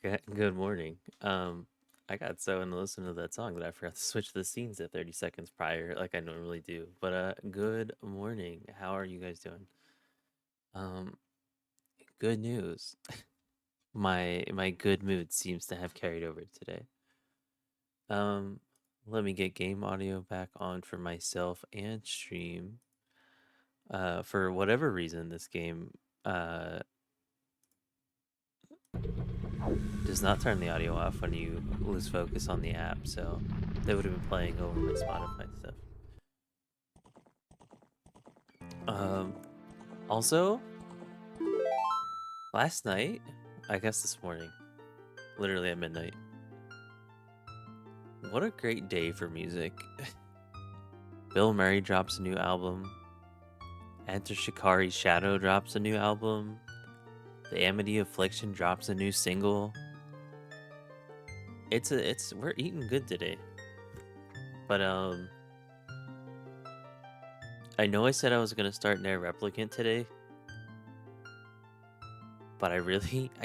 Good morning. I got so into listening to that song that I forgot to switch the scenes at 30 seconds prior, like I normally do. But good morning. How are you guys doing? Um, good news. My good mood seems to have carried over today. Um, Let me get game audio back on for myself and stream. For whatever reason, this game uh does not turn the audio off when you lose focus on the app, so they would have been playing over my Spotify stuff. Um, Also, last night, I guess this morning, literally at midnight, what a great day for music. Bill Murray drops a new album. Enter Shikari Shadow drops a new album. The Amity Affliction drops a new single. We're eating good today. But I know I said I was gonna start Nair Replicant today, but I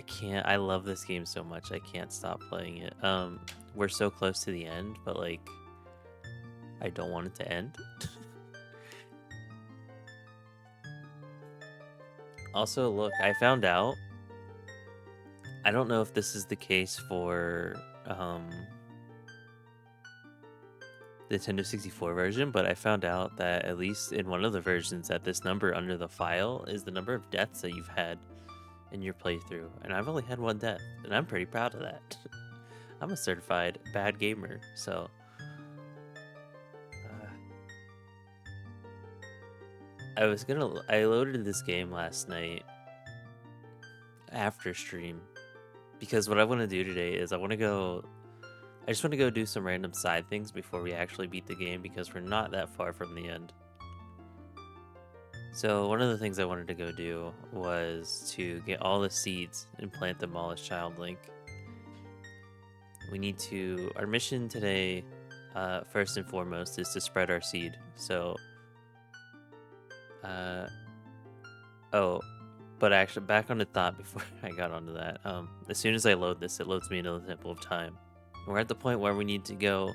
can't. I love this game so much. I can't stop playing it. We're so close to the end, but like I don't want it to end. Also, look, I found out. I don't know if this is the case for the Nintendo 64 version, but I found out that at least in one of the versions that this number under the file is the number of deaths that you've had in your playthrough. And I've only had one death, and I'm pretty proud of that. I'm a certified bad gamer, so I loaded this game last night after stream because what I want to do today is I just want to go do some random side things before we actually beat the game because we're not that far from the end. So one of the things I wanted to go do was to get all the seeds and plant them all as Child Link. Our mission today, first and foremost, is to spread our seed. So, uh, oh, but actually, back on the thought before I got onto that. As soon as I load this, it loads me into the Temple of Time. We're at the point where we need to go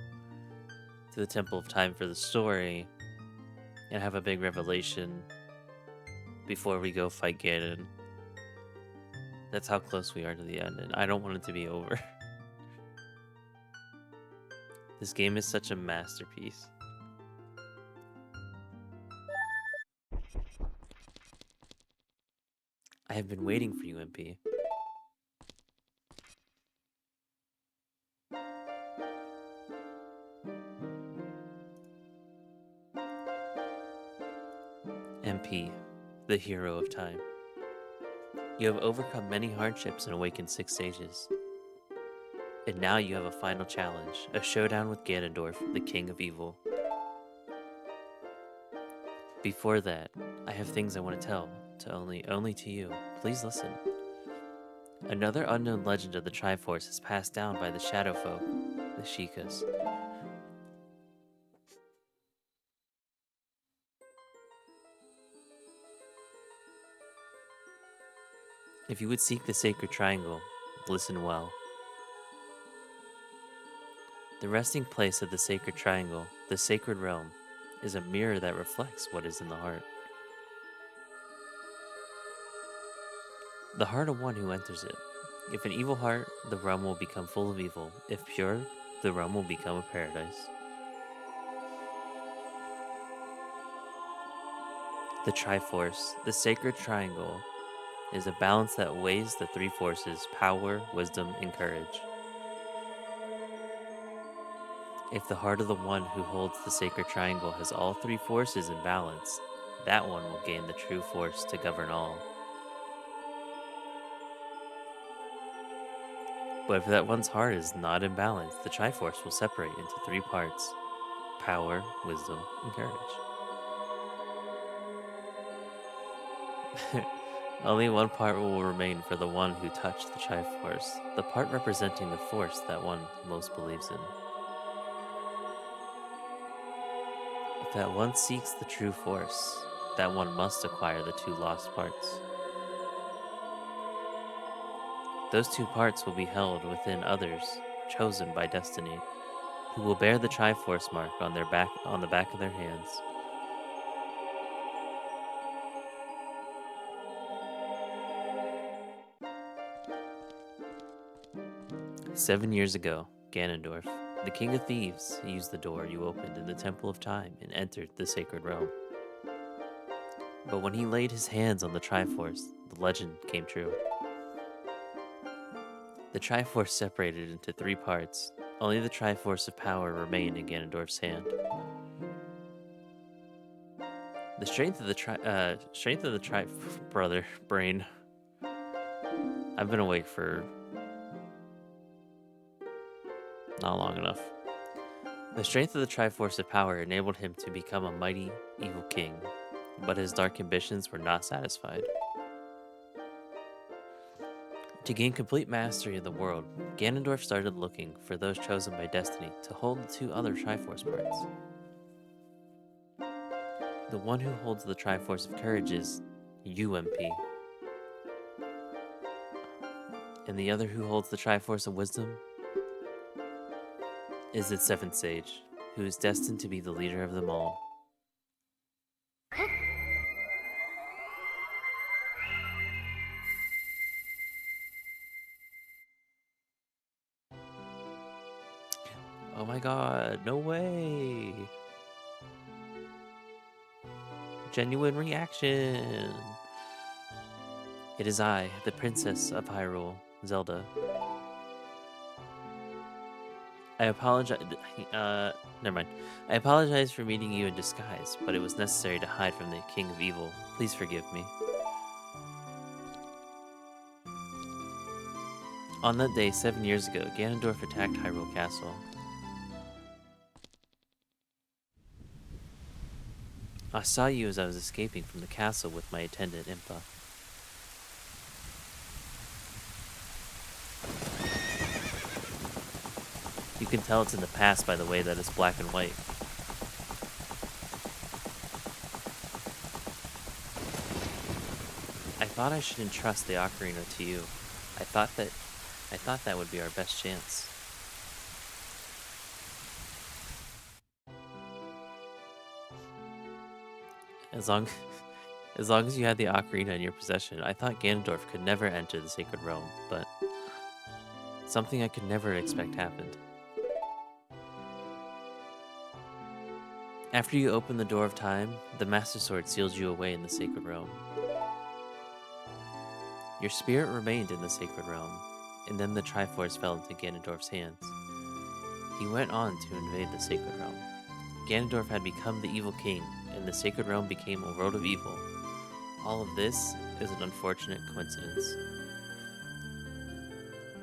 to the Temple of Time for the story and have a big revelation before we go fight Ganon. That's how close we are to the end, and I don't want it to be over. This game is such a masterpiece. I have been waiting for you, MP. MP, the hero of time. You have overcome many hardships and awakened 6 stages. And now you have a final challenge, a showdown with Ganondorf, the King of Evil. Before that, I have things I want to tell, to only to you. Please listen. Another unknown legend of the Triforce is passed down by the Shadow Folk, the Sheikahs. If you would seek the Sacred Triangle, listen well. The resting place of the Sacred Triangle, the Sacred Realm, is a mirror that reflects what is in the heart. The heart of one who enters it. If an evil heart, the realm will become full of evil. If pure, the realm will become a paradise. The Triforce, the Sacred Triangle, is a balance that weighs the 3 forces: power, wisdom, and courage. If the heart of the one who holds the Sacred Triangle has all 3 forces in balance, that one will gain the true force to govern all. But if that one's heart is not in balance, the Triforce will separate into 3 parts: power, wisdom, and courage. Only one part will remain for the one who touched the Triforce, the part representing the force that one most believes in. If that one seeks the true force, that one must acquire the 2 lost parts. Those two parts will be held within others, chosen by destiny, who will bear the Triforce mark on the back of their hands. 7 years ago, Ganondorf, the King of Thieves, used the door you opened in the Temple of Time and entered the Sacred Realm. But when he laid his hands on the Triforce, the legend came true. The Triforce separated into three parts. Only the Triforce of Power remained in Ganondorf's hand. The strength of the brother brain. I've been awake for not long enough. The strength of the Triforce of Power enabled him to become a mighty, evil king, but his dark ambitions were not satisfied. To gain complete mastery of the world, Ganondorf started looking for those chosen by destiny to hold the two other Triforce parts. The one who holds the Triforce of Courage is UMP. And the other who holds the Triforce of Wisdom is the Seventh Sage, who is destined to be the leader of them all. Oh my god, no way! Genuine reaction! It is I, the Princess of Hyrule, Zelda. I apologize. Never mind. I apologize for meeting you in disguise, but it was necessary to hide from the King of Evil. Please forgive me. On that day, 7 years ago, Ganondorf attacked Hyrule Castle. I saw you as I was escaping from the castle with my attendant, Impa. You can tell it's in the past by the way that it's black and white. I thought I should entrust the Ocarina to you. I thought that would be our best chance. As long as you had the Ocarina in your possession, I thought Ganondorf could never enter the Sacred Realm, but something I could never expect happened. After you opened the Door of Time, the Master Sword sealed you away in the Sacred Realm. Your spirit remained in the Sacred Realm, and then the Triforce fell into Ganondorf's hands. He went on to invade the Sacred Realm. Ganondorf had become the Evil King, and the Sacred Realm became a world of evil. All of this is an unfortunate coincidence.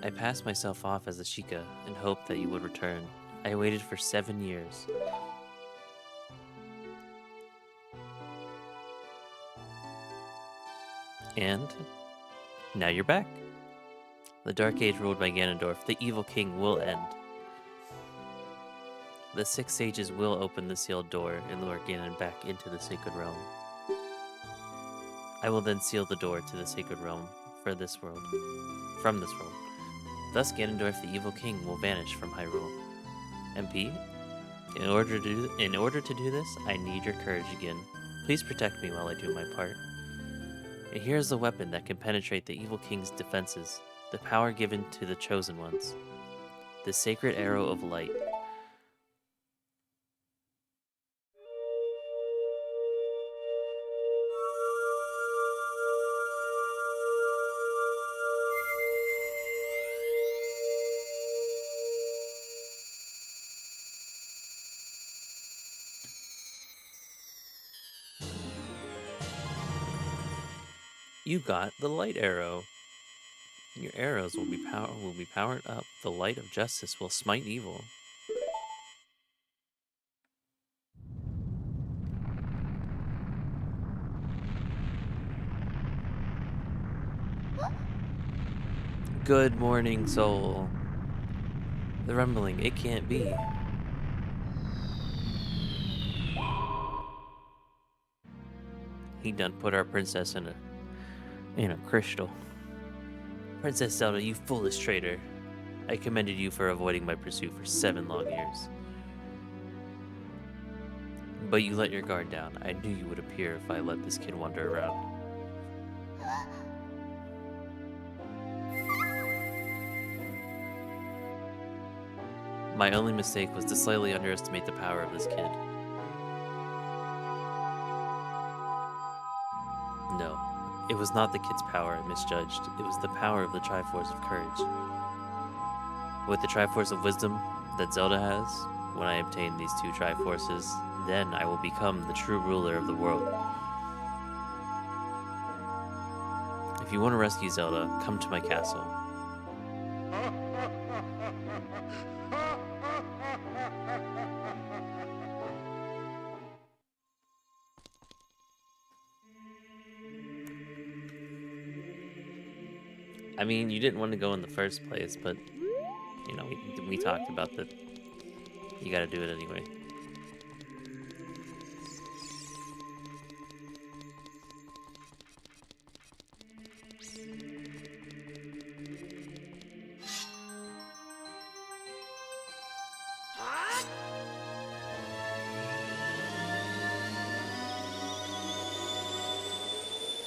I passed myself off as a Sheikah and hoped that you would return. I waited for 7 years. And now you're back. The Dark Age ruled by Ganondorf, the Evil King, will end. The 6 sages will open the sealed door and lure Ganon back into the Sacred Realm. I will then seal the door to the Sacred Realm from this world. Thus Ganondorf, the Evil King, will vanish from Hyrule. MP, in order to do this, I need your courage again. Please protect me while I do my part. And here's the weapon that can penetrate the Evil King's defenses, the power given to the Chosen Ones. The Sacred Arrow of Light. You got the light arrow. Your arrows will be powered up. The light of justice will smite evil. Good morning, soul. The rumbling, it can't be. He done put our princess in a crystal. Princess Zelda, you foolish traitor. I commended you for avoiding my pursuit for 7 long years. But you let your guard down. I knew you would appear if I let this kid wander around. My only mistake was to slightly underestimate the power of this kid. No, it was not the kid's power I misjudged. It was the power of the Triforce of Courage. With the Triforce of Wisdom that Zelda has, when I obtain these 2 Triforces, then I will become the true ruler of the world. If you want to rescue Zelda, come to my castle. I mean, you didn't want to go in the first place, but, you know, we talked about that. You gotta do it anyway.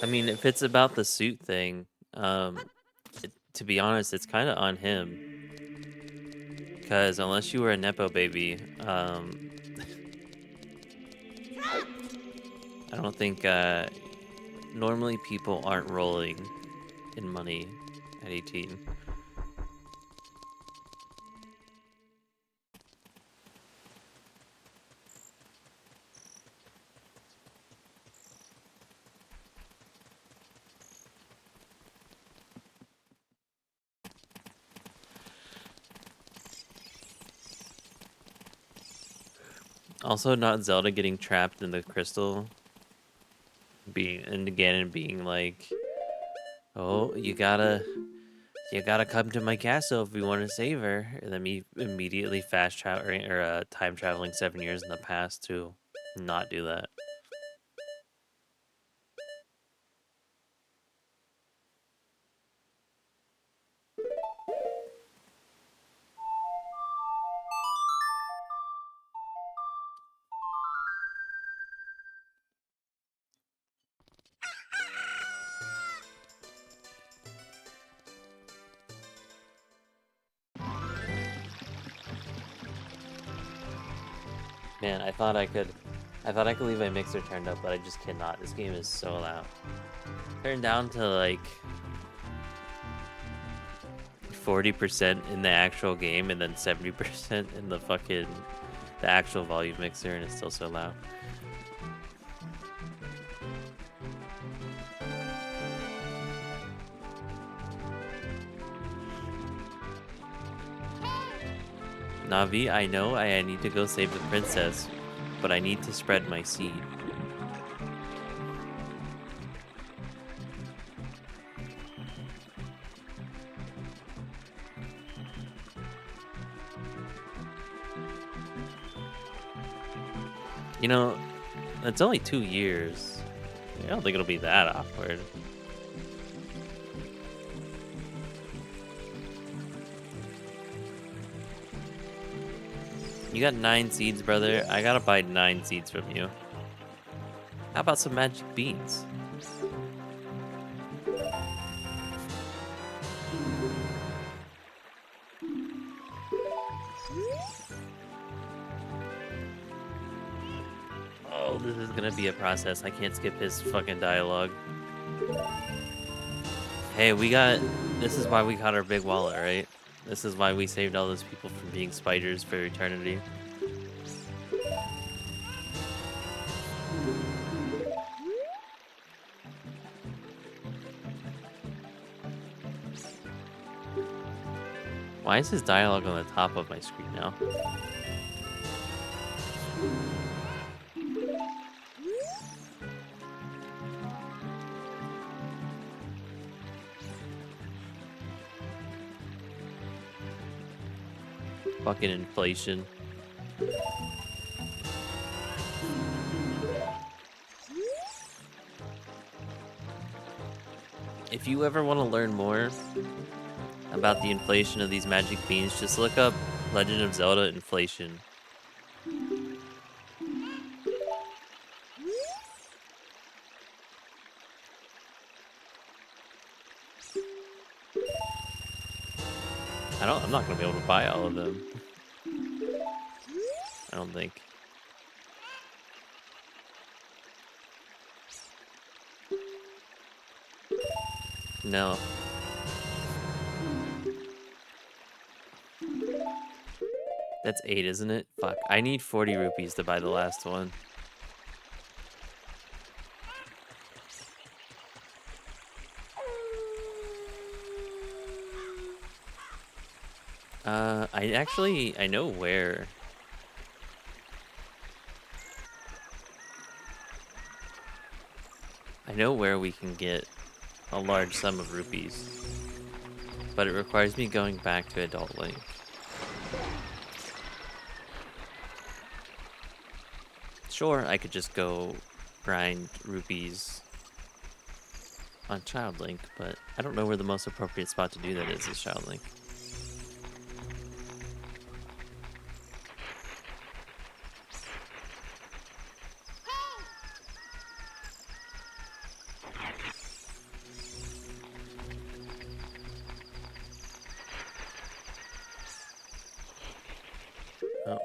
I mean, if it's about the suit thing, to be honest, it's kind of on him. Because unless you were a Nepo baby, I don't think, normally people aren't rolling in money at 18. Also, not Zelda getting trapped in the crystal. Being like, oh, you gotta come to my castle if we want to save her. And then me immediately fast traveling or time traveling 7 years in the past to not do that. Man, I thought I could leave my mixer turned up, but I just cannot. This game is so loud. Turned down to like 40% in the actual game and then 70% in the actual volume mixer, and it's still so loud. Navi, I know I need to go save the princess, but I need to spread my seed. You know, it's only 2 years. I don't think it'll be that awkward. You got 9 seeds, brother. I gotta buy 9 seeds from you. How about some magic beans? Oh, this is gonna be a process. I can't skip his fucking dialogue. Hey, this is why we got our big wallet, right? This is why we saved all those people from being spiders for eternity. Why is his dialogue on the top of my screen now? Fucking inflation. If you ever want to learn more about the inflation of these magic beans, just look up Legend of Zelda inflation. I'm not gonna be able to buy all of them. I don't think. No. That's 8, isn't it? Fuck. I need 40 rupees to buy the last one. I know where. I know where we can get a large sum of rupees. But it requires me going back to Adult Link. Sure, I could just go grind rupees on Child Link, but I don't know where the most appropriate spot to do that is Child Link.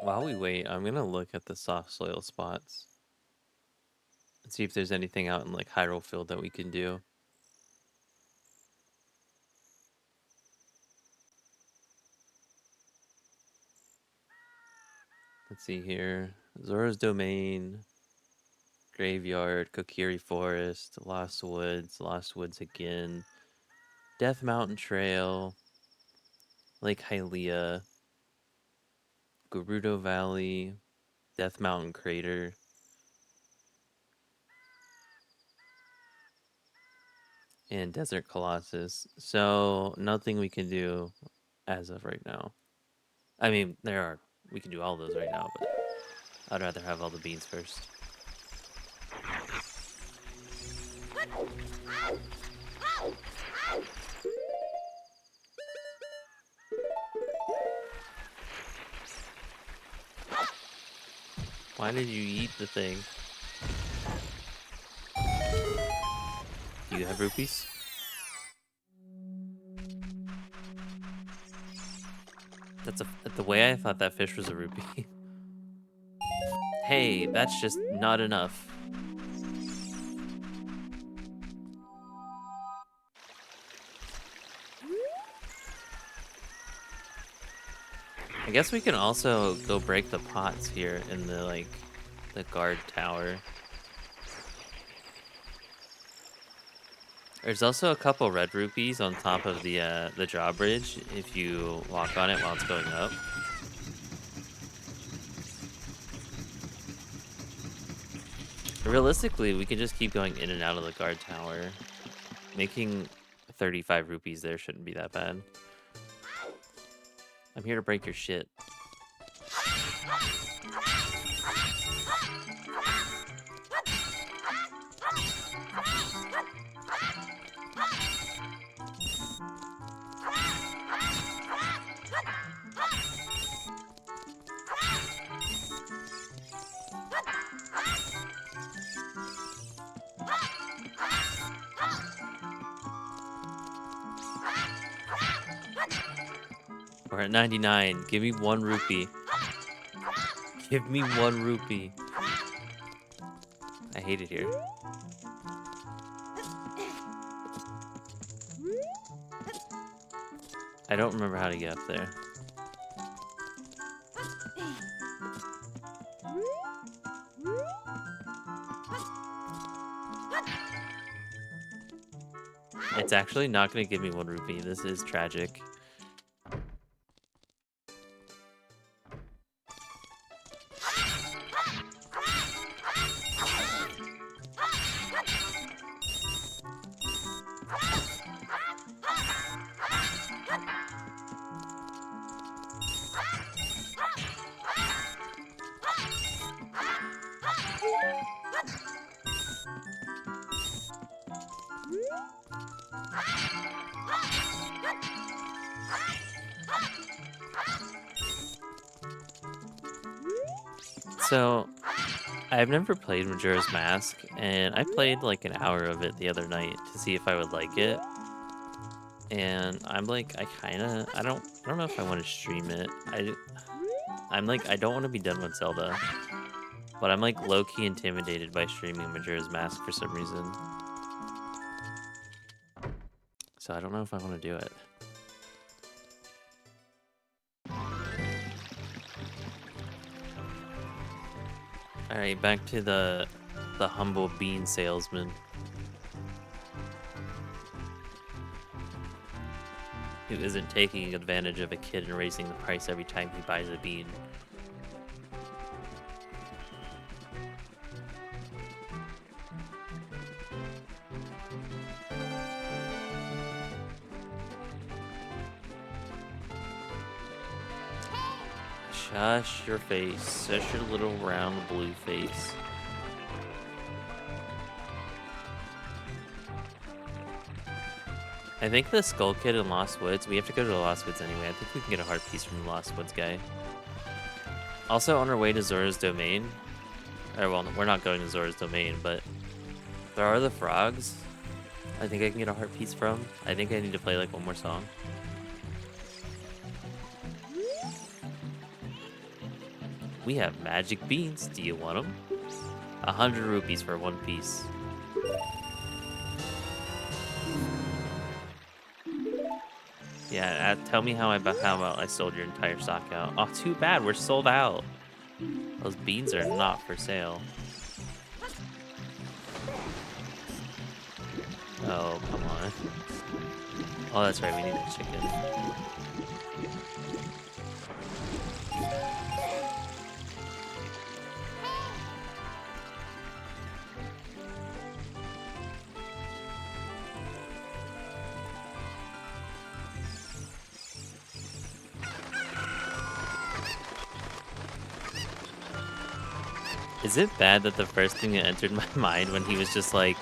While we wait, I'm gonna look at the soft soil spots and see if there's anything out in like Hyrule Field that we can do. Let's see here. Zora's Domain, Graveyard, Kokiri Forest, Lost Woods again, Death Mountain Trail, Lake Hylia, Gerudo Valley, Death Mountain Crater, and Desert Colossus. So nothing we can do as of right now. I mean, we can do all those right now, but I'd rather have all the beans first. Why did you eat the thing? Do you have rupees? That's the way I thought that fish was a rupee. Hey, that's just not enough. I guess we can also go break the pots here in the guard tower. There's also a couple red rupees on top of the drawbridge if you walk on it while it's going up. Realistically, we can just keep going in and out of the guard tower. Making 35 rupees there shouldn't be that bad. I'm here to break your shit. We're at 99. Give me 1 rupee. Give me 1 rupee. I hate it here. I don't remember how to get up there. It's actually not going to give me 1 rupee. This is tragic. So, I've never played Majora's Mask, and I played like an hour of it the other night to see if I would like it. And I'm like, I don't know if I want to stream it. I'm like, I don't want to be done with Zelda, but I'm like low-key intimidated by streaming Majora's Mask for some reason. So I don't know if I want to do it. All right, back to the humble bean salesman who isn't taking advantage of a kid and raising the price every time he buys a bean. Shush your face. Shush your little round blue face. I think the Skull Kid in Lost Woods, we have to go to the Lost Woods anyway. I think we can get a heart piece from the Lost Woods guy. Also on our way to Zora's Domain. Or, well, we're not going to Zora's Domain, but there are the frogs. I think I can get a heart piece from. I think I need to play like one more song. We have magic beans. Do you want them? 100 rupees for one piece. Yeah, tell me how about I sold your entire stock out. Oh, too bad. We're sold out. Those beans are not for sale. Oh, come on. Oh, that's right. We need a chicken. Is it bad that the first thing that entered my mind when he was just like,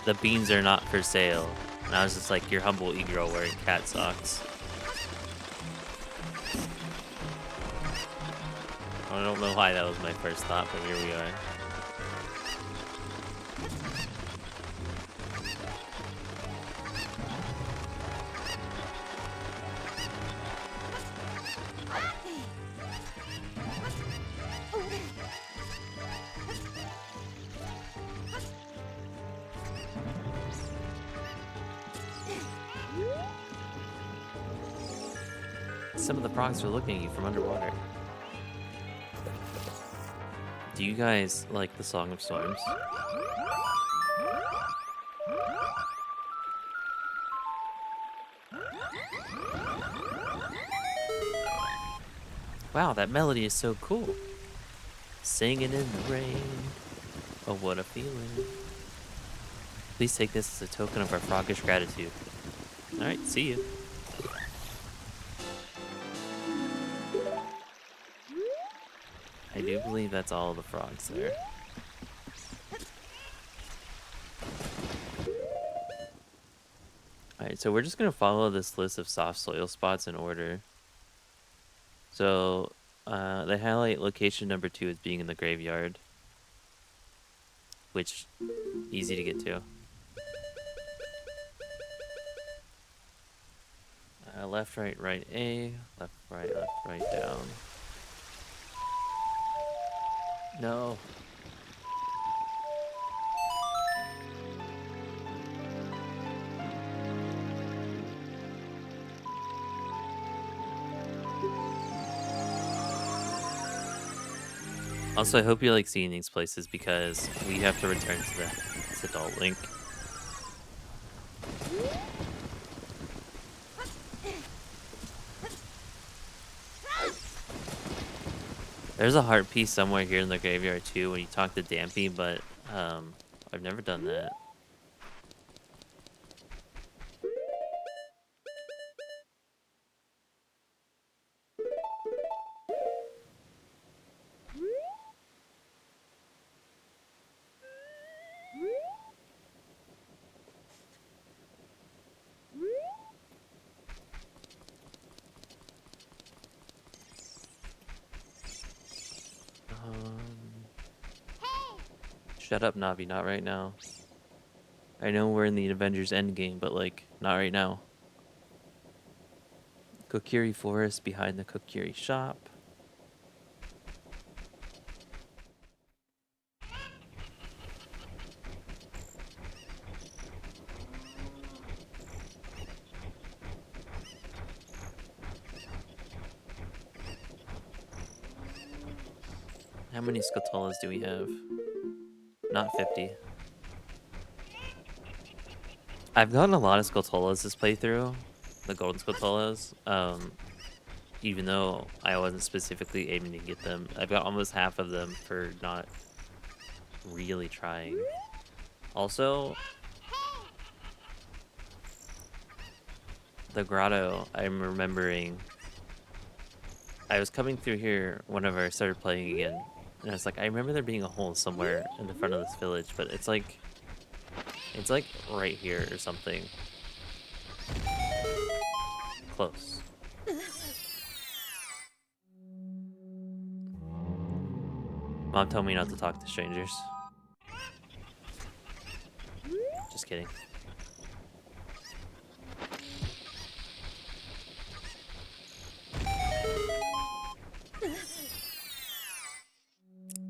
the beans are not for sale, and I was just like, your humble e-girl wearing cat socks. I don't know why that was my first thought, but here we are. Some of the frogs are looking at you from underwater. Do you guys like the Song of Storms? Wow, that melody is so cool. Singing in the rain. Oh, what a feeling. Please take this as a token of our froggish gratitude. Alright, see you. I do believe that's all the frogs there. Alright, so we're just going to follow this list of soft soil spots in order. So, they highlight location number 2 as being in the graveyard. Which, easy to get to. Left, right, right, A. Left, right, down. No. Also, I hope you like seeing these places because we have to return to this adult Link. There's a heart piece somewhere here in the graveyard too when you talk to Dampy, but I've never done that. Shut up, Navi. Not right now. I know we're in the Avengers Endgame, but like, not right now. Kokiri Forest behind the Kokiri shop. How many Skotolas do we have? Not 50. I've gotten a lot of Skotolas this playthrough, the golden Skotolas. Even though I wasn't specifically aiming to get them, I've got almost half of them for not really trying. Also, the grotto, I'm remembering. I was coming through here whenever I started playing again, and I was like, I remember there being a hole somewhere in the front of this village, but it's like right here or something. Close. Mom told me not to talk to strangers. Just kidding.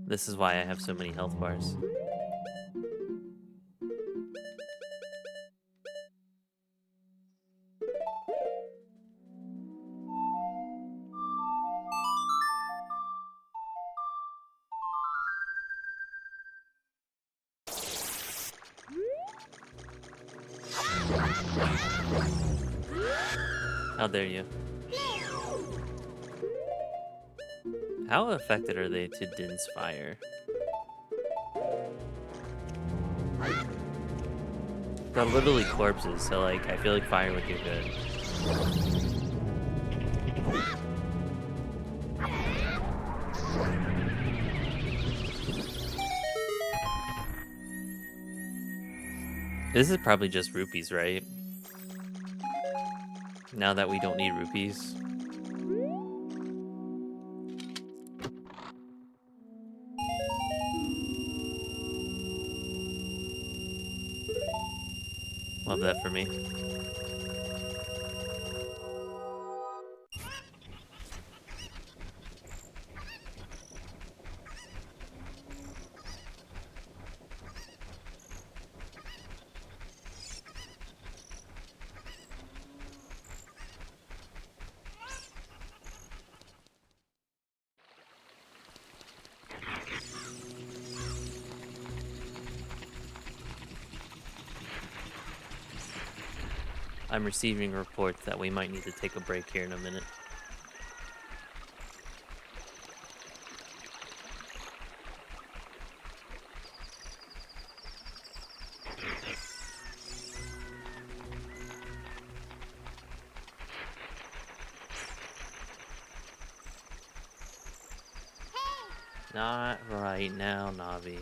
This is why I have so many health bars. How dare you? How affected are they to Din's fire? They're literally corpses, so like I feel like fire would do good. This is probably just rupees, right? Now that we don't need rupees. Love that for me. I'm receiving reports that we might need to take a break here in a minute. Not right now, Navi.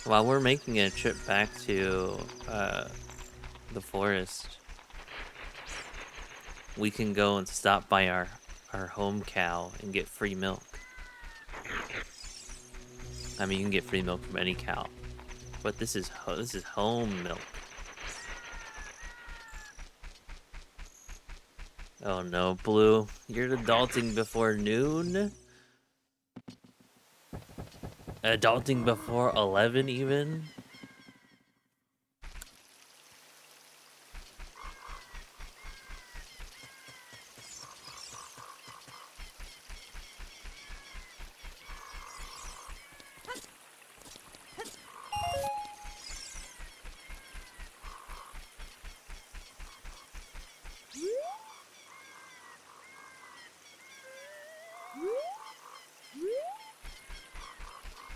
While we're making a trip back to the forest, we can go and stop by our home cow and get free milk. I mean, you can get free milk from any cow, but this is home milk. Oh no, Blue, you're adulting before noon? Adulting before 11 even?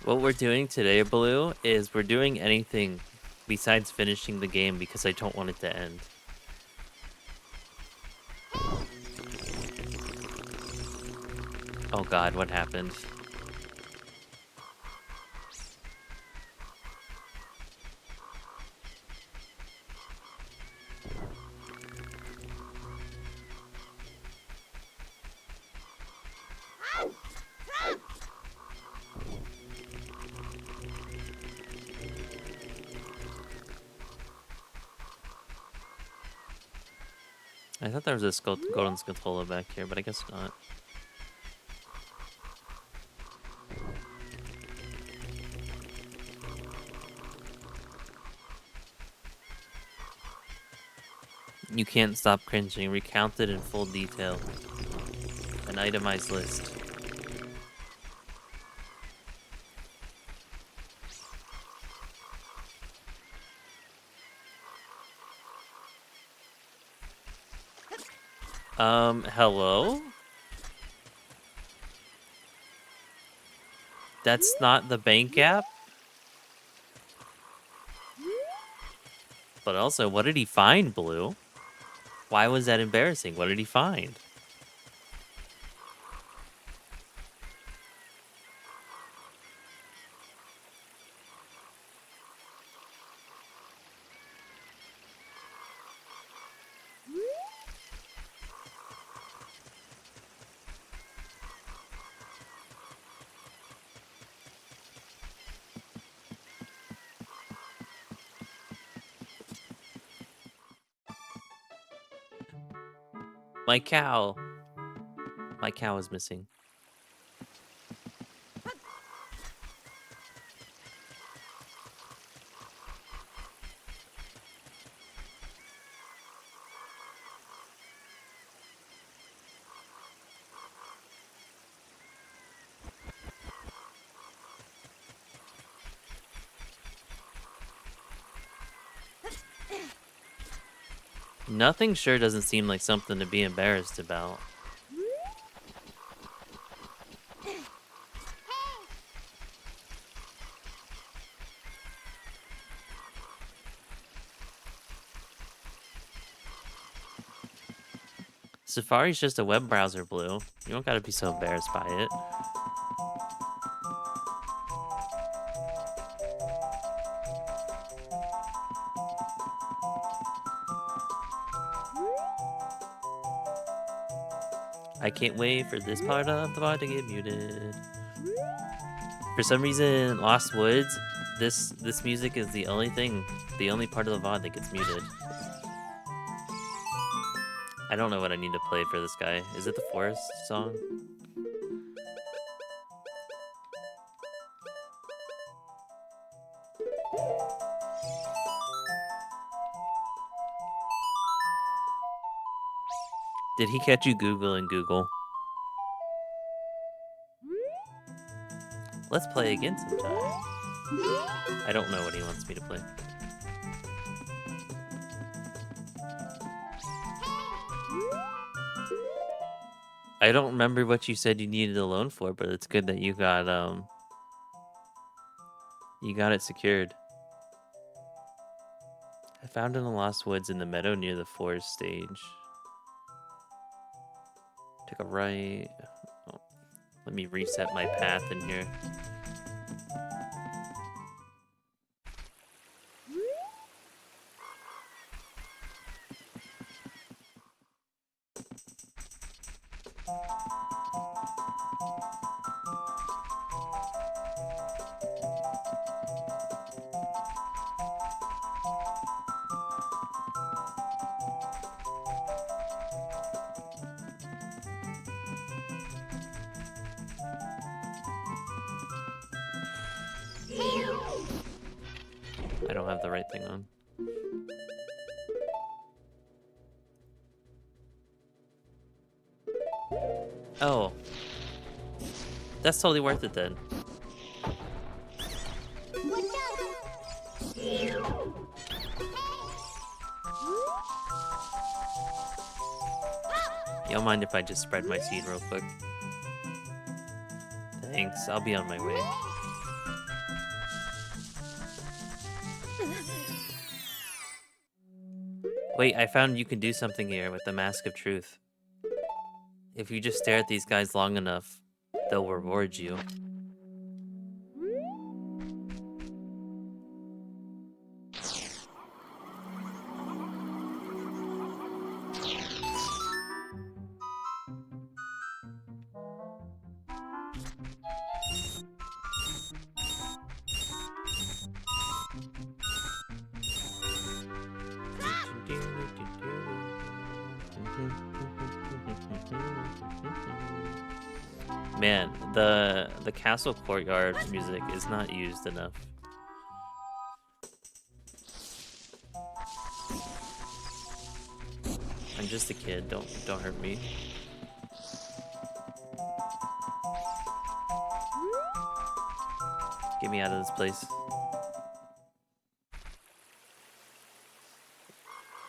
What we're doing today, Blue, is we're doing anything besides finishing the game because I don't want it to end. Oh god, what happened? I thought there was a golden Scatola back here, but I guess not. You can't stop cringing. Recounted in full detail. An itemized list. Hello? That's not the bank app? But also, what did he find, Blue? Why was that embarrassing? What did he find? My cow. My cow is missing. Nothing sure doesn't seem like something to be embarrassed about. Safari's just a web browser, Blue. You don't gotta be so embarrassed by it. I can't wait for this part of the VOD to get muted. For some reason, Lost Woods, this music is the only part of the VOD that gets muted. I don't know what I need to play for this guy. Is it the Forest song? Did he catch you Googling Google? Let's play again sometime. I don't know what he wants me to play. I don't remember what you said you needed a loan for, but it's good that you got it secured. I found it in the Lost Woods in the meadow near the forest stage. Take a right. Oh, let me reset my path in here. I don't have the right thing on. Oh. That's totally worth it then. You don't mind if I just spread my seed real quick? Thanks, I'll be on my way. Wait, I found you can do something here with the Mask of Truth. If you just stare at these guys long enough, they'll reward you. Man, the castle courtyard music is not used enough. I'm just a kid. Don't hurt me. Get me out of this place.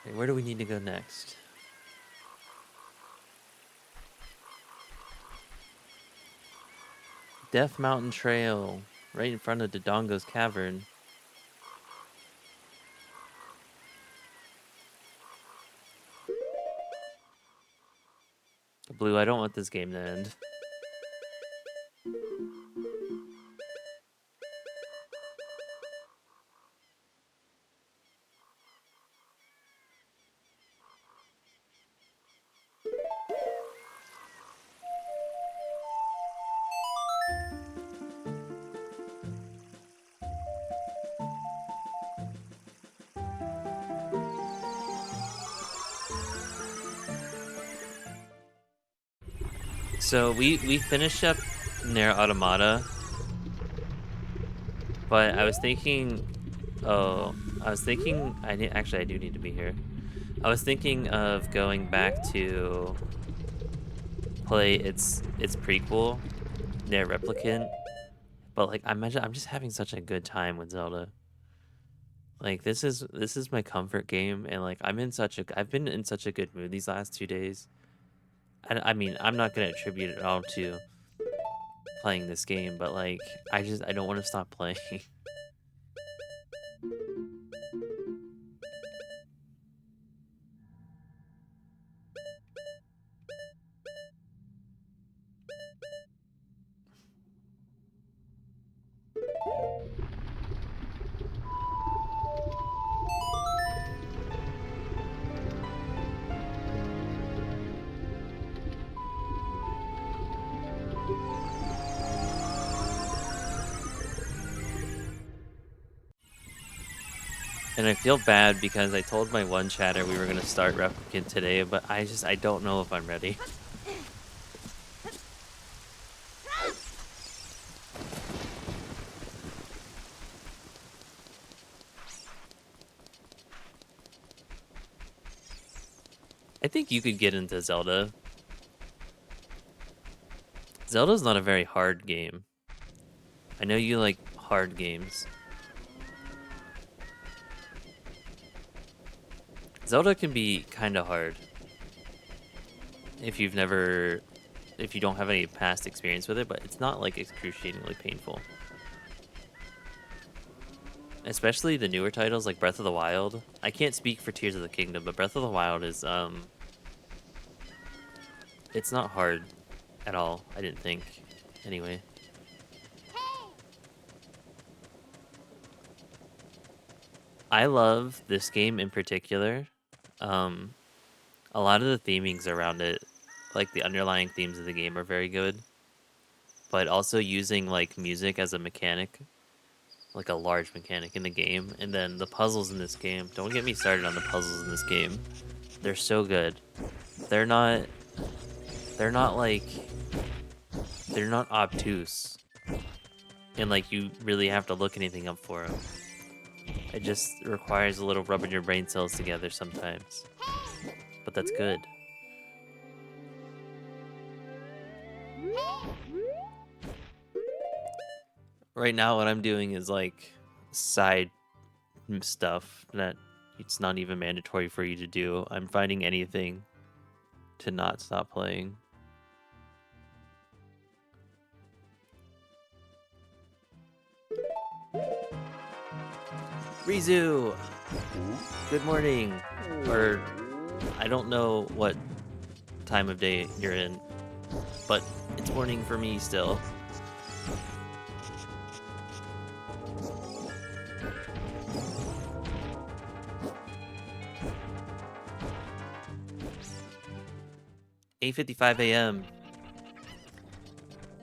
Okay, where do we need to go next? Death Mountain Trail, right in front of Dodongo's Cavern. Blue, I don't want this game to end. So we finished up Nier Automata, but I was thinking, actually I do need to be here. I was thinking of going back to play its prequel, Nier Replicant, but like I'm just having such a good time with Zelda. Like this is my comfort game, and like I've been in such a good mood these last 2 days. I mean, I'm not gonna attribute it all to playing this game, but like I don't want to stop playing. And I feel bad because I told my one chatter we were gonna start Replicant today, but I don't know if I'm ready. I think you could get into Zelda. Zelda's not a very hard game. I know you like hard games. Zelda can be kind of hard if you don't have any past experience with it, but it's not like excruciatingly painful. Especially the newer titles like Breath of the Wild. I can't speak for Tears of the Kingdom, but Breath of the Wild is it's not hard at all, I didn't think. Anyway. I love this game in particular. A lot of the themings around it, like the underlying themes of the game, are very good. But also using like music as a mechanic, like a large mechanic in the game, and then the puzzles in this game. Don't get me started on the puzzles in this game. They're so good. They're not. They're not like. They're not obtuse, and like you really have to look anything up for them. It just requires a little rubbing your brain cells together sometimes. But that's good. Right now, what I'm doing is like side stuff that it's not even mandatory for you to do. I'm finding anything to not stop playing. Rizu! Good morning! Or, I don't know what time of day you're in, but it's morning for me still. "8:55 a.m.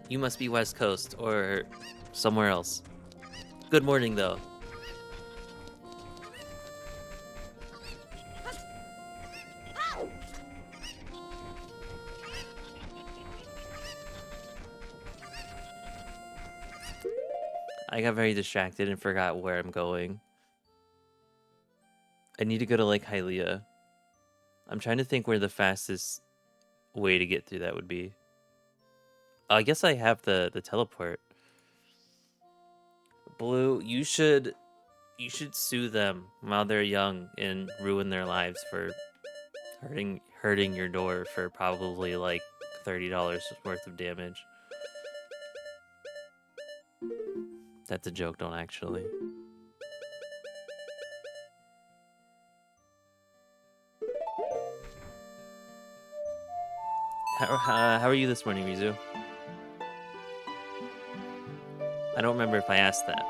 You must be West Coast or somewhere else. Good morning, though." I got very distracted and forgot where I'm going. I need to go to Lake Hylia. I'm trying to think where the fastest way to get through that would be. I guess I have the teleport. Blue, you should sue them while they're young and ruin their lives for hurting your door for probably like $30 worth of damage. That's a joke, don't actually. How are you this morning, Rizu? I don't remember if I asked that.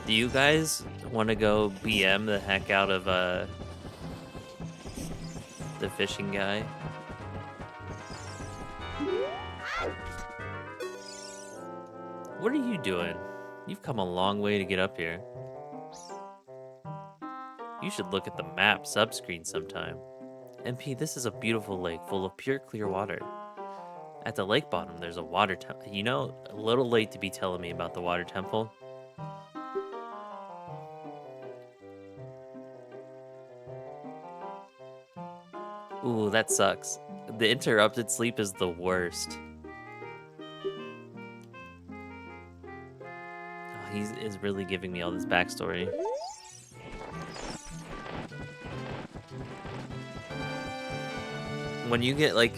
Do you guys want to go BM the heck out of the fishing guy? What are you doing? You've come a long way to get up here. You should look at the map subscreen sometime. MP, this is a beautiful lake full of pure clear water. At the lake bottom, there's a water temple. You know, a little late to be telling me about the water temple. Ooh, that sucks. The interrupted sleep is the worst. Oh, he is really giving me all this backstory. When you get like,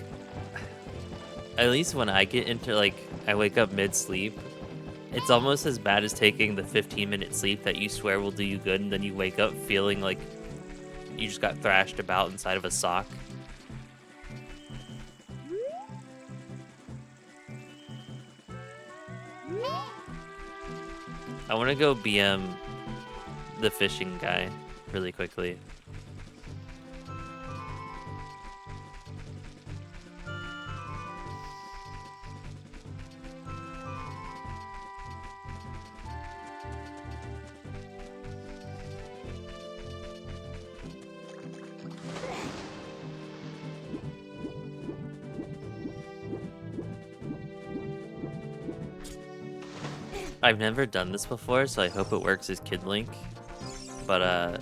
at least when I get into like, I wake up mid-sleep, it's almost as bad as taking the 15-minute sleep that you swear will do you good, and then you wake up feeling like you just got thrashed about inside of a sock. I want to go BM the fishing guy really quickly. I've never done this before, so I hope it works as Kid Link. But,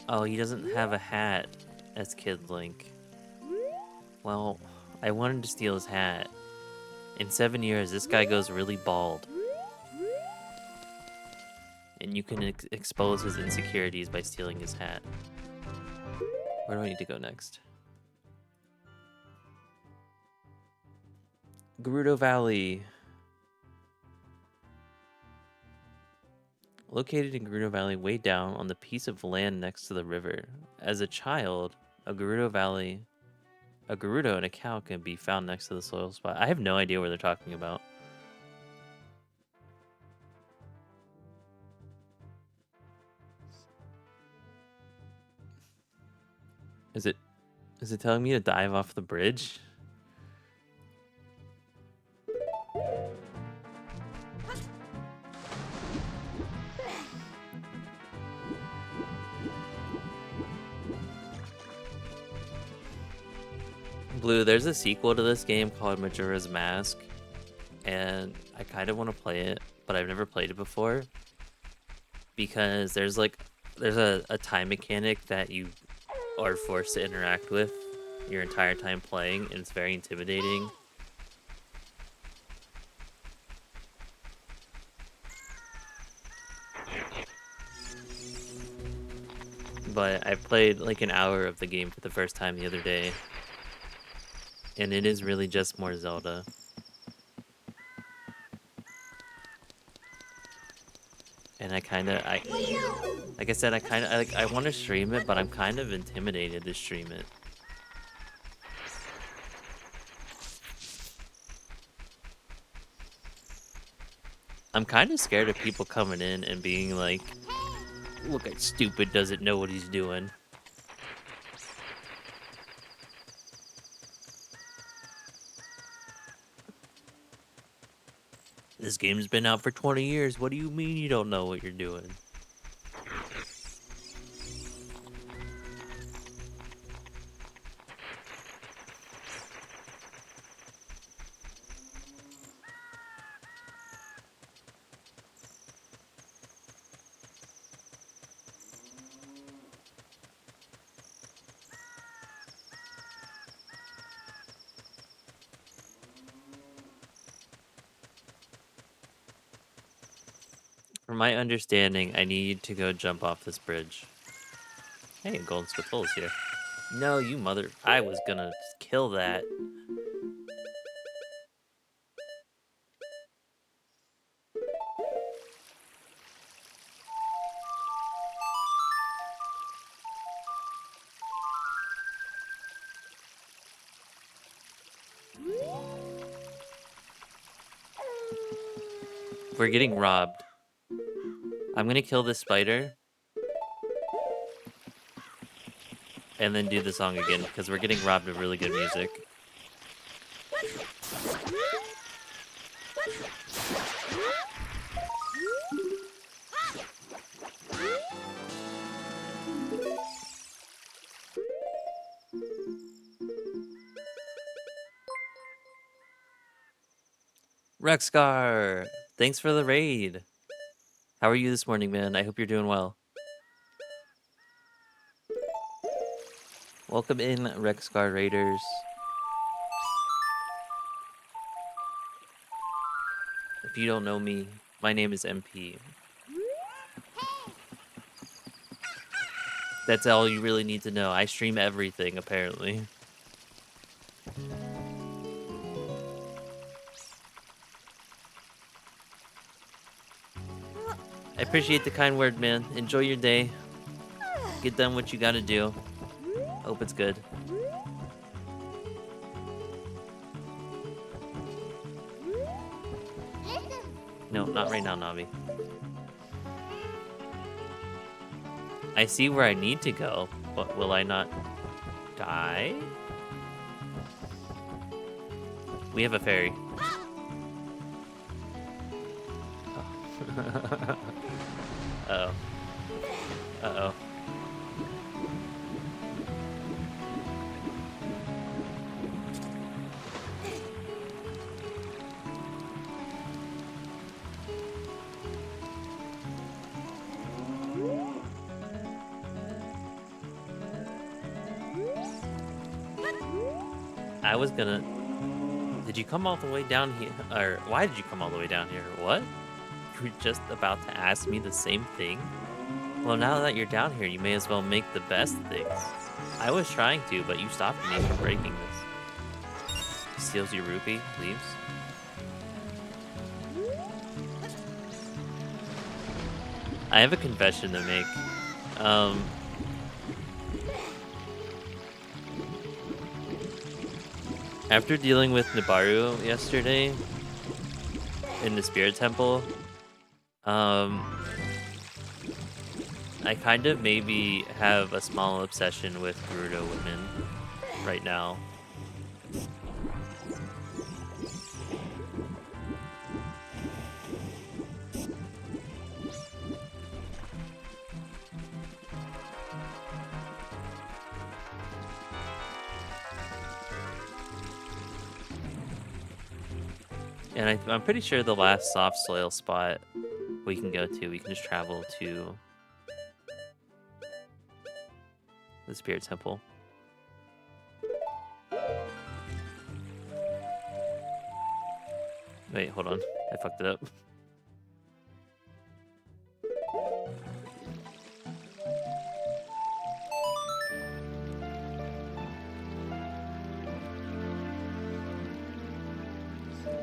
oh, he doesn't have a hat as Kid Link. Well, I wanted to steal his hat. In 7 years, this guy goes really bald. And you can expose his insecurities by stealing his hat. Where do I need to go next? Gerudo Valley. Located in Gerudo Valley, way down on the piece of land next to the river. As a child, a Gerudo and a cow can be found next to the soil spot. I have no idea where they're talking about. Is it telling me to dive off the bridge? Blue, there's a sequel to this game called Majora's Mask, and I kind of want to play it, but I've never played it before because there's a time mechanic that you are forced to interact with your entire time playing, and it's very intimidating. But I played like an hour of the game for the first time the other day, and it is really just more Zelda. And like I said, I want to stream it, but I'm kind of intimidated to stream it. I'm kind of scared of people coming in and being like, look at stupid, doesn't know what he's doing. This game's been out for 20 years. What do you mean you don't know what you're doing? From my understanding, I need to go jump off this bridge. Hey, a golden squirtle is here. No, you mother... I was gonna kill that. We're getting robbed. I'm gonna kill this spider. And then do the song again, because we're getting robbed of really good music. Rexcar! Thanks for the raid. How are you this morning, man? I hope you're doing well. Welcome in, Rexcar Raiders. If you don't know me, my name is MP. That's all you really need to know. I stream everything, apparently. I appreciate the kind word, man. Enjoy your day. Get done what you gotta do. Hope it's good. No, not right now, Navi. I see where I need to go, but will I not die? We have a ferry. Oh. Uh-oh. Uh-oh. I was gonna... Did you come all the way down here? Or why did you come all the way down here? What? You were just about to ask me the same thing? Well, now that you're down here, you may as well make the best things. I was trying to, but you stopped me from breaking this. Steals your rupee, leaves. I have a confession to make. After dealing with Nibaru yesterday in the Spirit Temple, I kind of maybe have a small obsession with Gerudo women right now. And I'm pretty sure the last soft soil spot we can go to, we can just travel to the Spirit Temple. Wait, hold on. I fucked it up.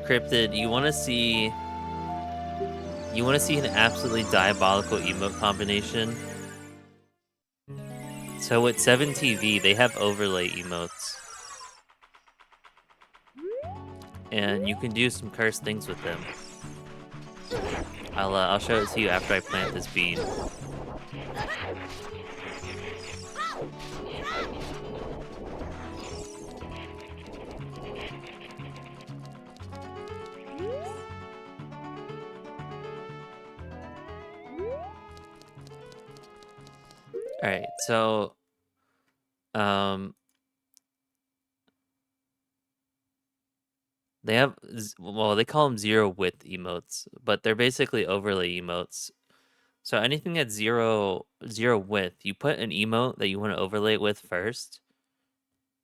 Cryptid, you want to see an absolutely diabolical emote combination? So with 7TV, they have overlay emotes. And you can do some cursed things with them. I'll show it to you after I plant this bean. All right, so um, they have well, they call them zero width emotes, but they're basically overlay emotes. So anything that's zero width, you put an emote that you want to overlay it with first,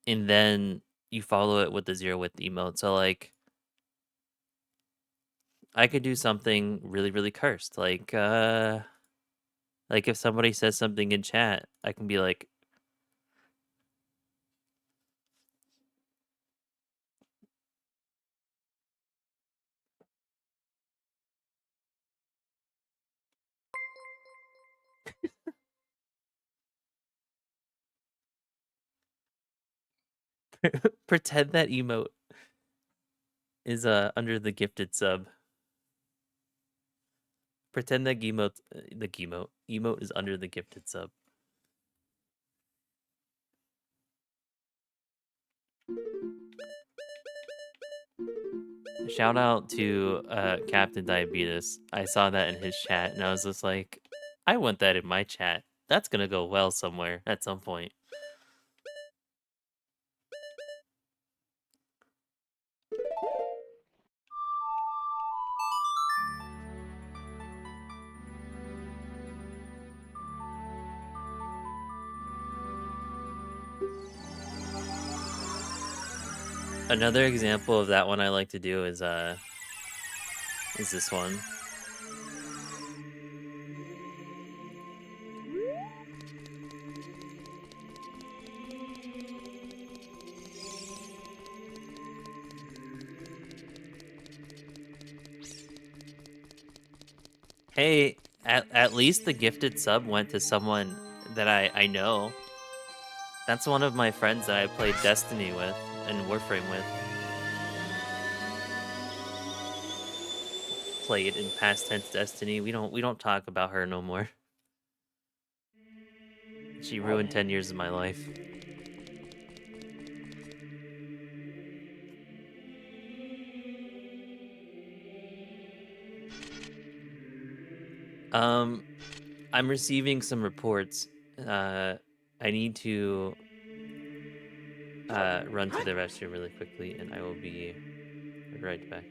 and then you follow it with the zero width emote. So like I could do something really, really cursed. Like if somebody says something in chat, I can be like pretend that emote is under the gifted sub. Pretend that the emote is under the gifted sub. Shout out to Captain Diabetes. I saw that in his chat and I was just like, I want that in my chat. That's gonna go well somewhere at some point. Another example of that one I like to do is this one. Hey, at least the gifted sub went to someone that I know. That's one of my friends that I played Destiny with and Warframe with. Played in past tense Destiny. We don't talk about her no more. She ruined 10 years of my life. Um I'm receiving some reports. Uh I need to run to the restroom really quickly and I will be right back.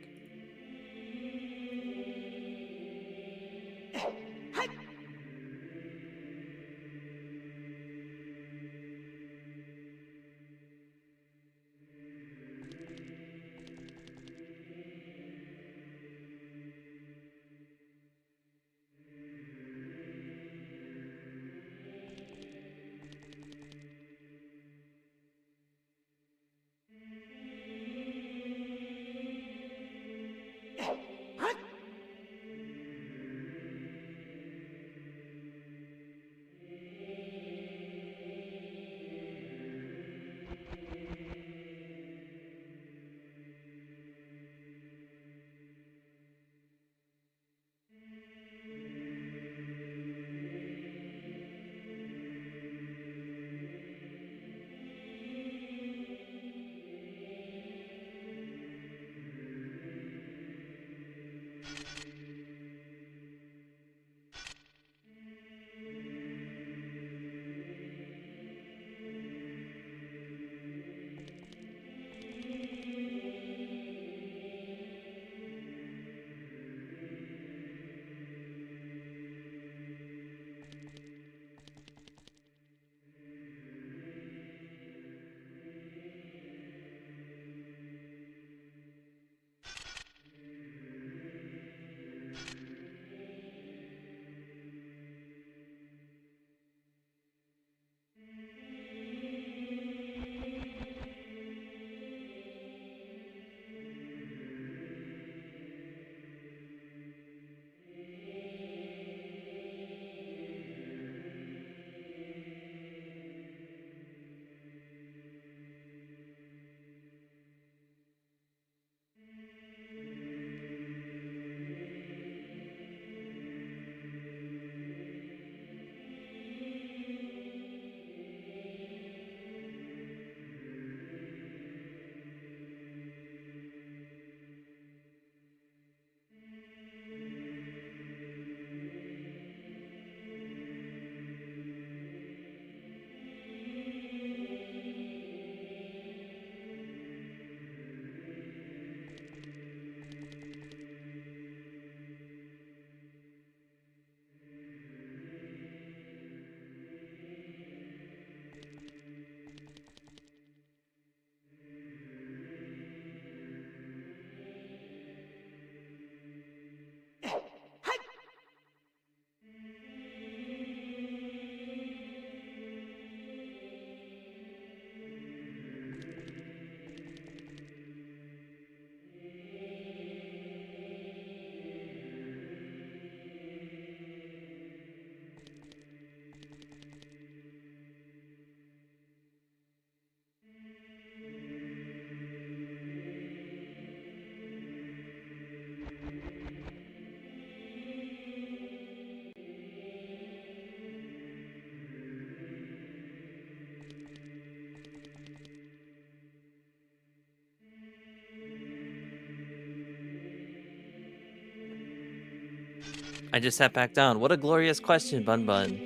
I just sat back down. What a glorious question, Bun Bun.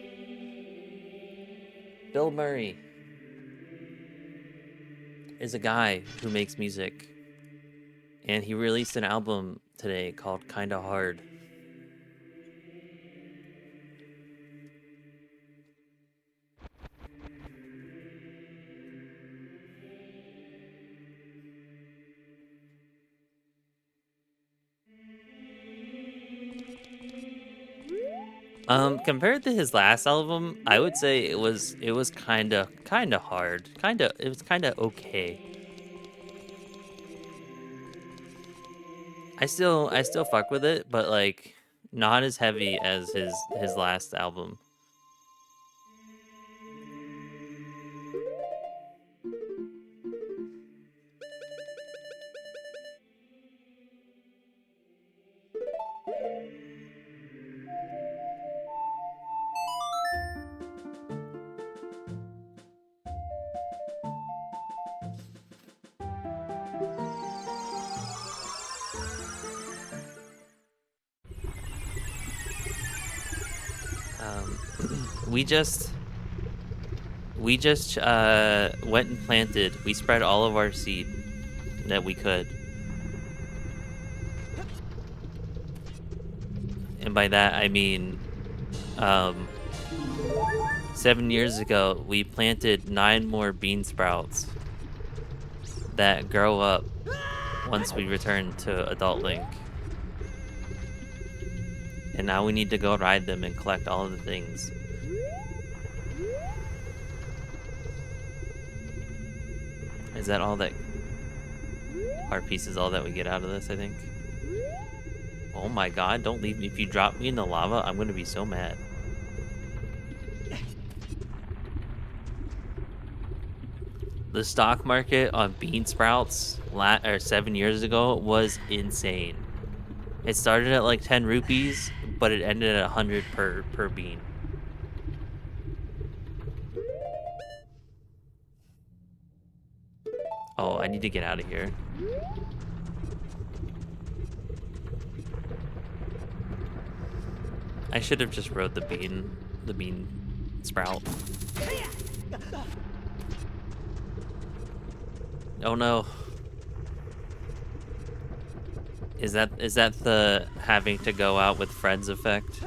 Bill Murray is a guy who makes music, and he released an album today called Kinda Hard. Compared to his last album, I would say it was kinda hard. It was kinda okay. I still fuck with it, but like not as heavy as his last album. Um, we just went and planted. We spread all of our seed that we could, and by that I mean, um, 7 years ago we planted 9 more bean sprouts that grow up once we return to Adult Link, and now we need to go ride them and collect all of the things. Is that all that heart piece is all that we get out of this? I think. Oh my god, don't leave me. If you drop me in the lava, I'm gonna be so mad. The stock market on bean sprouts 7 years ago was insane. It started at like 10 rupees, but it ended at 100 per bean. Oh, I need to get out of here. I should have just rode the bean sprout. Oh no. Is that the having to go out with friends effect?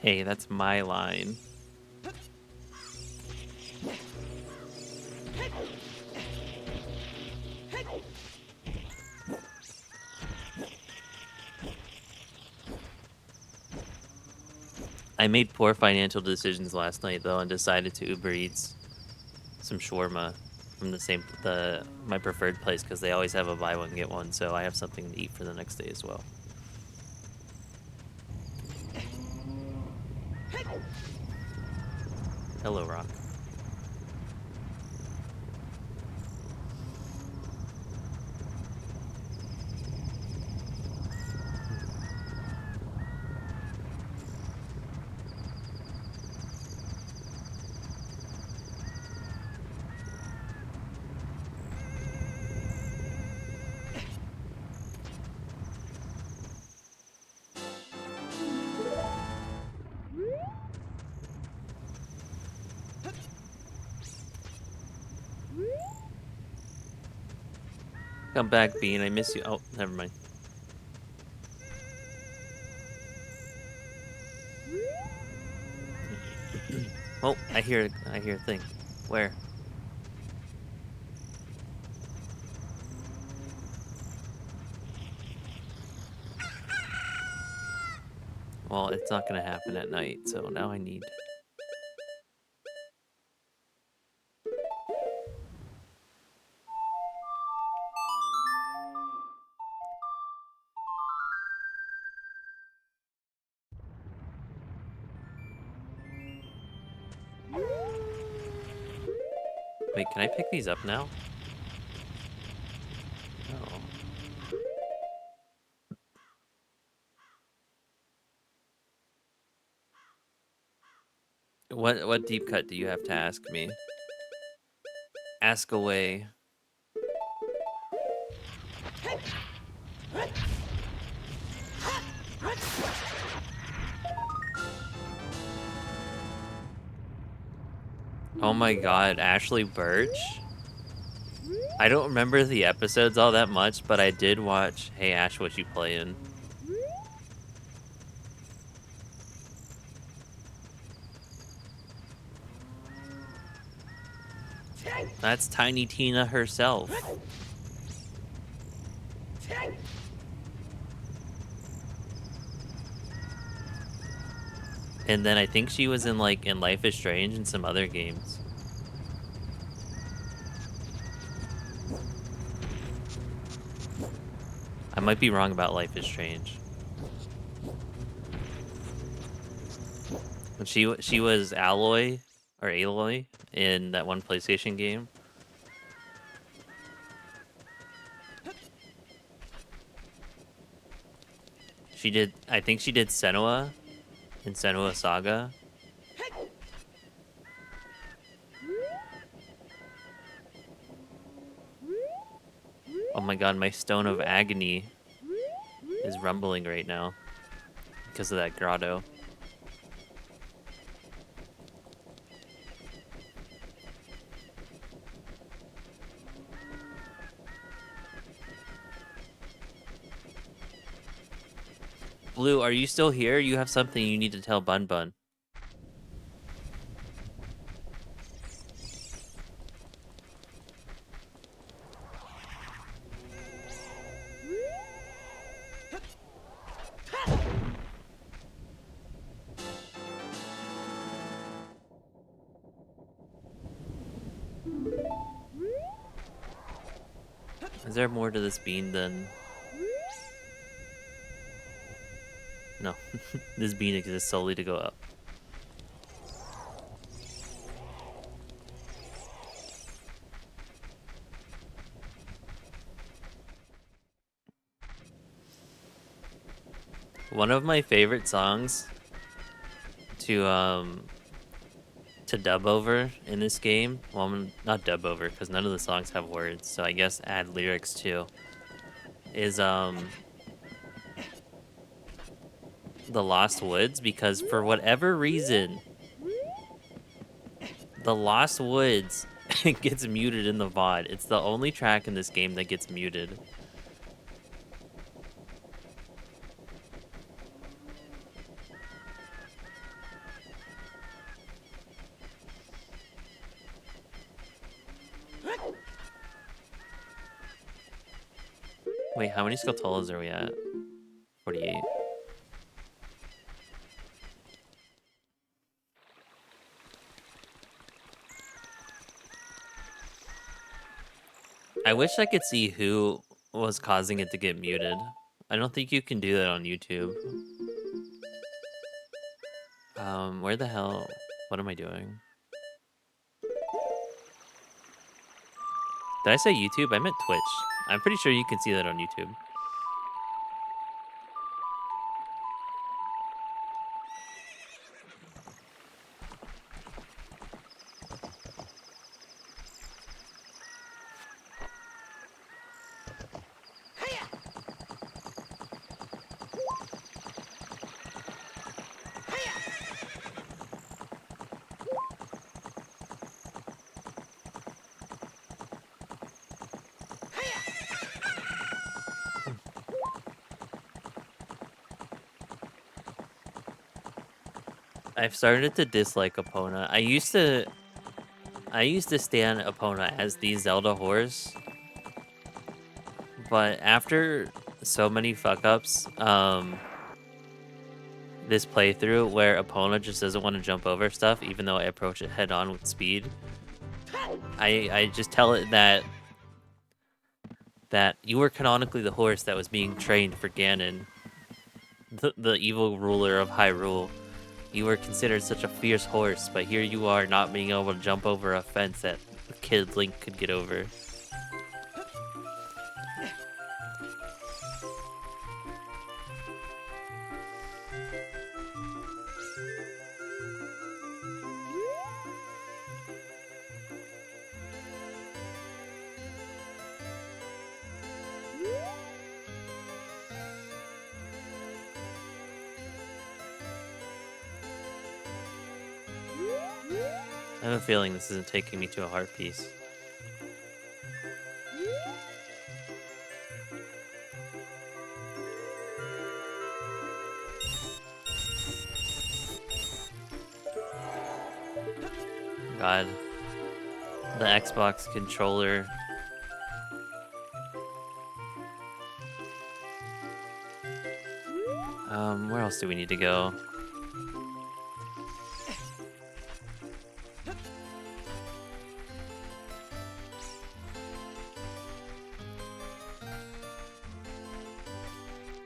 Hey, that's my line. I made poor financial decisions last night though and decided to Uber Eats some shawarma from the my preferred place because they always have a buy one get one, so I have something to eat for the next day as well. Hello, Rock. Come back, Bean. I miss you. Oh, never mind. Oh, I hear a thing. Where? Well, it's not gonna happen at night, so now I need. Wait, can I pick these up now? No. What deep cut do you have to ask me? Ask away. Oh my god, Ashley Birch? I don't remember the episodes all that much, but I did watch Hey Ash, What You Playin'? That's Tiny Tina herself. And then I think she was in Life is Strange and some other games. I might be wrong about Life is Strange. But she was Aloy in that one PlayStation game. I think she did Senua in Senua Saga. Oh my god, my Stone of Agony is rumbling right now because of that grotto. Blue, are you still here? You have something you need to tell Bun Bun. Is there more to this bean than... No. This bean exists solely to go up. One of my favorite songs to dub over in this game, well, not dub over because none of the songs have words, so I guess add lyrics too, is The Lost Woods, because for whatever reason The Lost Woods gets muted in the VOD. It's the only track in this game that gets muted. Wait, how many Skulltulas are we at? 48. I wish I could see who was causing it to get muted. I don't think you can do that on YouTube. Where the hell? What am I doing? Did I say YouTube? I meant Twitch. I'm pretty sure you can see that on YouTube. I've started to dislike Epona. I used to stand Epona as the Zelda horse, but after so many fuck ups, this playthrough where Epona just doesn't want to jump over stuff, even though I approach it head on with speed, I just tell it that you were canonically the horse that was being trained for Ganon, the evil ruler of Hyrule. You were considered such a fierce horse, but here you are not being able to jump over a fence that kid Link could get over. I have a feeling this isn't taking me to a heart piece. God. The Xbox controller. Where else do we need to go?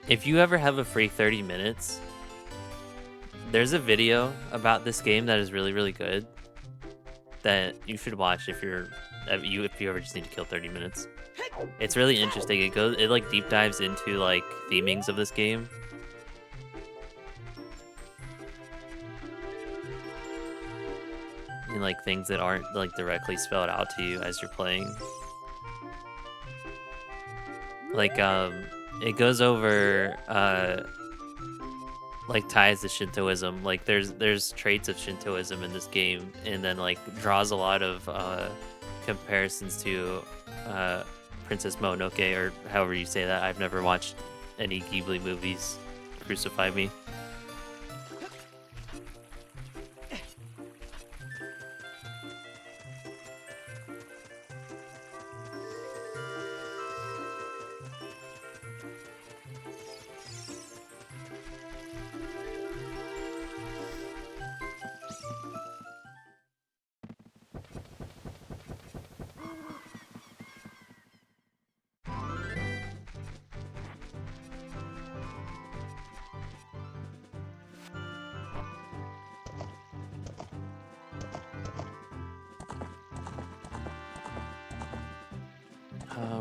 If you ever have a free 30 minutes, there's a video about this game that is really, really good that you should watch if you ever just need to kill 30 minutes. It's really interesting. It like deep dives into like themings of this game. And like things that aren't like directly spelled out to you as you're playing. Like it goes over like ties to Shintoism. Like there's traits of Shintoism in this game, and then like draws a lot of comparisons to Princess Mononoke, or however you say that. I've never watched any Ghibli movies. Crucify me.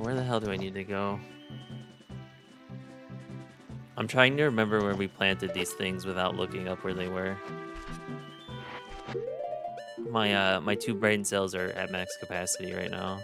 Where the hell do I need to go? I'm trying to remember where we planted these things without looking up where they were. My 2 brain cells are at max capacity right now.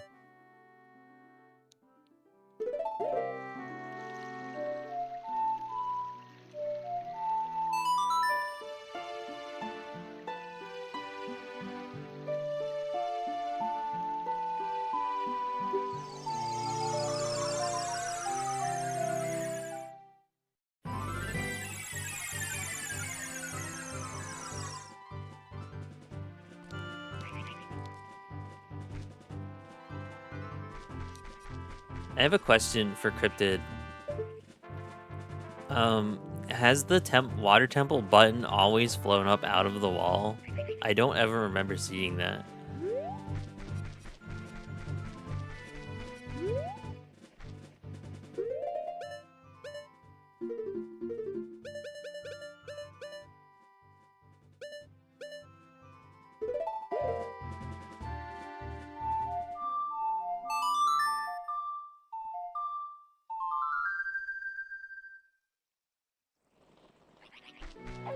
I have a question for Cryptid. Has the water temple button always flown up out of the wall? I don't ever remember seeing that.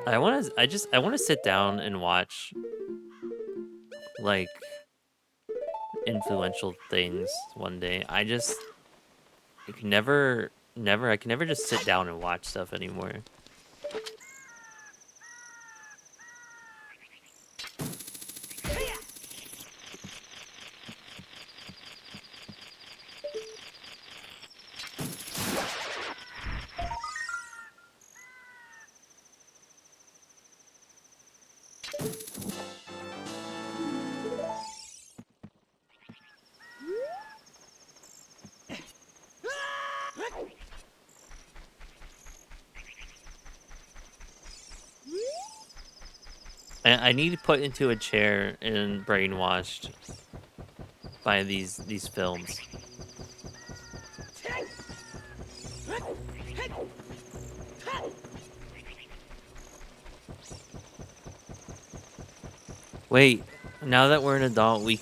I want to sit down and watch like influential things one day. I can never just sit down and watch stuff anymore. I need to put into a chair and brainwashed by these films. Wait, Now that we're an adult, I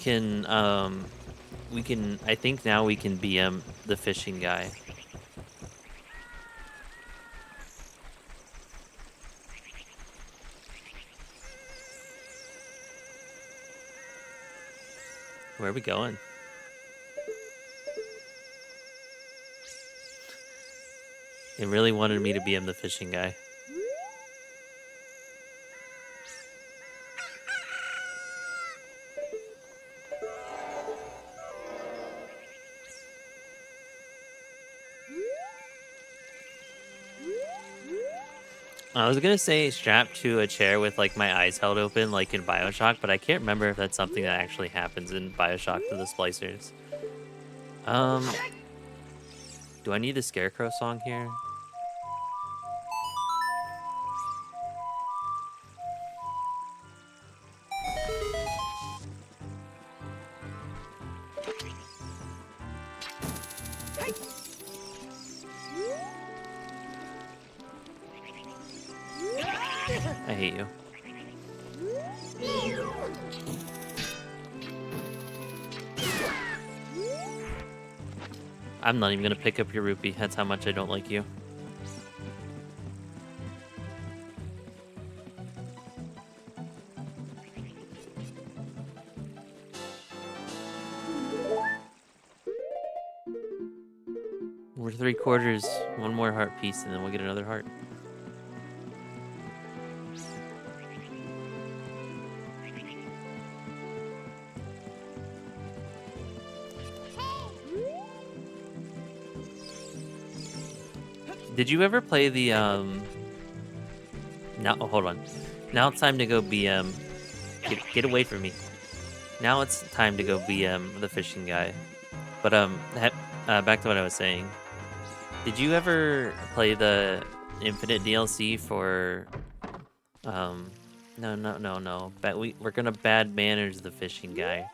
think now we can BM the fishing guy. Where are we going? It really wanted me to BM the fishing guy. I was gonna say strapped to a chair with like my eyes held open like in BioShock, but I can't remember if that's something that actually happens in BioShock to the splicers. Do I need the Scarecrow song here? I hate you. I'm not even gonna pick up your rupee. That's how much I don't like you. We're 3/4. One more heart piece, and then we'll get another heart. Did you ever play the Now, oh, hold on. Now it's time to go BM. Get away from me. Now it's time to go BM the fishing guy. But back to what I was saying. Did you ever play the Infinite DLC for no. We're gonna bad manners the fishing guy.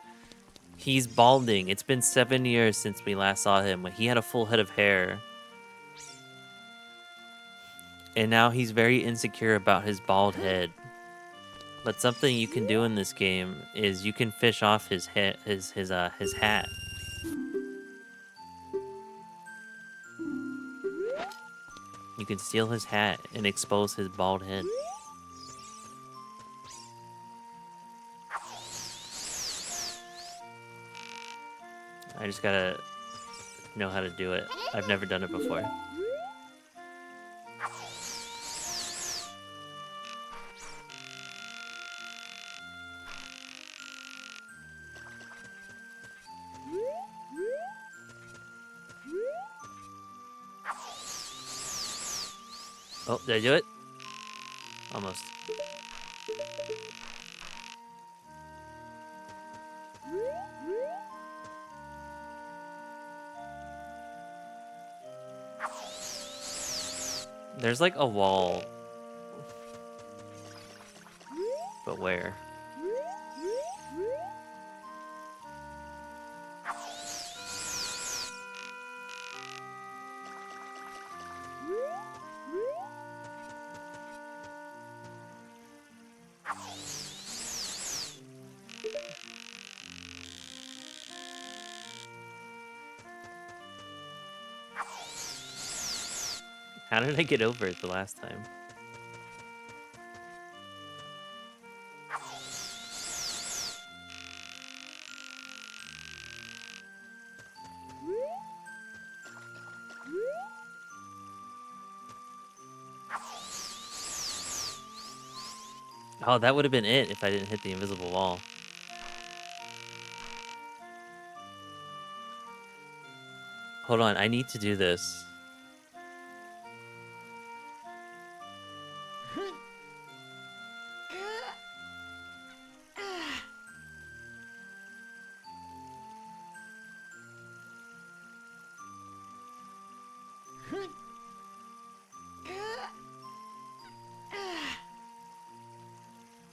He's balding. It's been 7 years since we last saw him. He had a full head of hair. And now he's very insecure about his bald head. But something you can do in this game is you can fish off his hat. You can steal his hat and expose his bald head. I just gotta know how to do it. I've never done it before. Oh, did I do it? Almost. There's like a wall. But where? How did I get over it the last time? Oh, that would have been it if I didn't hit the invisible wall. Hold on, I need to do this.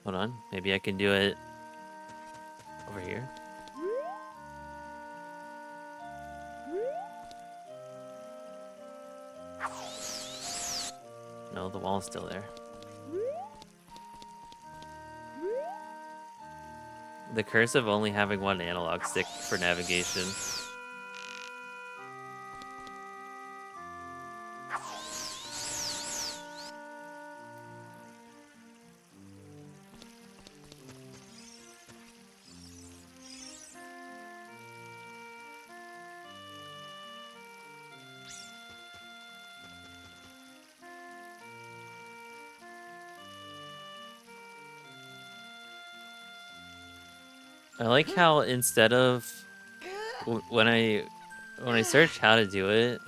Hold on, maybe I can do it over here. No, the wall's still there. The curse of only having one analog stick for navigation. I like how instead of when I search how to do it,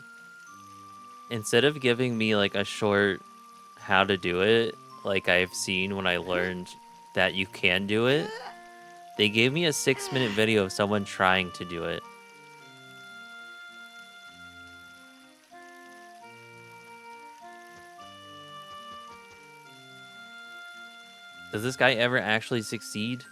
instead of giving me like a short how to do it, like I've seen when I learned that you can do it, they gave me a 6-minute video of someone trying to do it. Does this guy ever actually succeed?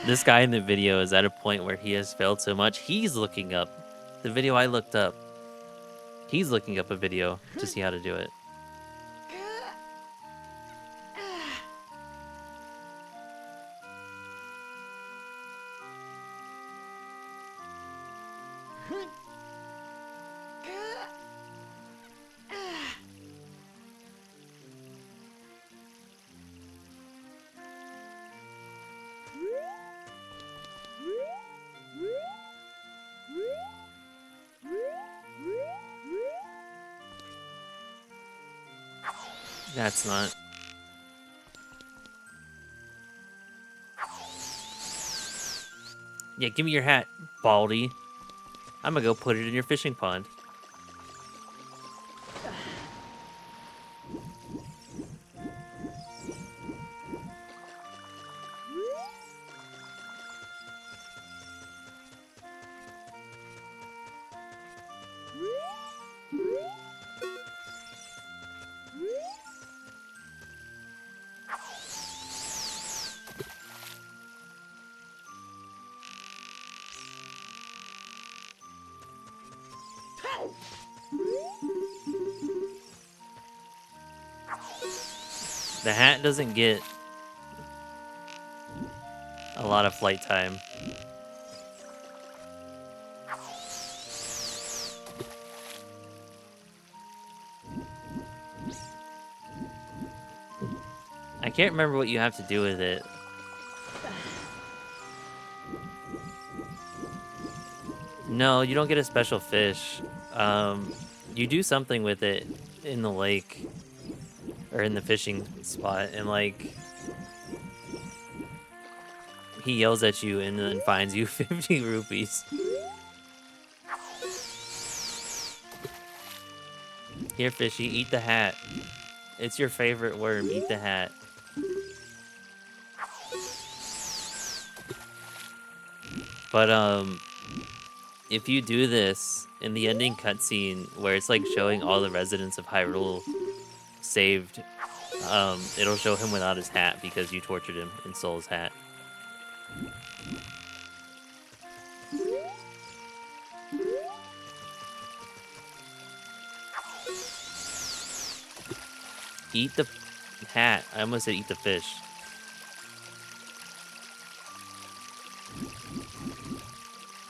This guy in the video is at a point where he has failed so much, he's looking up the video I looked up. He's looking up a video to see how to do it. That's not. Yeah, give me your hat, Baldy. I'm gonna go put it in your fishing pond. The hat doesn't get a lot of flight time. I can't remember what you have to do with it. No, you don't get a special fish. You do something with it in the lake or in the fishing spot, and like he yells at you and then fines you 50 rupees. Here, fishy, eat the hat. It's your favorite worm. Eat the hat. But if you do this in the ending cutscene where it's like showing all the residents of Hyrule saved, it'll show him without his hat because you tortured him and stole his hat. Eat the hat. I almost said eat the fish.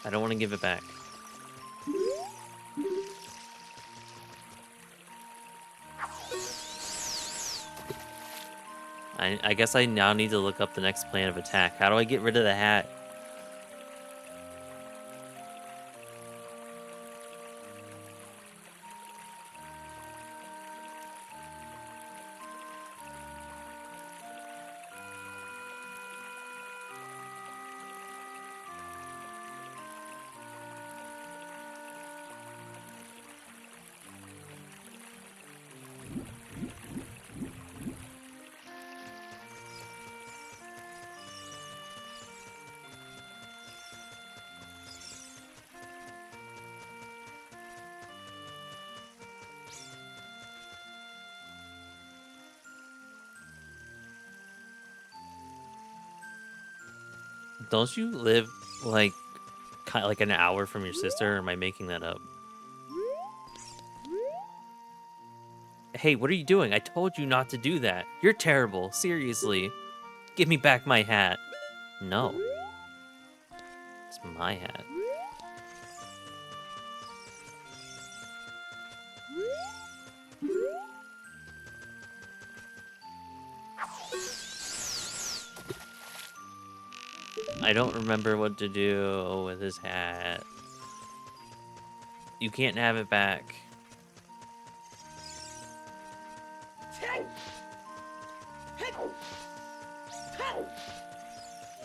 I don't want to give it back. I guess I now need to look up the next plan of attack. How do I get rid of the hat? Don't you live like kind of like an hour from your sister, or am I making that up? Hey, what are you doing? I told you not to do that. You're terrible. Seriously. Give me back my hat. No, it's my hat. I don't remember what to do with his hat. You can't have it back.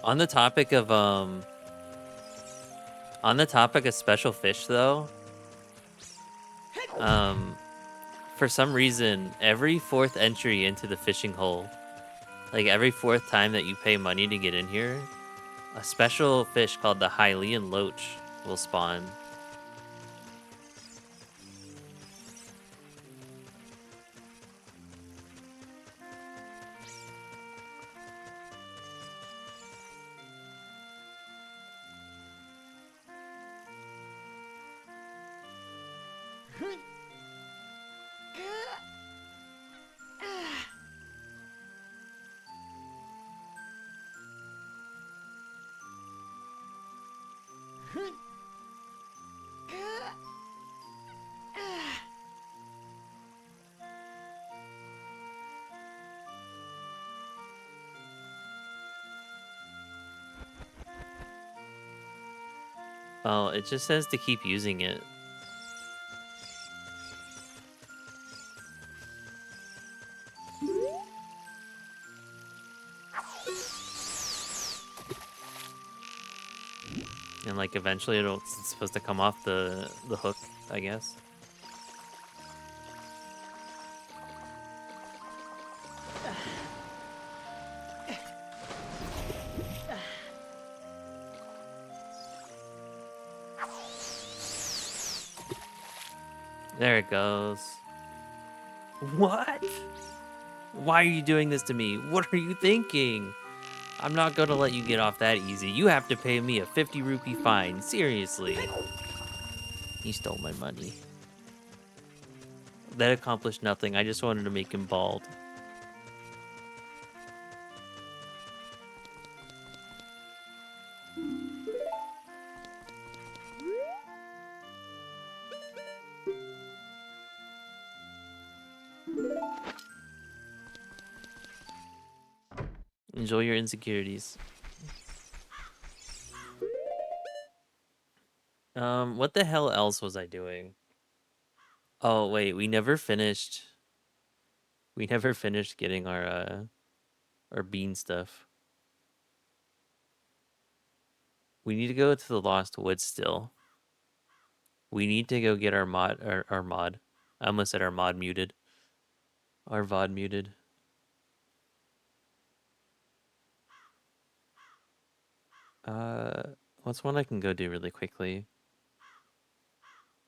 On the topic of special fish though, for some reason every fourth entry into the fishing hole, like every fourth time that you pay money to get in here, a special fish called the Hylian loach will spawn. Oh, it just says to keep using it. And like eventually it's supposed to come off the hook, I guess. There it goes. What? Why are you doing this to me? What are you thinking? I'm not gonna let you get off that easy. You have to pay me a 50 rupee fine. Seriously. He stole my money. That accomplished nothing. I just wanted to make him bald. Enjoy your insecurities. What the hell else was I doing? Oh, wait, we never finished. We never finished getting our bean stuff. We need to go to the Lost Woods still. We need to go get our mod. I almost said our mod muted. Our VOD muted. What's one I can go do really quickly?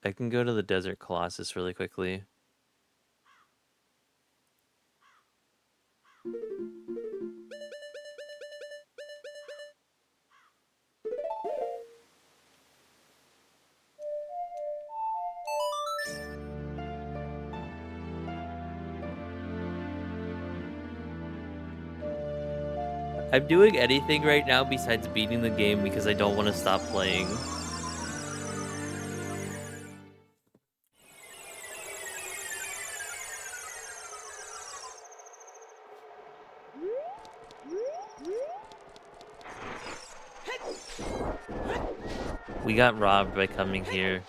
I can go to the Desert Colossus really quickly. I'm doing anything right now besides beating the game because I don't want to stop playing. We got robbed by coming here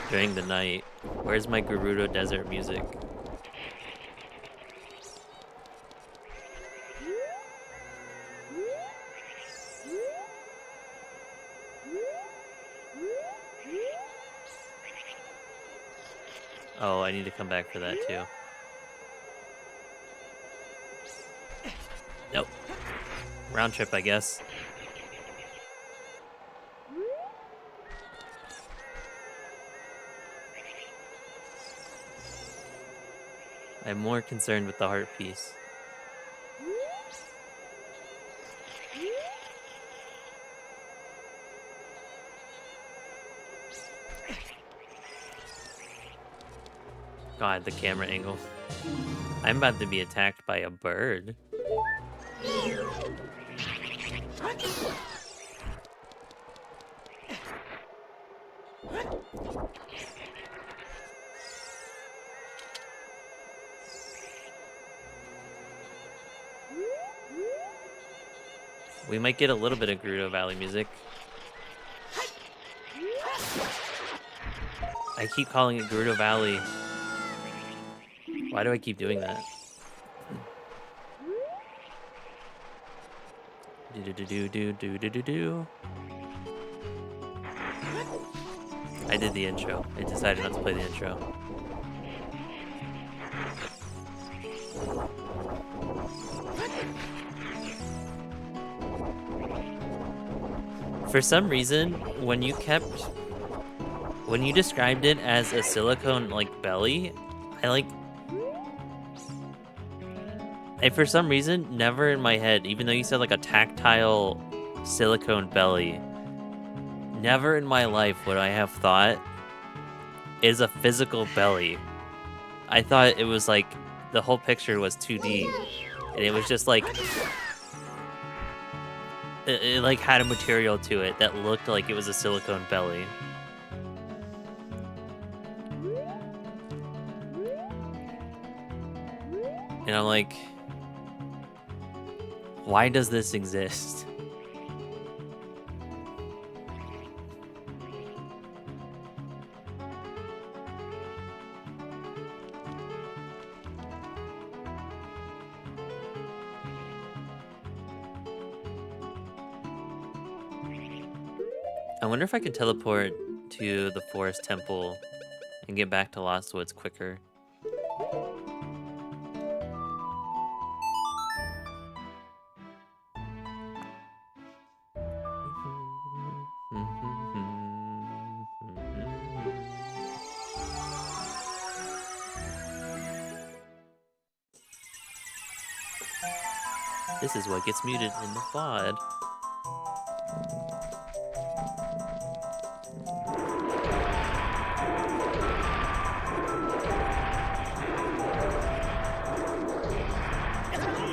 during the night. Where's my Gerudo Desert music? Oh, I need to come back for that too. Nope. Round trip, I guess. I'm more concerned with the heart piece. God, the camera angle. I'm about to be attacked by a bird. We might get a little bit of Gerudo Valley music. I keep calling it Gerudo Valley. Why do I keep doing that? Do. I did the intro. I decided not to play the intro. For some reason, when you described it as a silicone like belly, and for some reason, never in my head, even though you said like a tactile silicone belly, never in my life would I have thought is a physical belly. I thought it was like the whole picture was 2D, and it was just like it like had a material to it that looked like it was a silicone belly. And I'm like, why does this exist? I wonder if I could teleport to the forest temple and get back to Lost Woods quicker. This is what gets muted in the VOD.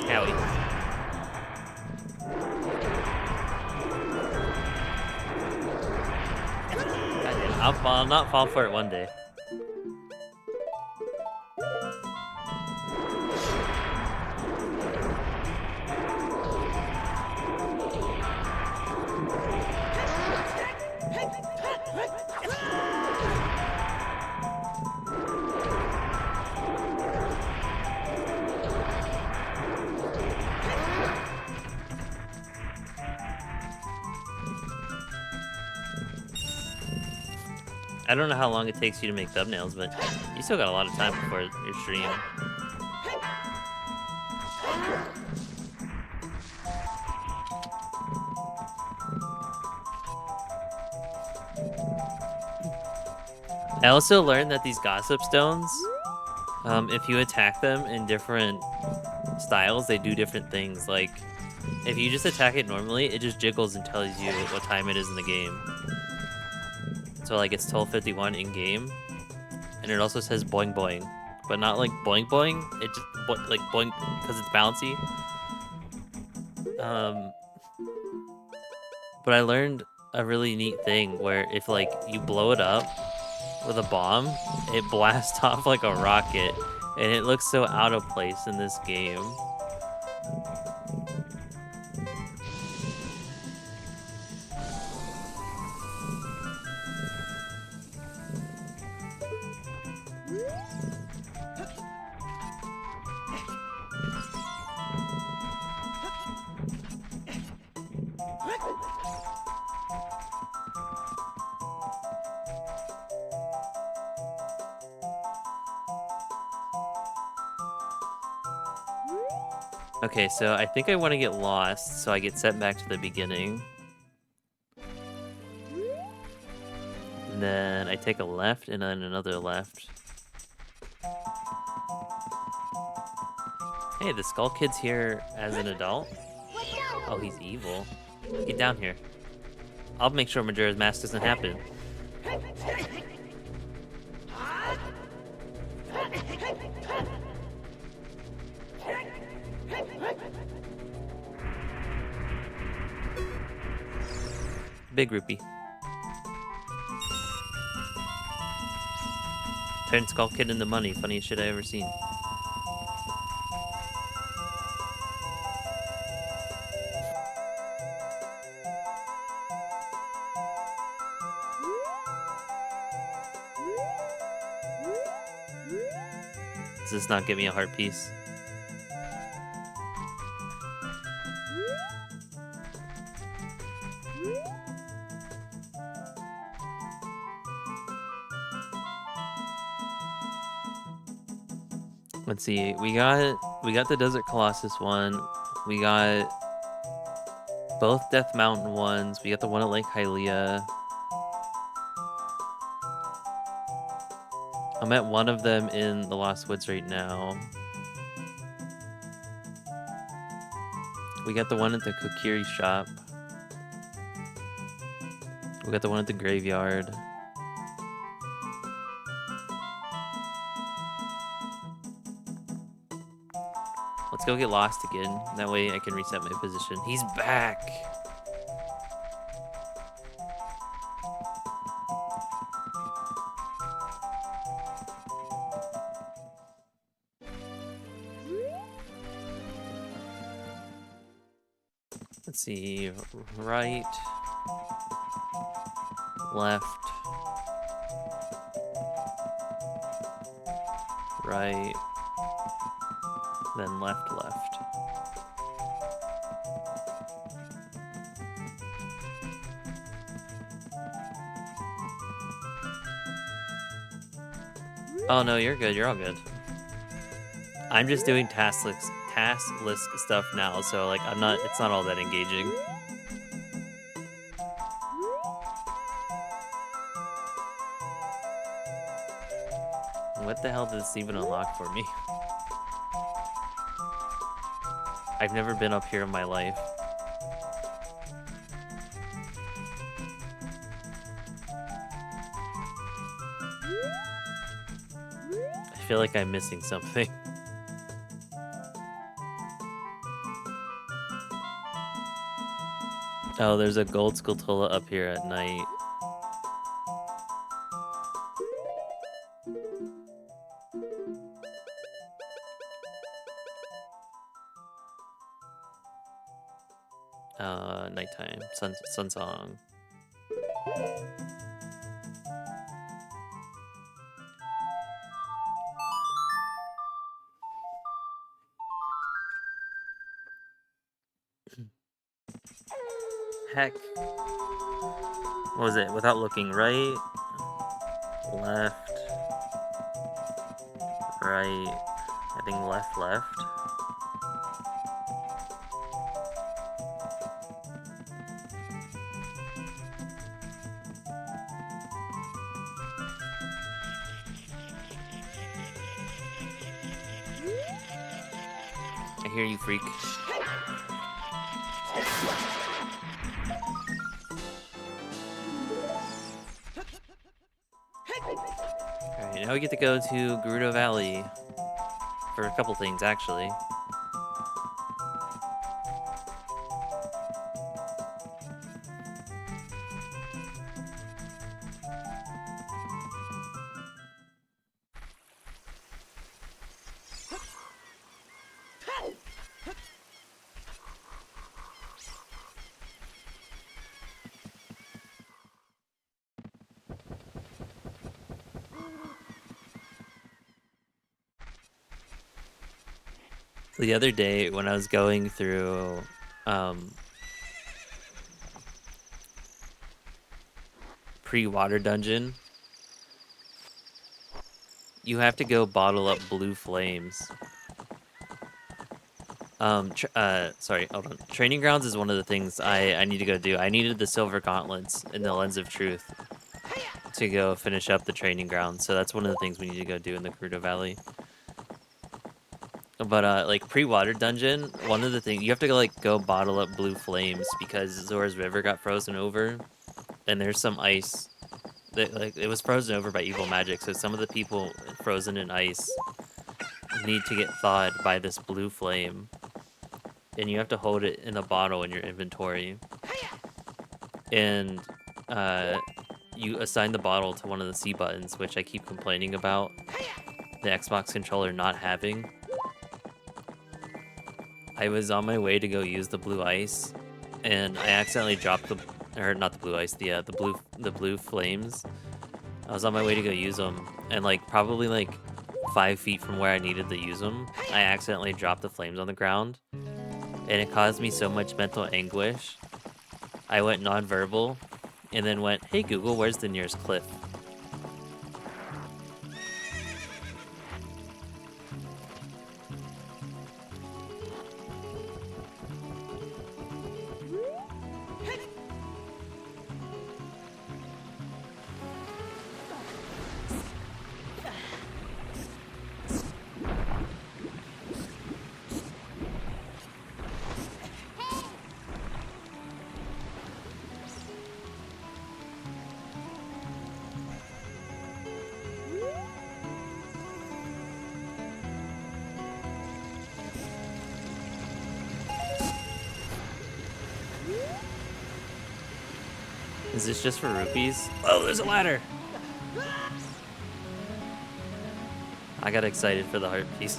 Howie. I'll not fall for it one day. I don't know how long it takes you to make thumbnails, but you still got a lot of time before your stream. I also learned that these gossip stones, if you attack them in different styles, they do different things. Like, if you just attack it normally, it just jiggles and tells you what time it is in the game. So like it's 12:51 in game, and it also says boing boing, but not like boing boing. It just like boing because it's bouncy. But I learned a really neat thing where if like you blow it up with a bomb, it blasts off like a rocket, and it looks so out of place in this game. Okay, so I think I want to get lost, so I get sent back to the beginning. And then I take a left and then another left. Hey, the Skull Kid's here as an adult? Oh, he's evil. Get down here. I'll make sure Majora's Mask doesn't happen. big rupee. Turn Skull Kid into money. Funniest shit I ever seen. Does this not give me a heart piece? Let's see. We got the Desert Colossus one. We got both Death Mountain ones. We got the one at Lake Hylia. I'm at one of them in the Lost Woods right now. We got the one at the Kokiri shop. We got the one at the graveyard. Let's go get lost again. That way I can reset my position. He's back! Let's see. Right. Left. Right. Then left. Oh no, you're good. You're all good. I'm just doing taskless stuff now, so like it's not all that engaging. What the hell did this even unlock for me? I've never been up here in my life. I feel like I'm missing something. Oh, there's a gold Skulltula up here at night. Nighttime. Sun song. Heck. What was it? Without looking, right, left, right. I think left. I hear you, freak. Alright, now we get to go to Gerudo Valley for a couple things, actually. The other day when I was going through pre-water dungeon, you have to go bottle up blue flames. Sorry, hold on. Training grounds is one of the things I need to go do. I needed the silver gauntlets in the Lens of Truth to go finish up the training grounds, so that's one of the things we need to go do in the Gerudo Valley. But like pre-water dungeon, one of the things you have to like go bottle up blue flames because Zora's River got frozen over, and there's some ice that like it was frozen over by evil magic. So some of the people frozen in ice need to get thawed by this blue flame, and you have to hold it in a bottle in your inventory. and uh, you assign the bottle to one of the C buttons, which I keep complaining about the Xbox controller not having. I was on my way to go use the blue ice, and I accidentally dropped or not the blue ice, the blue flames. I was on my way to go use them, and like probably like 5 feet from where I needed to use them, I accidentally dropped the flames on the ground, and it caused me so much mental anguish. I went nonverbal, and then went, "Hey Google, where's the nearest cliff?" Is this just for rupees? Oh, there's a ladder! I got excited for the heart piece.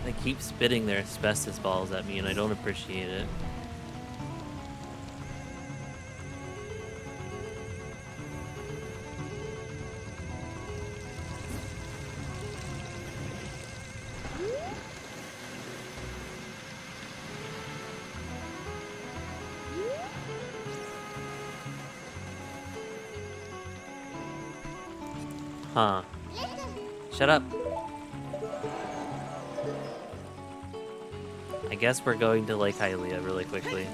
They keep spitting their asbestos balls at me, and I don't appreciate it. Huh. Shut up. I guess we're going to Lake Hylia really quickly.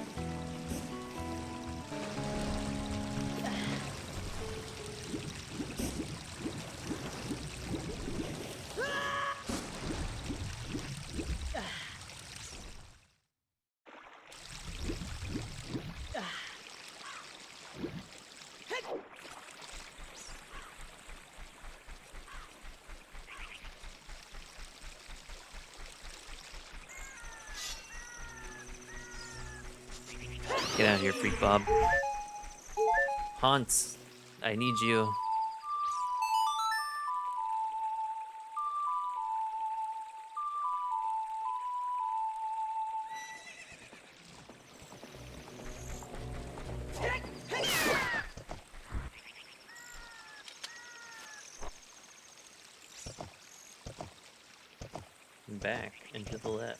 Get out of here, Freak Bob. Hans, I need you. Back and to the left.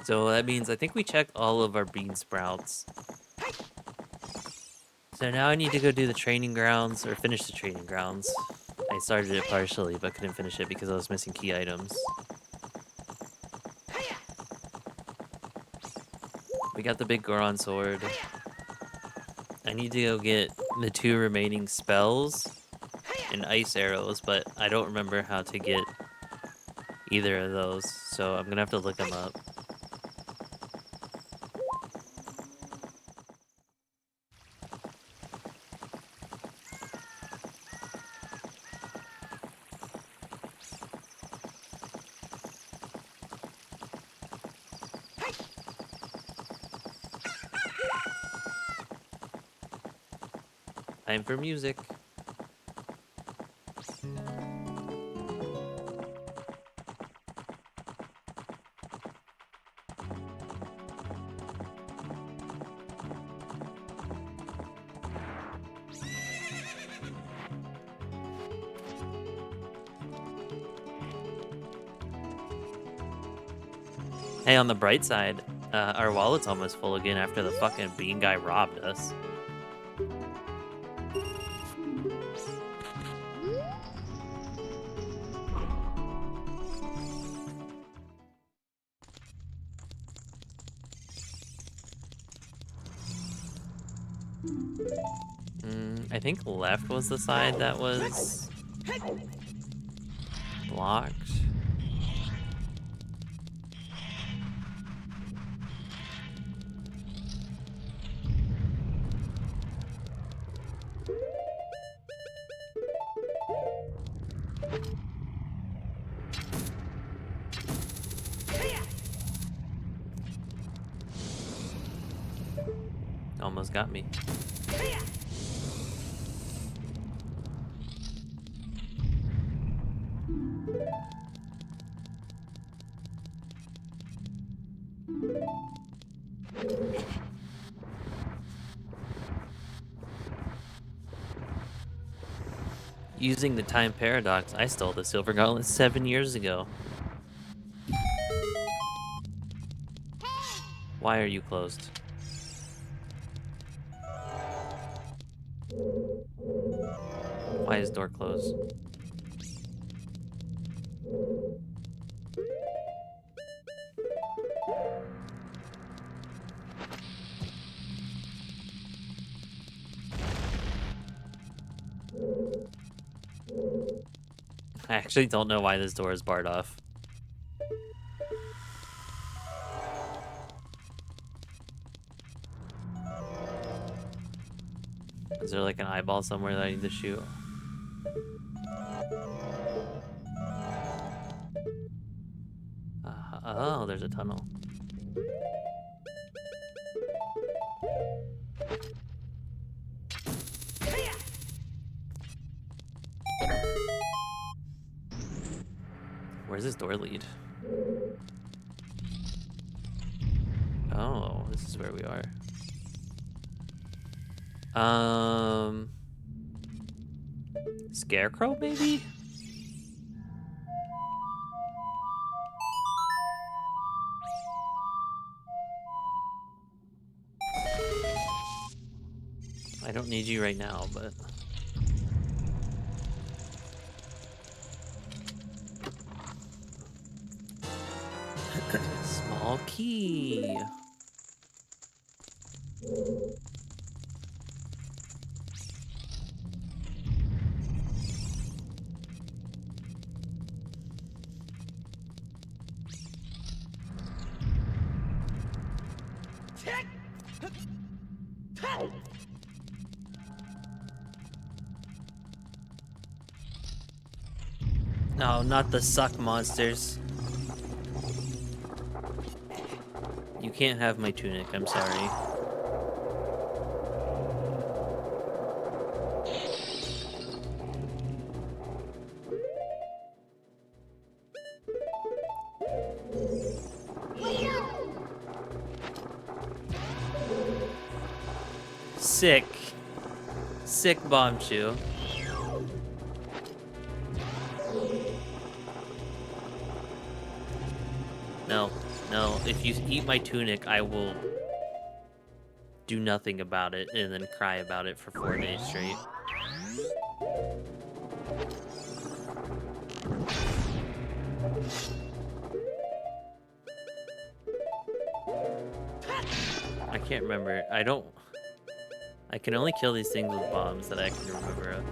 So that means I think we checked all of our bean sprouts. So now I need to go do the training grounds, or finish the training grounds. I started it partially, but couldn't finish it because I was missing key items. We got the big Goron sword. I need to go get the 2 remaining spells and ice arrows, but I don't remember how to get either of those, so I'm gonna have to look them up. Time for music. Hey, on the bright side, our wallet's almost full again after the fucking bean guy robbed us. I think left was the side that was blocked. Almost got me. Using the time paradox, I stole the silver gauntlet 7 years ago. Why are you closed? Why is door closed? I actually don't know why this door is barred off. Is there like an eyeball somewhere that I need to shoot? Oh, there's a tunnel. Where's this door lead? Oh, this is where we are. Scarecrow, maybe? I don't need you right now, but... Small key. No, not the suck monsters. You can't have my tunic, I'm sorry. Sick. Sick bomb chew. No, no. If you eat my tunic, I will do nothing about it and then cry about it for 4 days straight. I can't remember. I can only kill these things with bombs that I can remember of.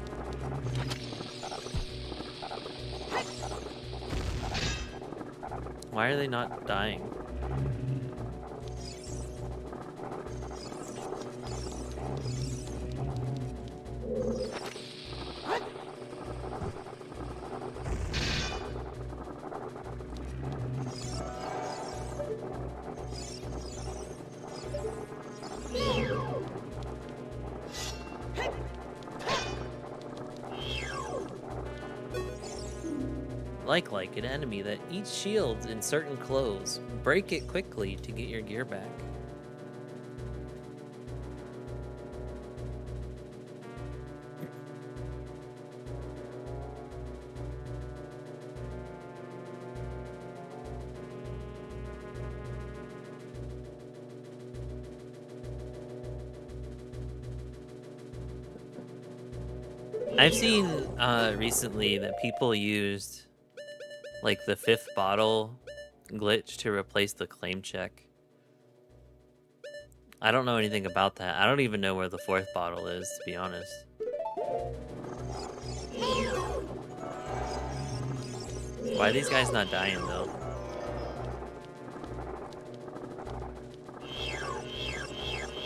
Why are they not dying? Like an enemy that eats shields in certain clothes. Break it quickly to get your gear back. I've seen recently that people used like the 5th bottle glitch to replace the claim check. I don't know anything about that. I don't even know where the fourth bottle is, to be honest. Why are these guys not dying, though?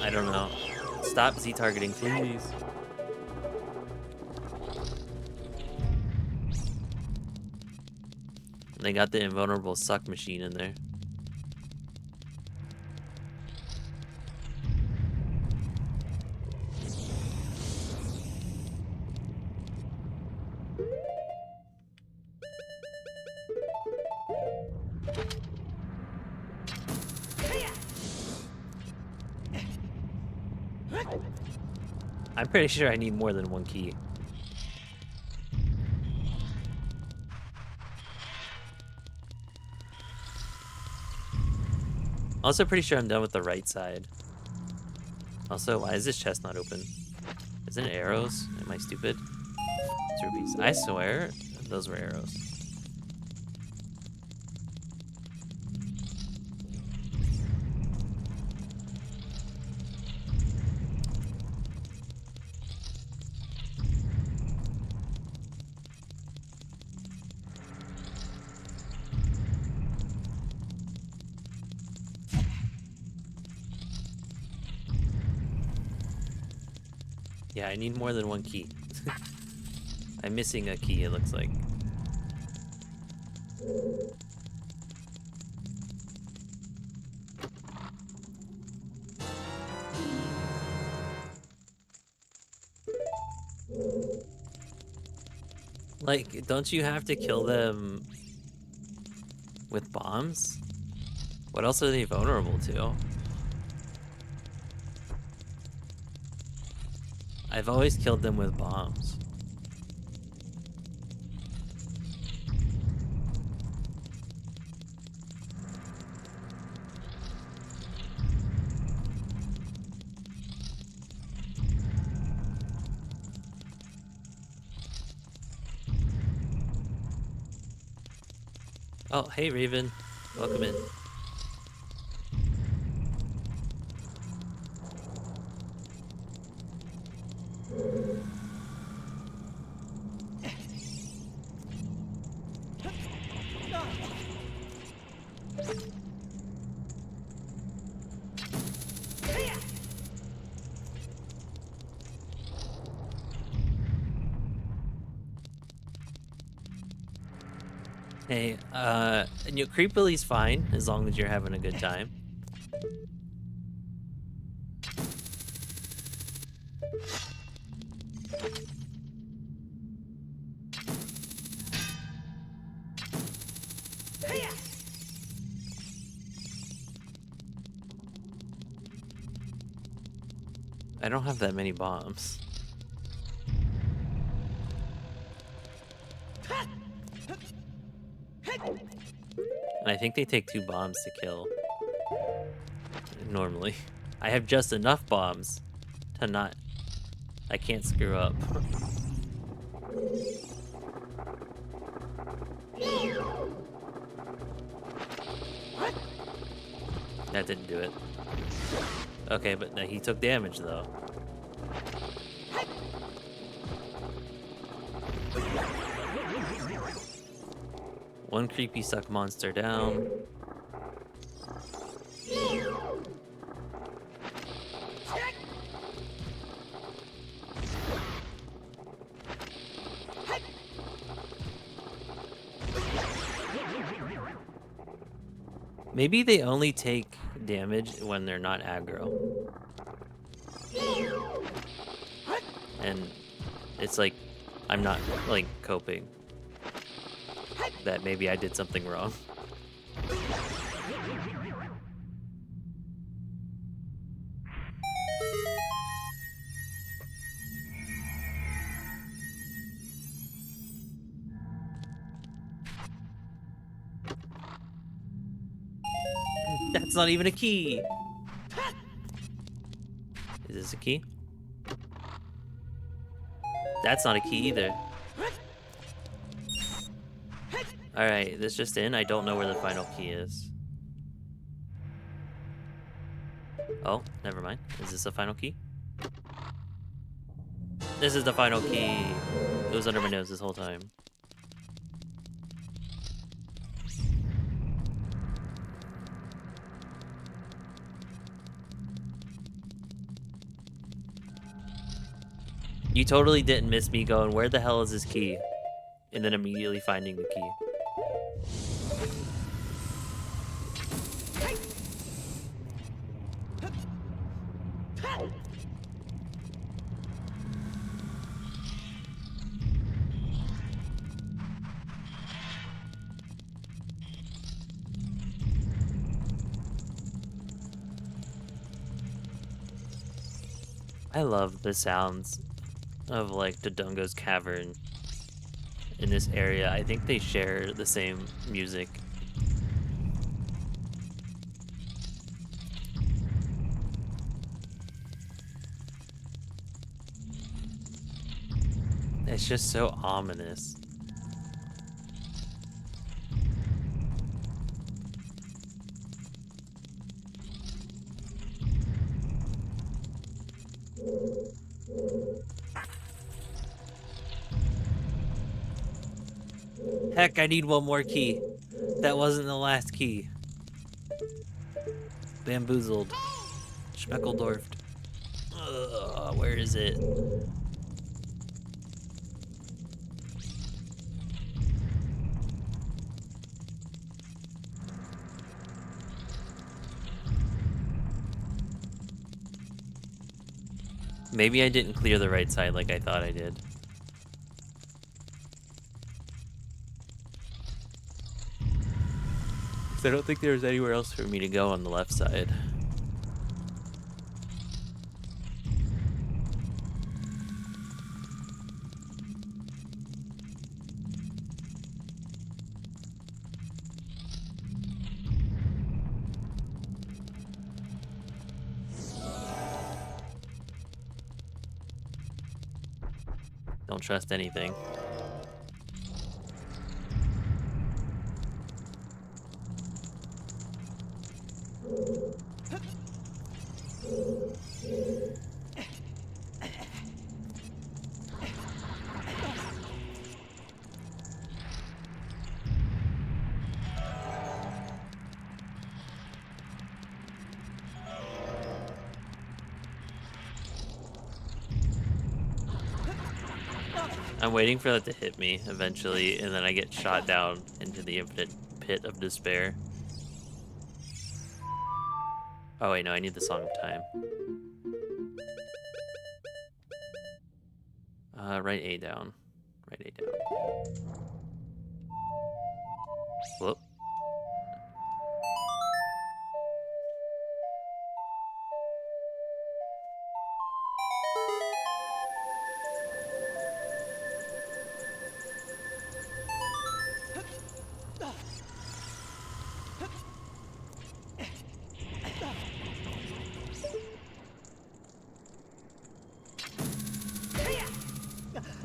I don't know. Stop Z-targeting, please. They got the invulnerable suck machine in there. I'm pretty sure I need more than one key. Also pretty sure I'm done with the right side. Also, why is this chest not open? Isn't it arrows? Am I stupid? It's rupees. I swear those were arrows. Yeah, I need more than one key. I'm missing a key, it looks like. Like, don't you have to kill them with bombs? What else are they vulnerable to? I've always killed them with bombs. Oh, hey Raven. Welcome in. Hey, and your creepily fine as long as you're having a good time. I don't have that many bombs. And I think they take 2 bombs to kill. Normally. I have just enough bombs to not... I can't screw up. That didn't do it. Okay, but no, he took damage though. One creepy suck monster down. Maybe they only take damage when they're not aggro. And it's like, I'm not, like, coping. That maybe I did something wrong. That's not even a key! Is this a key? That's not a key either. Alright, this just in. I don't know where the final key is. Oh, never mind. Is this the final key? This is the final key. It was under my nose this whole time. You totally didn't miss me going, where the hell is this key? And then immediately finding the key. I love the sounds of like Dodongo's Cavern in this area. I think they share the same music. It's just so ominous. Heck, I need one more key. That wasn't the last key. Bamboozled. Schmeckeldorfed. Where is it? Maybe I didn't clear the right side like I thought I did. I don't think there was anywhere else for me to go on the left side. Don't trust anything. I'm waiting for that to hit me eventually, and then I get shot down into the infinite pit of despair. Oh wait, no, I need the Song of Time. Right A down. Right A down. Whoop.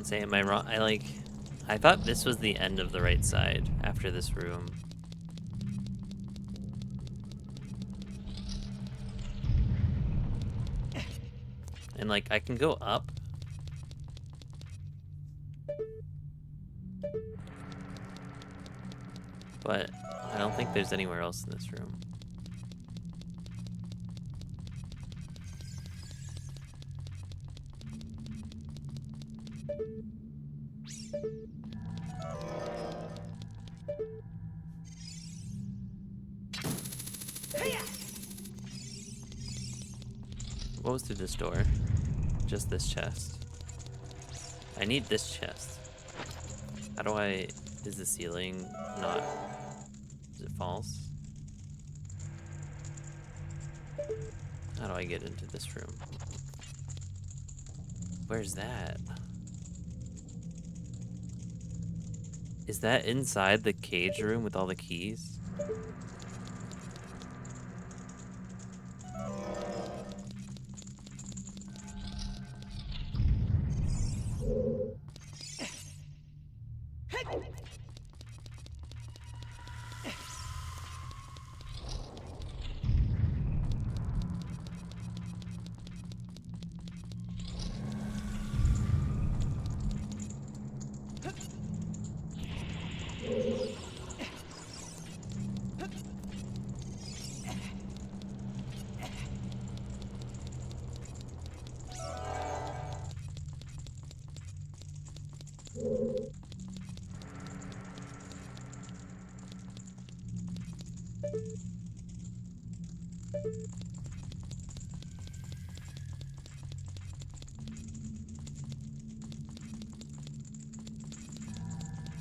Say, am I wrong? I thought this was the end of the right side after this room. And like, I can go up. But I don't think there's anywhere else in this room. What was through this door? Just this chest. I need this chest. How do I... Is the ceiling not... Is it false? How do I get into this room? Where's that? Is that inside the cage room with all the keys?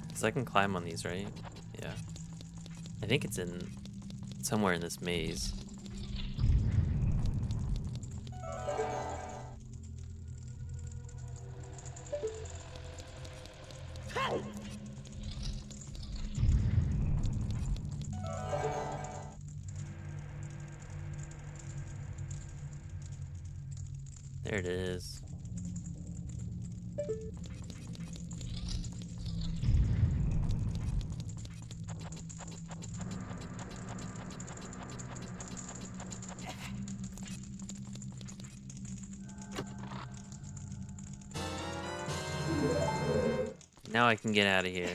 Because I can climb on these, right? Yeah. I think it's in somewhere in this maze. There it is. Now I can get out of here.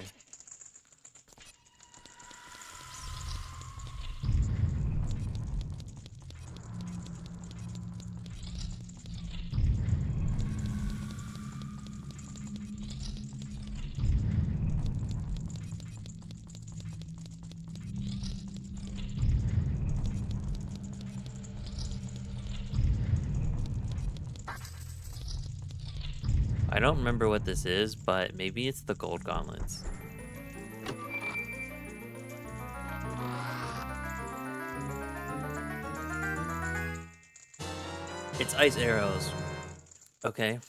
I don't remember what this is, but maybe it's the gold gauntlets. It's ice arrows. Okay.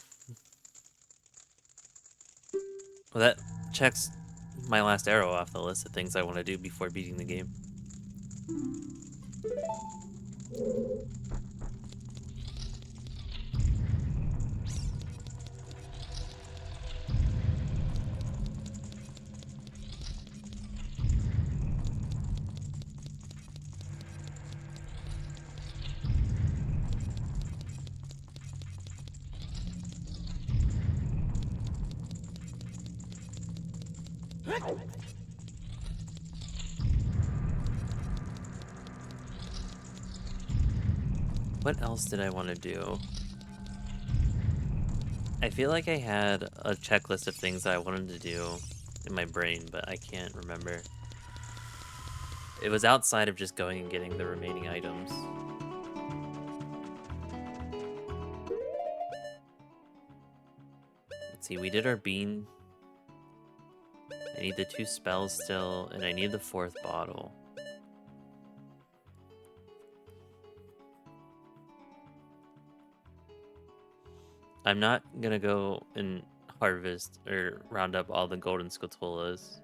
Well, that checks my last arrow off the list of things I want to do before beating the game. What else did I want to do? I feel like I had a checklist of things that I wanted to do in my brain, but I can't remember. It was outside of just going and getting the remaining items. Let's see, we did our bean. I need the 2 spells still, and I need the 4th bottle. I'm not gonna go and harvest or round up all the golden scatolas.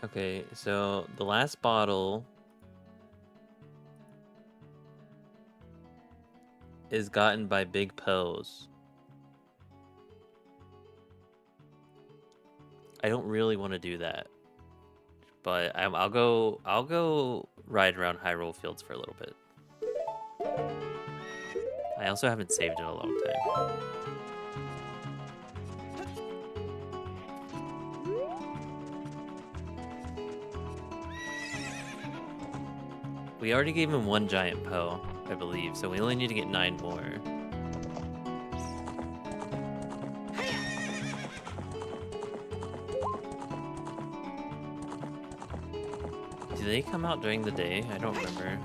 Okay, so the last bottle is gotten by Big Pose. I don't really want to do that, but I'll go ride around Hyrule Fields for a little bit. I also haven't saved in a long time. We already gave him 1 giant Poe, I believe, so we only need to get 9 more. Do they come out during the day? I don't remember.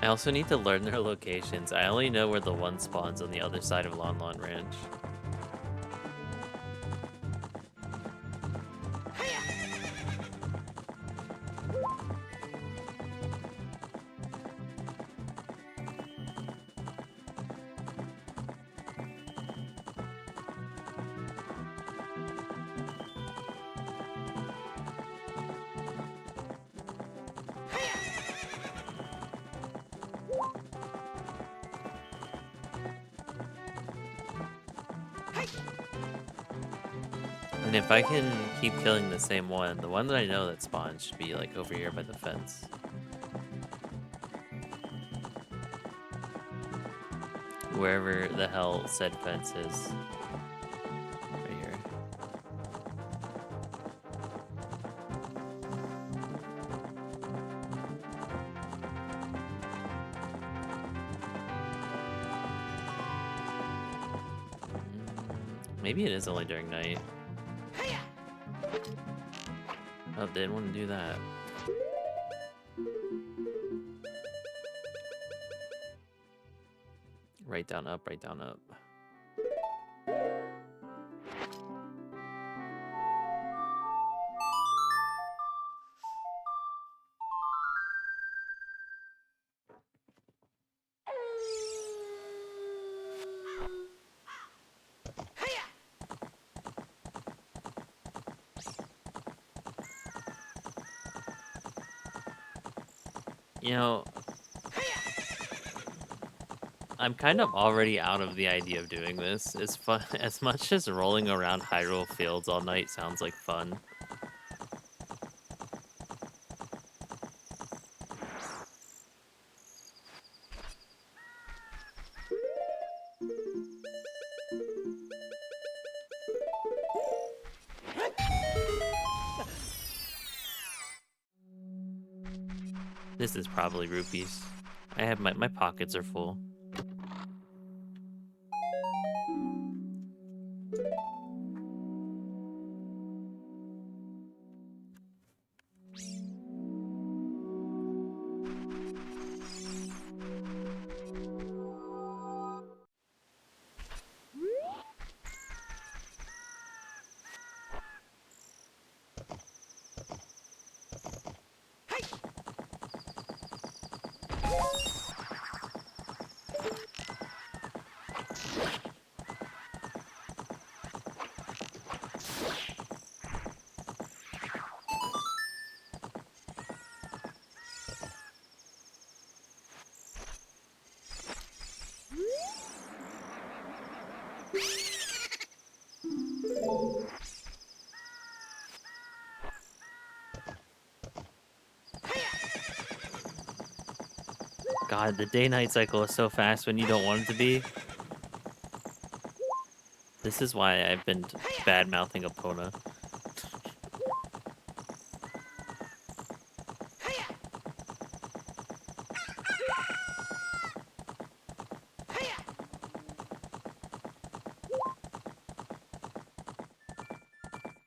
I also need to learn their locations. I only know where the one spawns on the other side of Lon Lon Ranch. And if I can keep killing the same one, the one that I know that spawns should be like over here by the fence. Wherever the hell said fence is. Right here. Maybe it is only during night. Oh, didn't want to do that. Right down, up, right down, up. You know, I'm kind of already out of the idea of doing this. As fun as much as rolling around Hyrule Fields all night sounds like fun. This is probably rupees. I have my pockets are full. God, the day-night cycle is so fast when you don't want it to be. This is why I've been bad-mouthing Epona.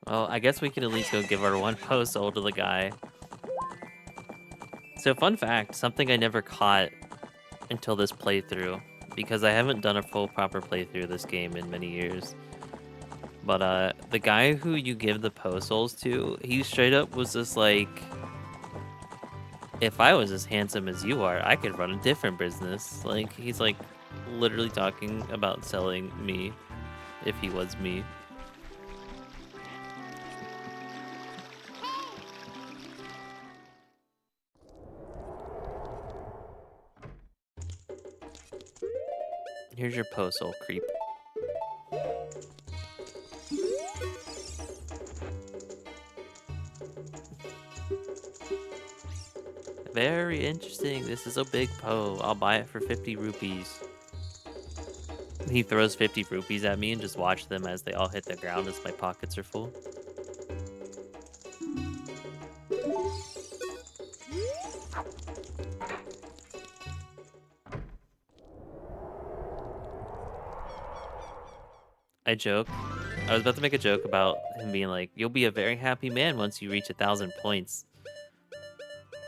Well, I guess we can at least go give our one post soul to the guy. So, fun fact, something I never caught until this playthrough, because I haven't done a full proper playthrough of this game in many years. But the guy who you give the post souls to, he straight up was just like, if I was as handsome as you are, I could run a different business. Like, he's like literally talking about selling me if he was me. Here's your post soul, creep. Very interesting. This is a big Poe. I'll buy it for 50 rupees. He throws 50 rupees at me and just watch them as they all hit the ground as my pockets are full. I joke. I was about to make a joke about him being like, you'll be a very happy man once you reach 1,000 points.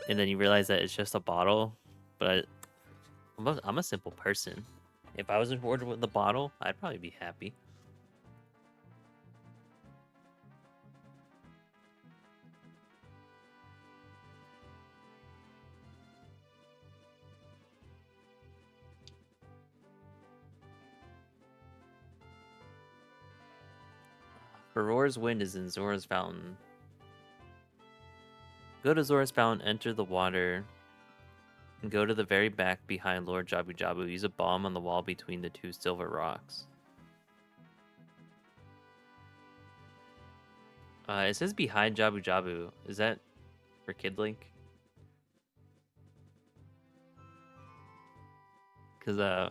And then you realize that it's just a bottle. But I'm a simple person. If I was rewarded with the bottle, I'd probably be happy. Aurora's Wind is in Zora's Fountain. Go to Zora's Fountain, enter the water, and go to the very back behind Lord Jabu Jabu. Use a bomb on the wall between the two silver rocks. It says behind Jabu Jabu. Is that for Kid Link? Because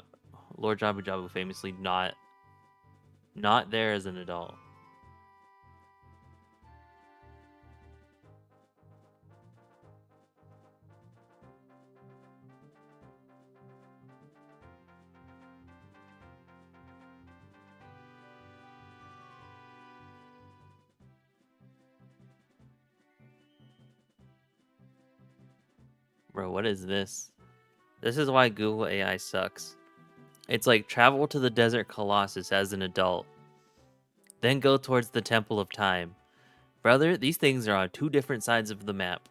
Lord Jabu Jabu famously not there as an adult. Bro, what is this? This is why Google AI sucks. It's like travel to the desert Colossus as an adult, then go towards the Temple of Time. Brother, these things are on two different sides of the map.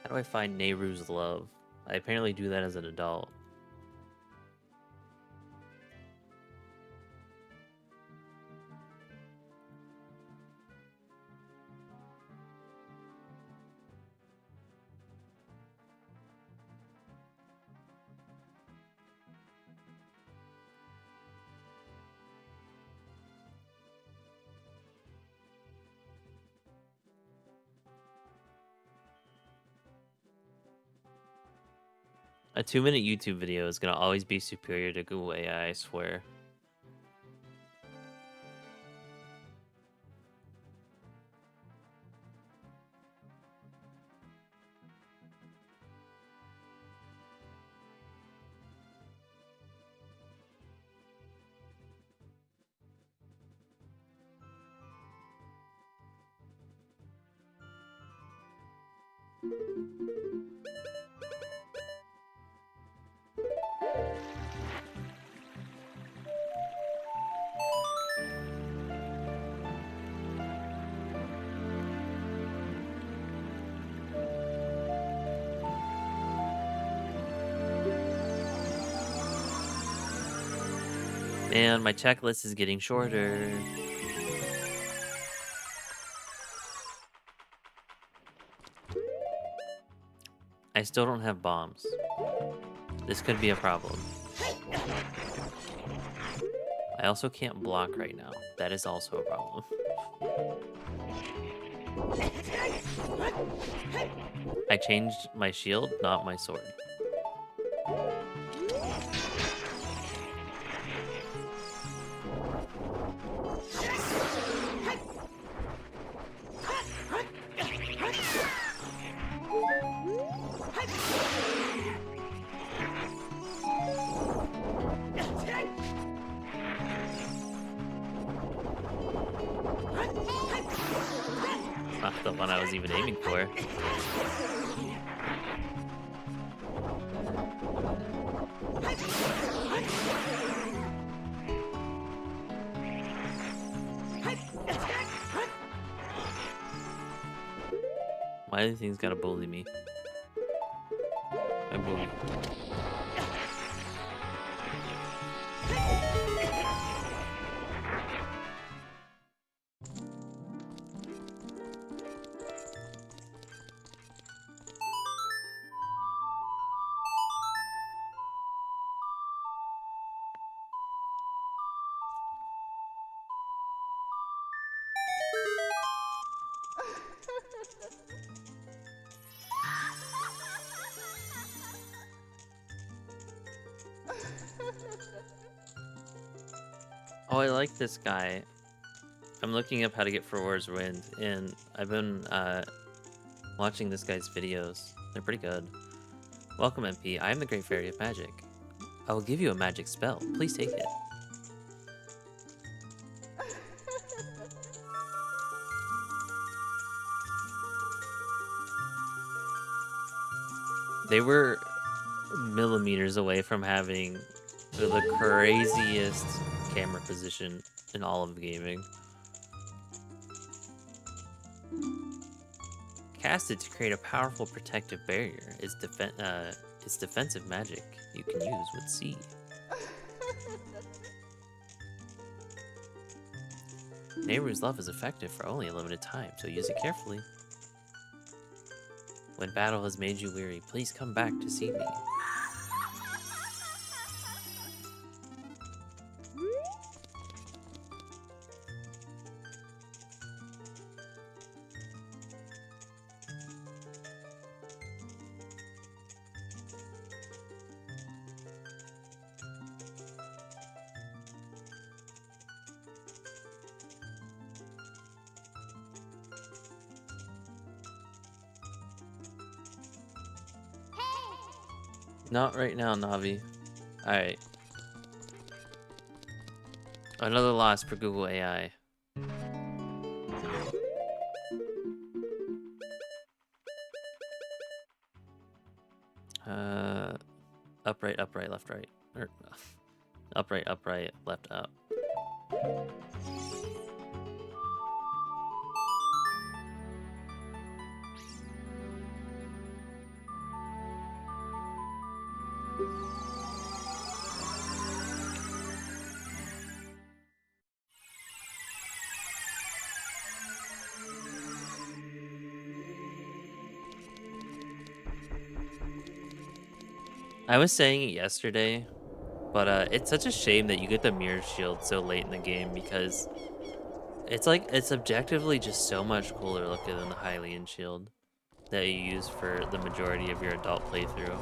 How do I find Nehru's love? I apparently do that as an adult. A 2-minute YouTube video is going to always be superior to Google AI, I swear. Man, my checklist is getting shorter. I still don't have bombs. This could be a problem. I also can't block right now. That is also a problem. I changed my shield, not my sword. Not the one I was even aiming for. Why do these things gotta bully me? I bully. Oh, I like this guy. I'm looking up how to get Four's Wind, and I've been watching this guy's videos. They're pretty good. Welcome, MP. I am the Great Fairy of Magic. I will give you a magic spell. Please take it. They were millimeters away from having the craziest camera position in all of gaming. Cast it to create a powerful protective barrier. It's defensive magic you can use with C. Nehru's love is effective for only a limited time, so use it carefully. When battle has made you weary, please come back to see me. Not right now, Navi. Alright. Another loss for Google AI. Uh, upright, upright, left, right. Or, upright, upright, left, up. I was saying it yesterday, but it's such a shame that you get the mirror shield so late in the game because it's like it's objectively just so much cooler looking than the Hylian shield that you use for the majority of your adult playthrough.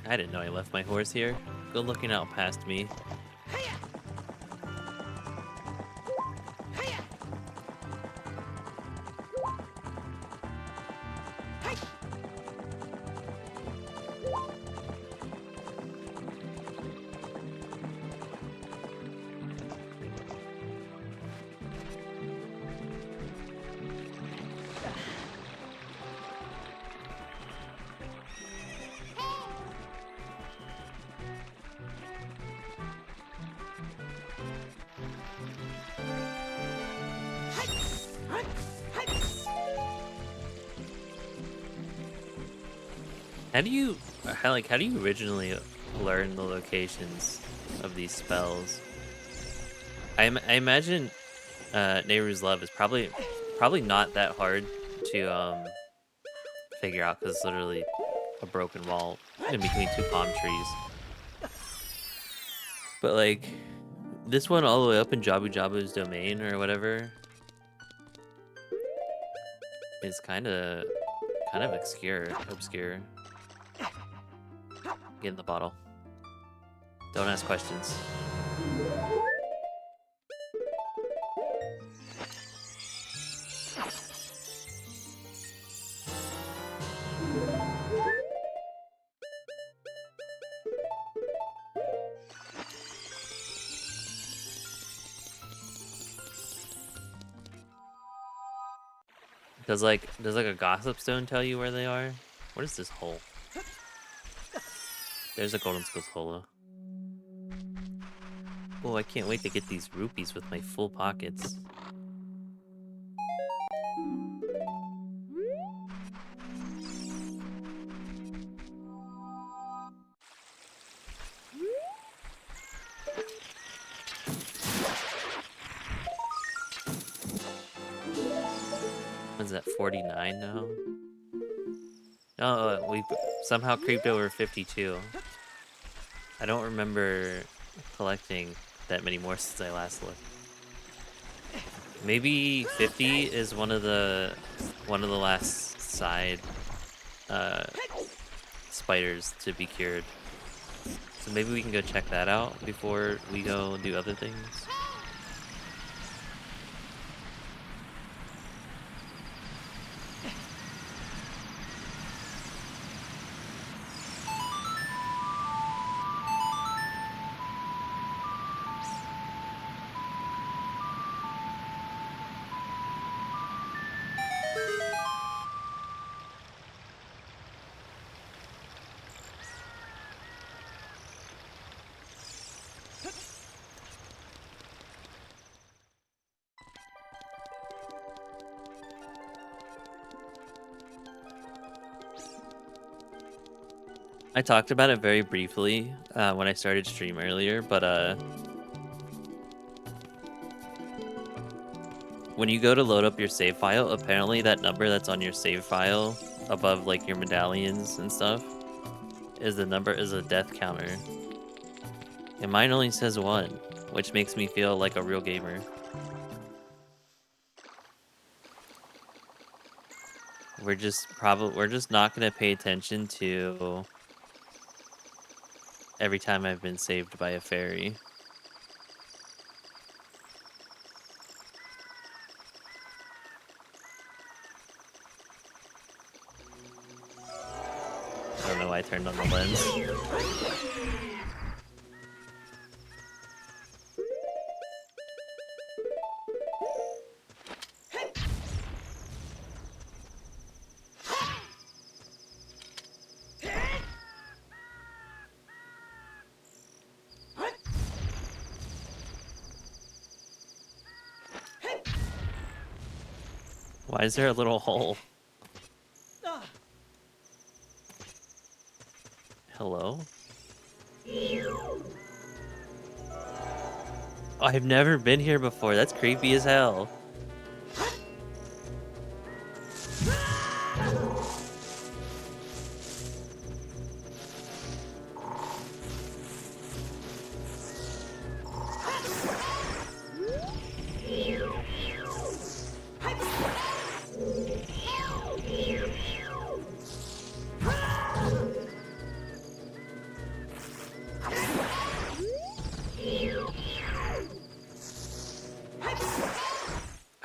I didn't know I left my horse here. Good looking out past me. How do you originally learn the locations of these spells? I imagine Nehru's Love is probably not that hard to figure out because it's literally a broken wall in between two palm trees. But like this one all the way up in Jabu Jabu's domain or whatever is kind of obscure. Get in the bottle. Don't ask questions. Does like a gossip stone tell you where they are? What is this hole? There's a golden skull holo. Oh, I can't wait to get these rupees with my full pockets. What's that, 49 now? Oh, we've somehow creeped over 52. I don't remember collecting that many more since I last looked. Maybe 50 is one of the last side uh, spiders to be cured. So maybe we can go check that out before we go do other things. I talked about it very briefly when I started stream earlier, but when you go to load up your save file, apparently that number that's on your save file above like your medallions and stuff is a death counter. And mine only says 1, which makes me feel like a real gamer. We're just not gonna pay attention to every time I've been saved by a fairy. know why I turned on the lens. Why is there a little hole? Hello? Oh, I've never been here before. That's creepy as hell.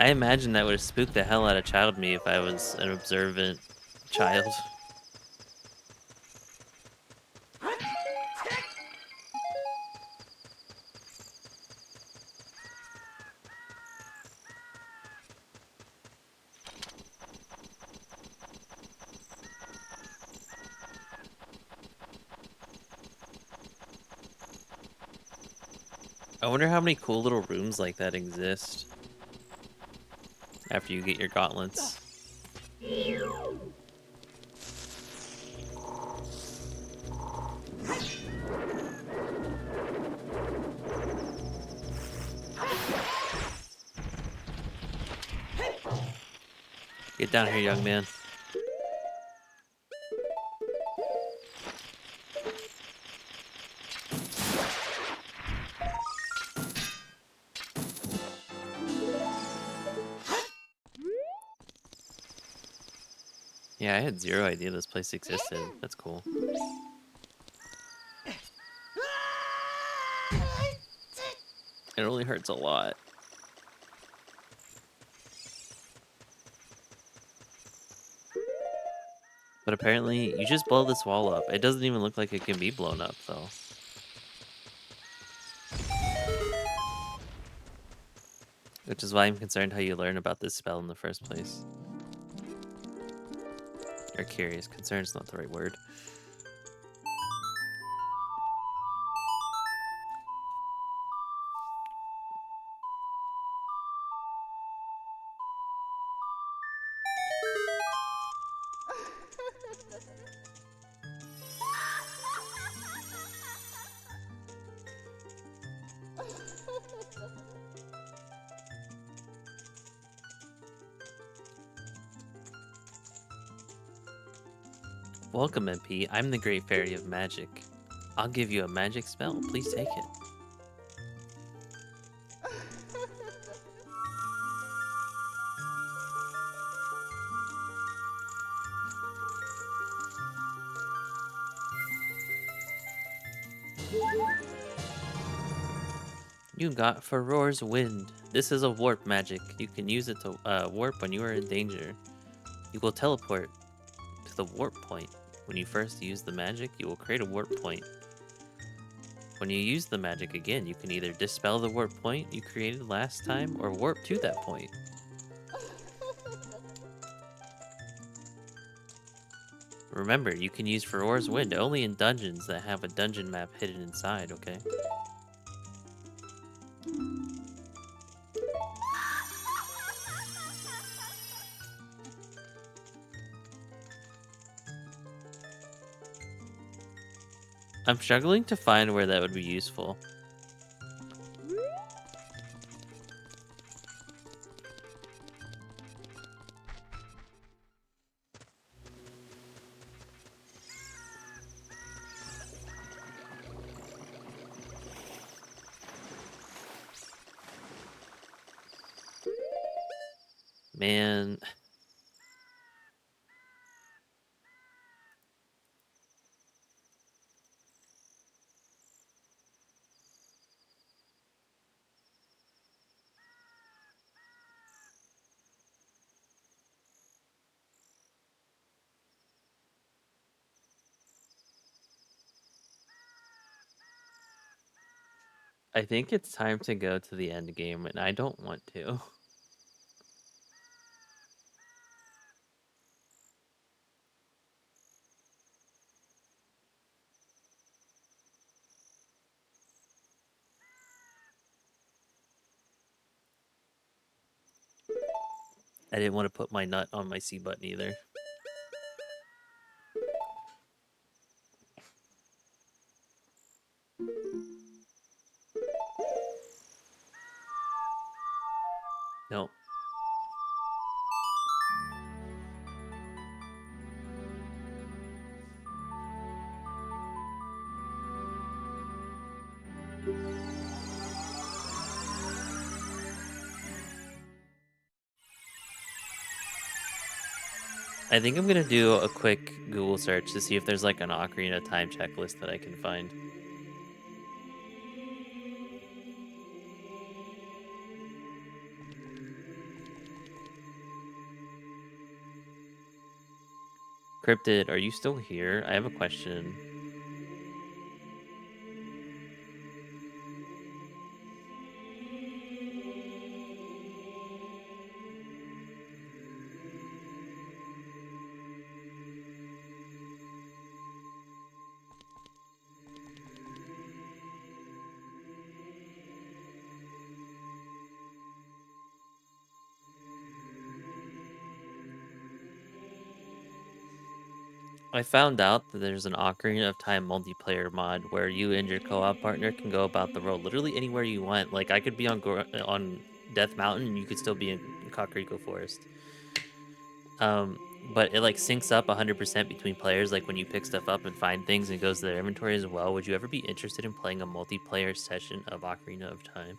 I imagine that would have spooked the hell out of child me if I was an observant child. I wonder how many cool little rooms like that exist after you get your gauntlets. Get down here, young man. Yeah, I had zero idea this place existed. That's cool. It only hurts a lot. But apparently, you just blow this wall up. It doesn't even look like it can be blown up, though. Which is why I'm concerned how you learn about this spell in the first place. Or curious. Concerned's not the right word. Welcome, MP. I'm the Great Fairy of Magic. I'll give you a magic spell. Please take it. You got Furor's Wind. This is a warp magic. You can use it to warp when you are in danger. You will teleport to the warp point. When you first use the magic, you will create a warp point. When you use the magic again, you can either dispel the warp point you created last time or warp to that point. Remember, you can use Furor's Wind only in dungeons that have a dungeon map hidden inside, okay? I'm struggling to find where that would be useful. Man. I think it's time to go to the end game, and I don't want to. I didn't want to put my nut on my C button either. No. I think I'm gonna do a quick Google search to see if there's like an Ocarina time checklist that I can find. Cryptid, are you still here? I have a question. I found out that there's an Ocarina of Time multiplayer mod where you and your co-op partner can go about the world literally anywhere you want. Like I could be on Death Mountain and you could still be in Kakariko Forest. But it like syncs up 100% between players. Like when you pick stuff up and find things and it goes to their inventory as well. Would you ever be interested in playing a multiplayer session of Ocarina of Time?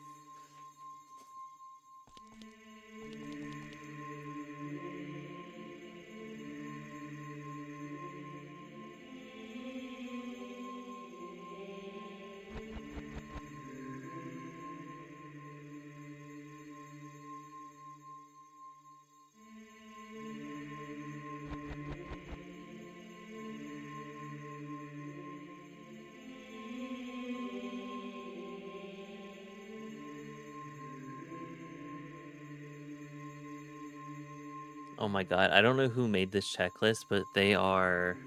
Oh my god, I don't know who made this checklist, but they are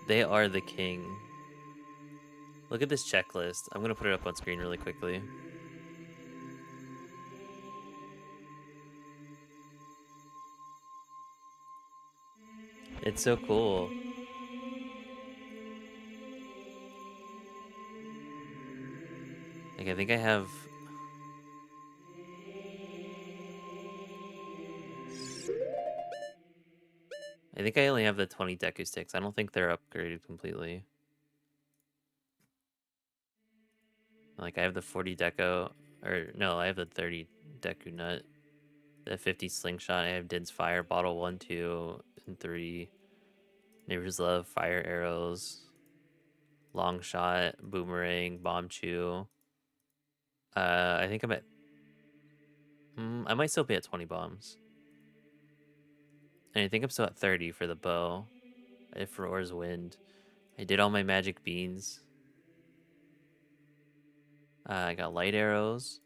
the king. Look at this checklist. I'm gonna put it up on screen really quickly. It's so cool. Like I think I only have the 20 Deku sticks. I don't think they're upgraded completely. Like I have the 40 Deco, or no, I have the 30 Deku nut, the 50 slingshot. I have Din's fire, bottle 1, 2, and 3. Neighbors love, fire arrows, long shot, boomerang, bomb chew. I think I'm at. I might still be at 20 bombs, and I think I'm still at 30 for the bow. For Or's wind, I did all my magic beans. I got light arrows.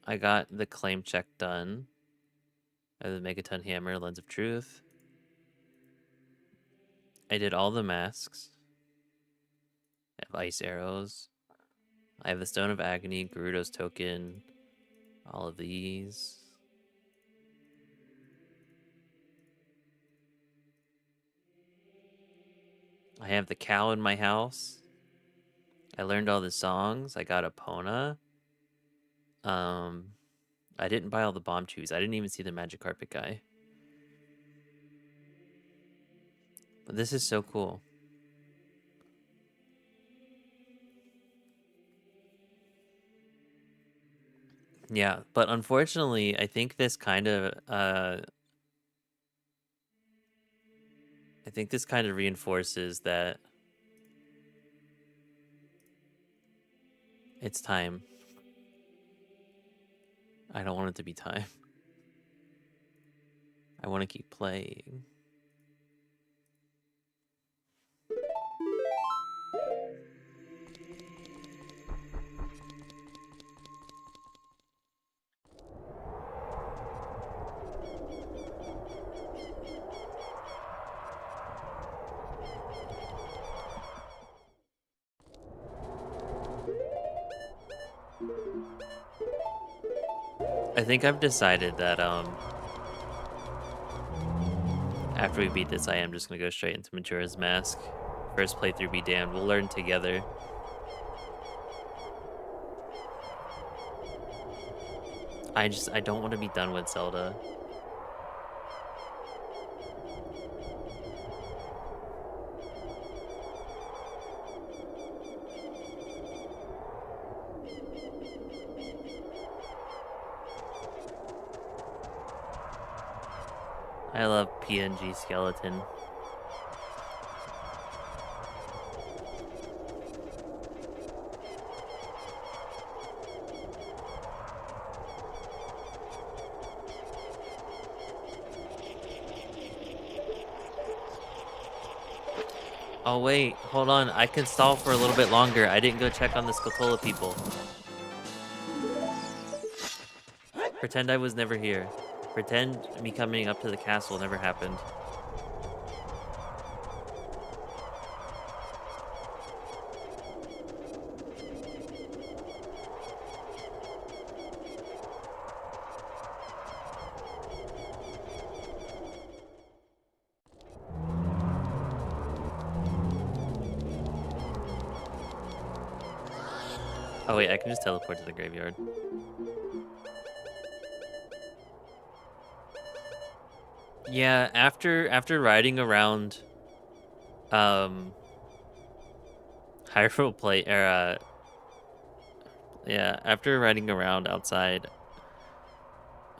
I got the claim check done. I have the Megaton Hammer, Lens of Truth. I did all the masks. I have Ice Arrows. I have the Stone of Agony, Gerudo's Token, all of these. I have the cow in my house. I learned all the songs. I got Epona. Um, I didn't buy all the bomb chews. I didn't even see the magic carpet guy. But this is so cool. Yeah, but unfortunately, I think this kind of reinforces that it's time. I don't want it to be time. I want to keep playing. I think I've decided that after we beat this, I am just gonna go straight into Majora's Mask. First playthrough be damned. We'll learn together. I don't want to be done with Zelda. I love PNG skeleton. Oh wait, hold on. I can stall for a little bit longer. I didn't go check on the Skotola people. Pretend I was never here. Pretend me coming up to the castle never happened. Oh wait, I can just teleport to the graveyard. Yeah, after riding around um Hyrule play or yeah, after riding around outside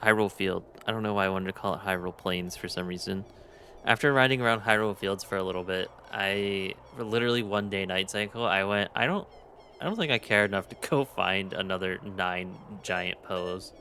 Hyrule Field. I don't know why I wanted to call it Hyrule Plains for some reason. After riding around Hyrule Fields for a little bit, I for literally one day night cycle, I don't think I care enough to go find another 9 giant pose.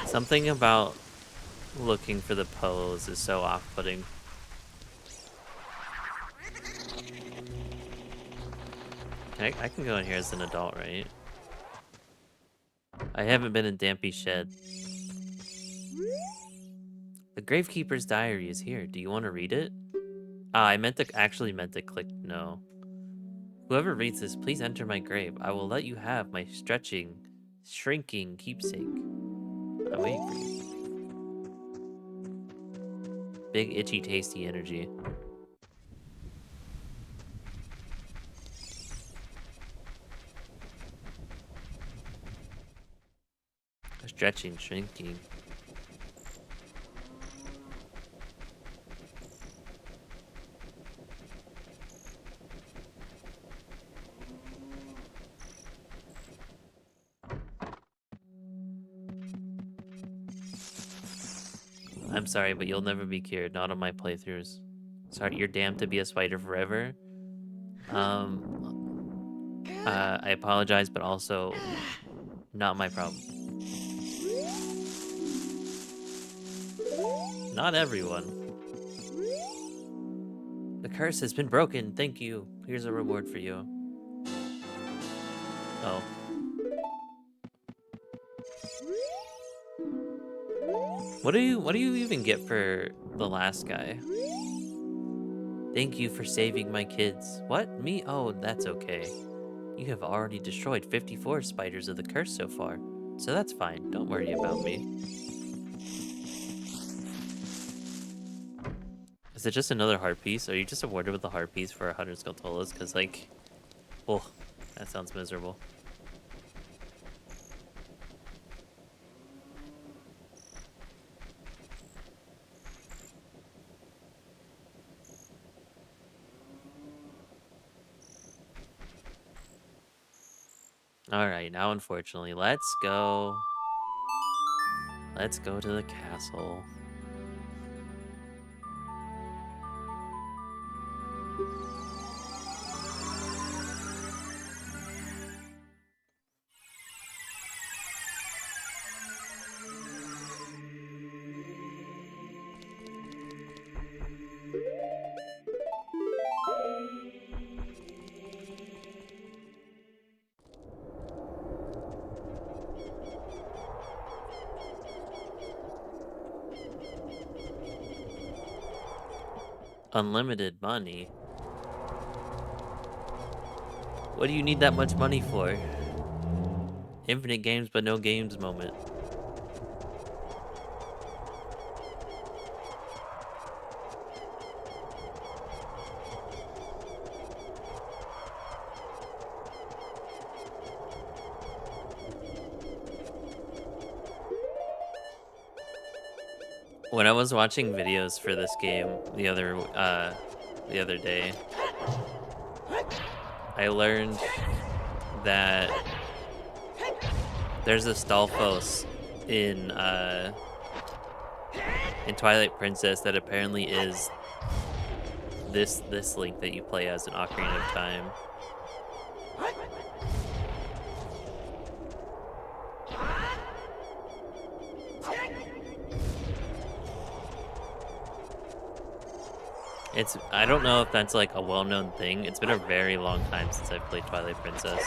Something about looking for the pose is so off-putting. I can go in here as an adult, right? I haven't been in Dampy's shed. The Gravekeeper's diary is here. Do you want to read it? Ah, I actually meant to click no. Whoever reads this, please enter my grave. I will let you have my shrinking keepsake. I'm waiting for you. Big, itchy, tasty energy. Stretching, shrinking. I'm sorry, but you'll never be cured. Not on my playthroughs. Sorry, you're damned to be a spider forever. I apologize, but also not my problem. Not everyone. The curse has been broken. Thank you. Here's a reward for you. Oh. What do you even get for the last guy? Thank you for saving my kids. What? Me? Oh, that's okay. You have already destroyed 54 spiders of the curse so far. So that's fine. Don't worry about me. Is it just another heart piece? Are you just awarded with a heart piece for 100 Skulltulas? Because, like, oh, that sounds miserable. Alright, now unfortunately, let's go. Let's go to the castle. Unlimited money? What do you need that much money for? Infinite games but no games moment. When I was watching videos for this game the other day, I learned that there's a Stalfos in Twilight Princess that apparently is this Link that you play as in Ocarina of Time. I don't know if that's like a well-known thing. It's been a very long time since I've played Twilight Princess.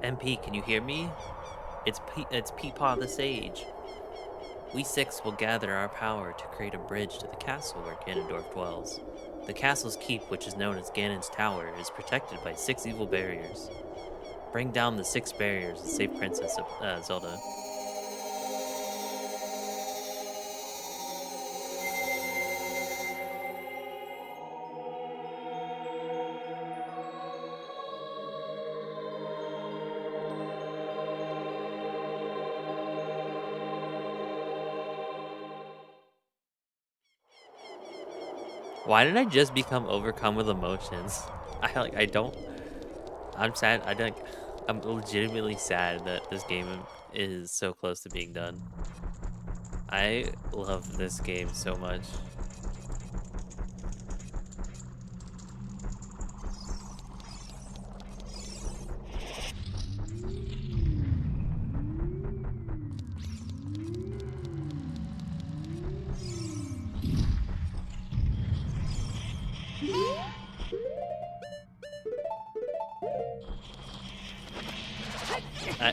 MP, can you hear me? It's Peepaw the Sage. We six will gather our power to create a bridge to the castle where Ganondorf dwells. The castle's keep, which is known as Ganon's Tower, is protected by 6 evil barriers. Bring down the 6 barriers and save Princess Zelda. Why did I just become overcome with emotions? I'm sad. I'm legitimately sad that this game is so close to being done. I love this game so much.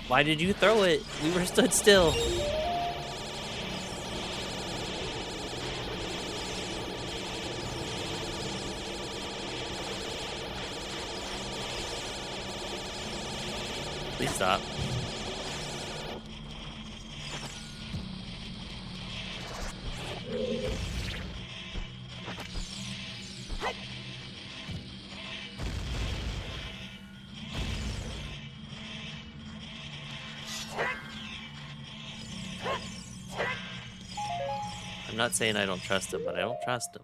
Why did you throw it? We were stood still. Please stop. I'm not saying I don't trust him, but I don't trust him.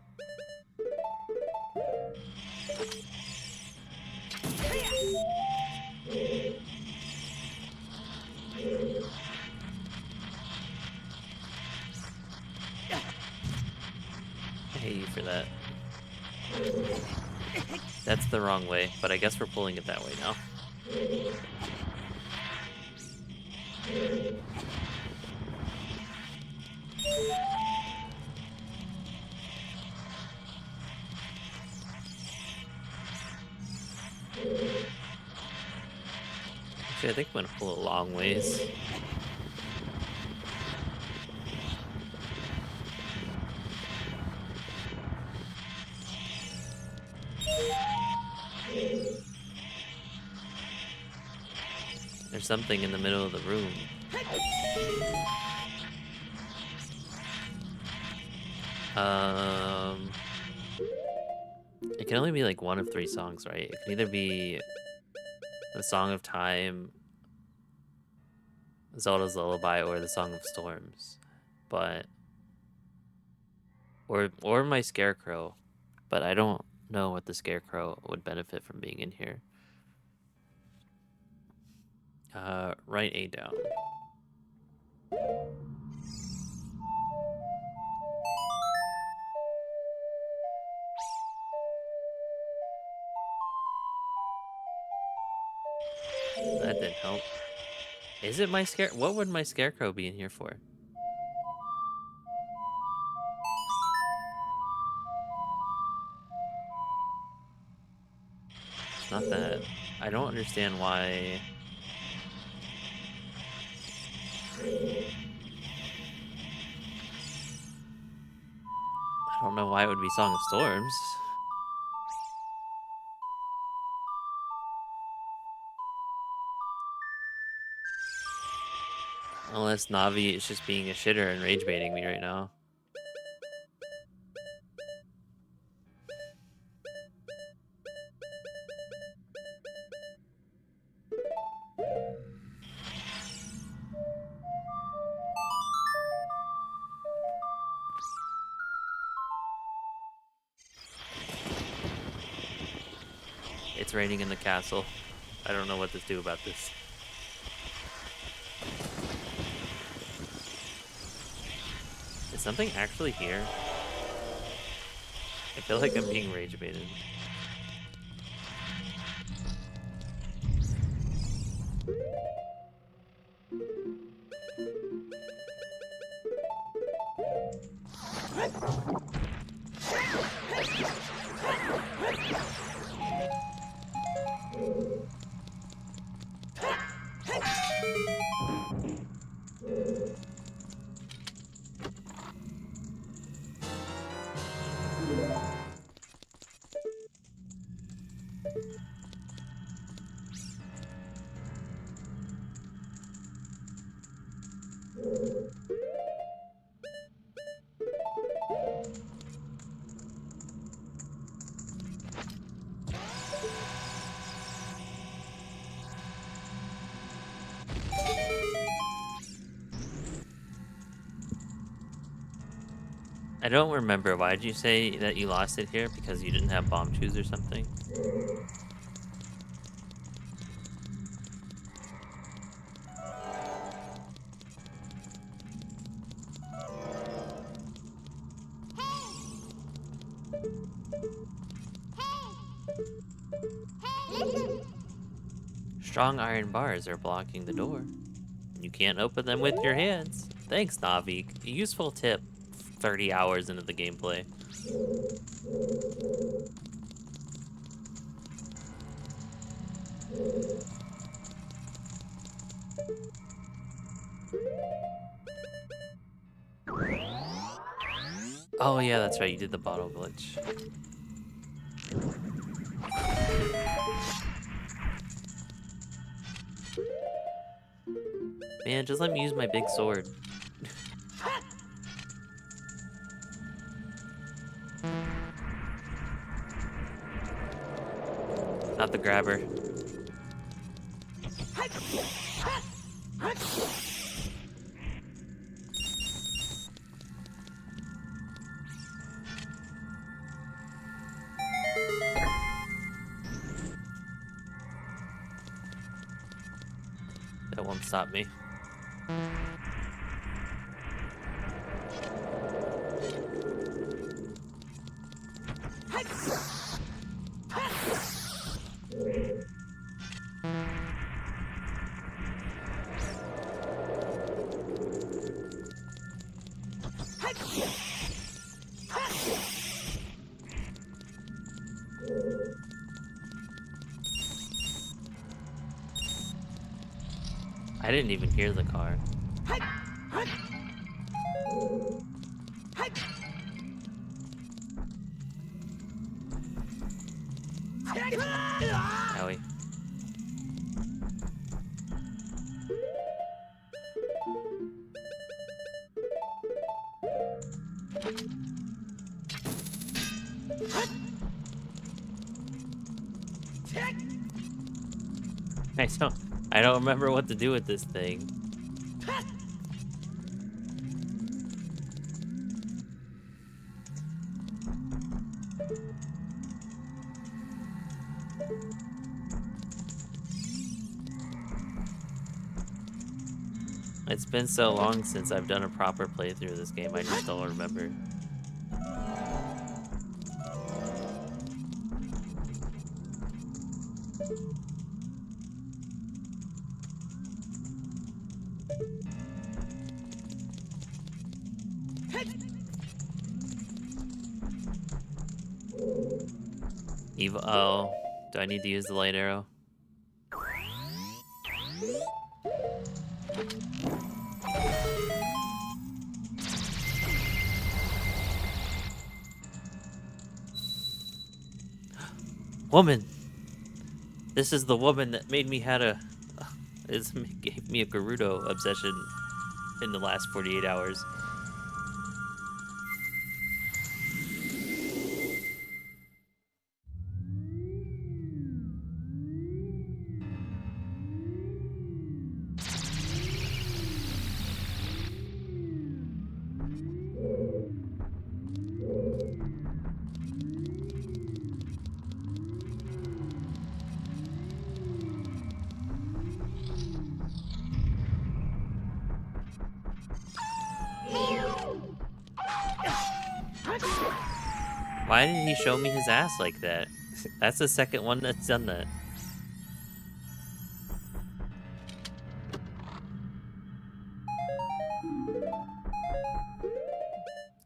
I hate you for that. That's the wrong way, but I guess we're pulling it that way now. Actually, I think I'm gonna pull a long ways. There's something in the middle of the room. It can only be like one of 3 songs, right? It can either be the Song of Time, Zelda's Lullaby, or the Song of Storms. But or my Scarecrow. But I don't know what the Scarecrow would benefit from being in here. Write A down. That didn't help. Is it my scare? What would my scarecrow be in here for? It's not that. I don't understand why. I don't know why it would be Song of Storms. Unless Navi is just being a shitter and rage baiting me right now. It's raining in the castle. I don't know what to do about this. Is something actually here? I feel like I'm being rage baited. I don't remember. Why did you say that you lost it here? Because you didn't have bomb shoes or something? Strong iron bars are blocking the door. You can't open them with your hands. Thanks, Navi. A useful tip 30 hours into the gameplay. Oh yeah, that's right, you did the bottle glitch. Man, just let me use my big sword. Not the grabber. That won't stop me. I didn't even hear the car. Owie. I don't remember what to do with this thing. It's been so long since I've done a proper playthrough of this game, I just don't remember. Evil. Oh, do I need to use the light arrow? Woman! This is the woman that made me had a... gave me a Gerudo obsession in the last 48 hours. Why did he show me his ass like that? That's the second one that's done that.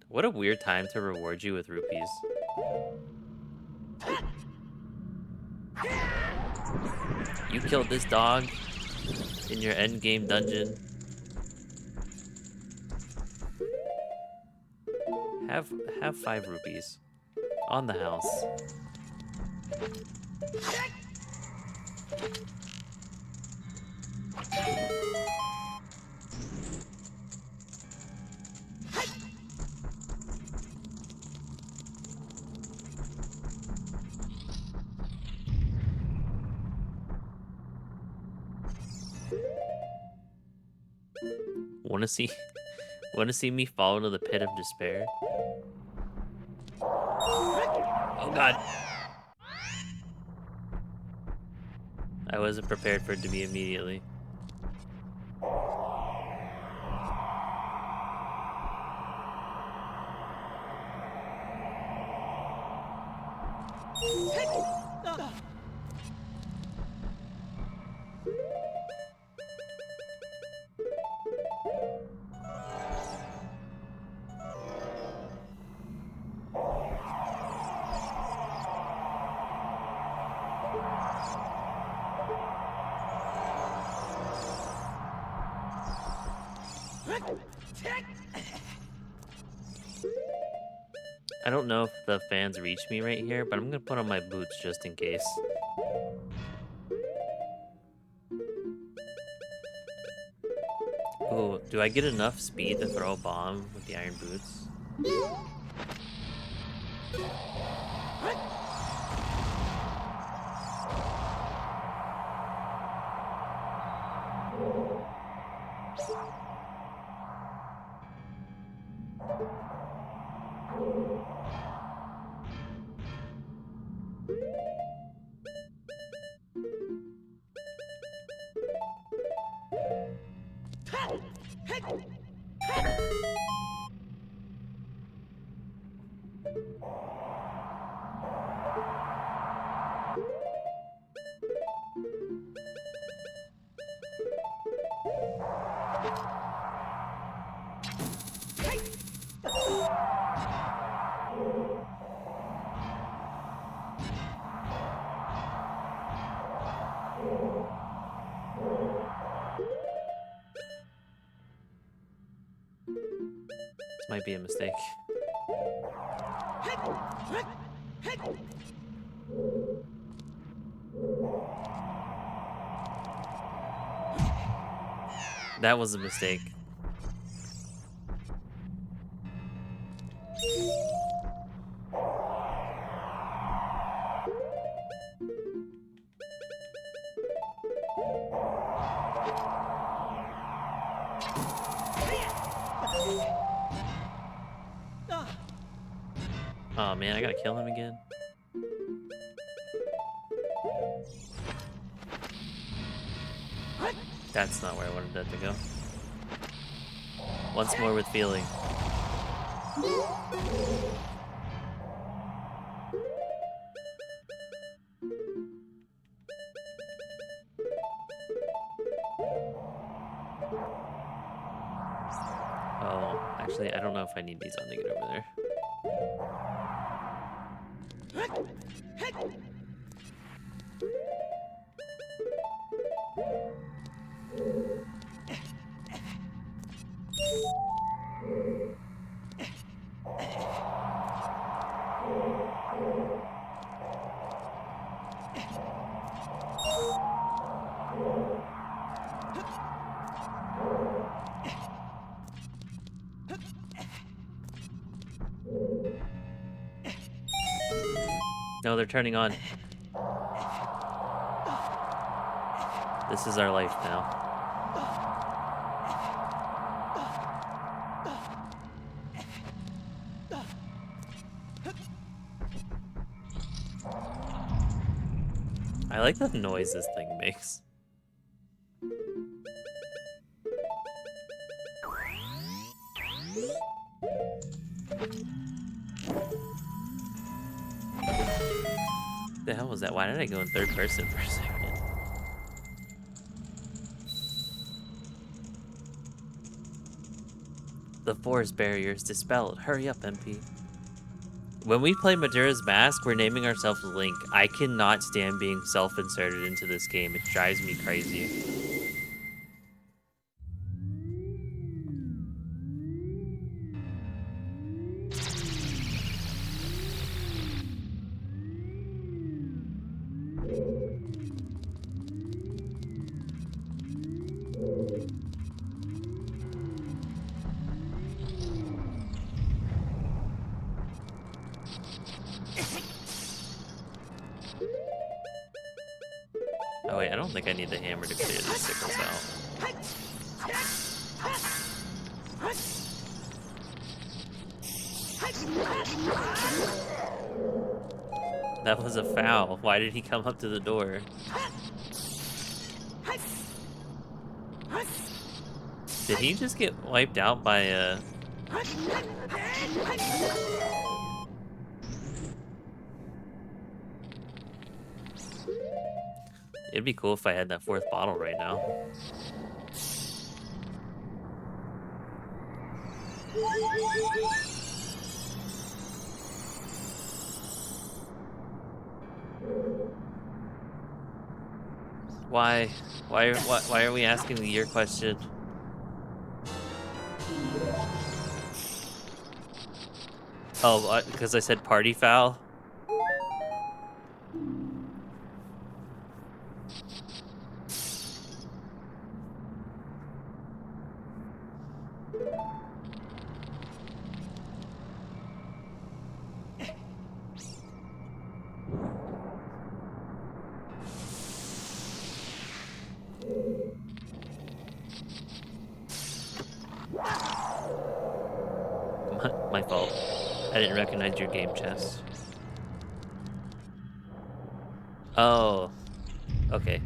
What a weird time to reward you with rupees. You killed this dog in your endgame dungeon. Have 5 rupees on the house. Want to see me fall into the pit of despair? Oh god. I wasn't prepared for it to be immediately. I don't know if the fans reach me right here, but I'm gonna put on my boots just in case. Ooh, do I get enough speed to throw a bomb with the iron boots? This might be a mistake. That was a mistake. Oh man, I gotta kill him again. That's not where I wanted that to go. Once more with feeling. Oh Oh, actually, I don't know if I need these on to get over there. No, they're turning on. This is our life now. I like the noise this thing makes. The hell was that? Why did I go in third person for a second? The forest barrier is dispelled. Hurry up, MP. When we play Majora's Mask, we're naming ourselves Link. I cannot stand being self-inserted into this game. It drives me crazy. Oh wait, I don't think I need the hammer to clear these sickles out. That was a foul. Why did he come up to the door? Did he just get wiped out by a... It'd be cool if I had that fourth bottle right now. Why? Why are we asking the year question? Oh, because I said party foul? My fault. I didn't recognize your game chest. Oh. Okay.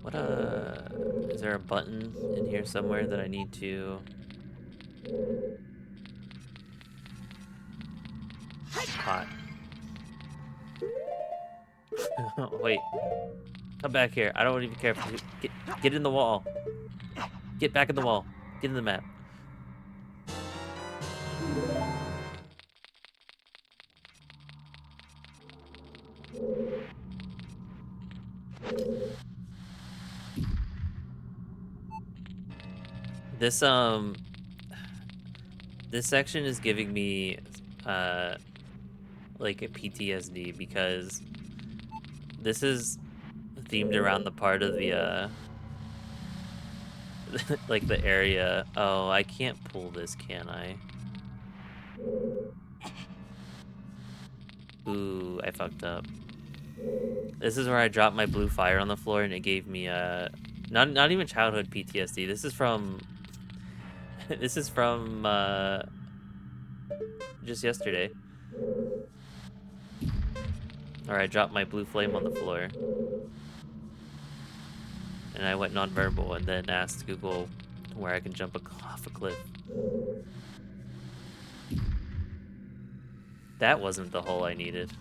What, is there a button in here somewhere that I need to... Hot. Wait. Come back here. I don't even care if you... Get in the wall. Get back in the wall. Get in the map. This section is giving me like a PTSD because this is themed around the part of the like the area. Oh, I can't pull this, can I? Ooh, I fucked up. This is where I dropped my blue fire on the floor and it gave me not even childhood PTSD. This is from this is from just yesterday. Or I dropped my blue flame on the floor. And I went nonverbal and then asked Google where I can jump off a cliff. That wasn't the hole I needed.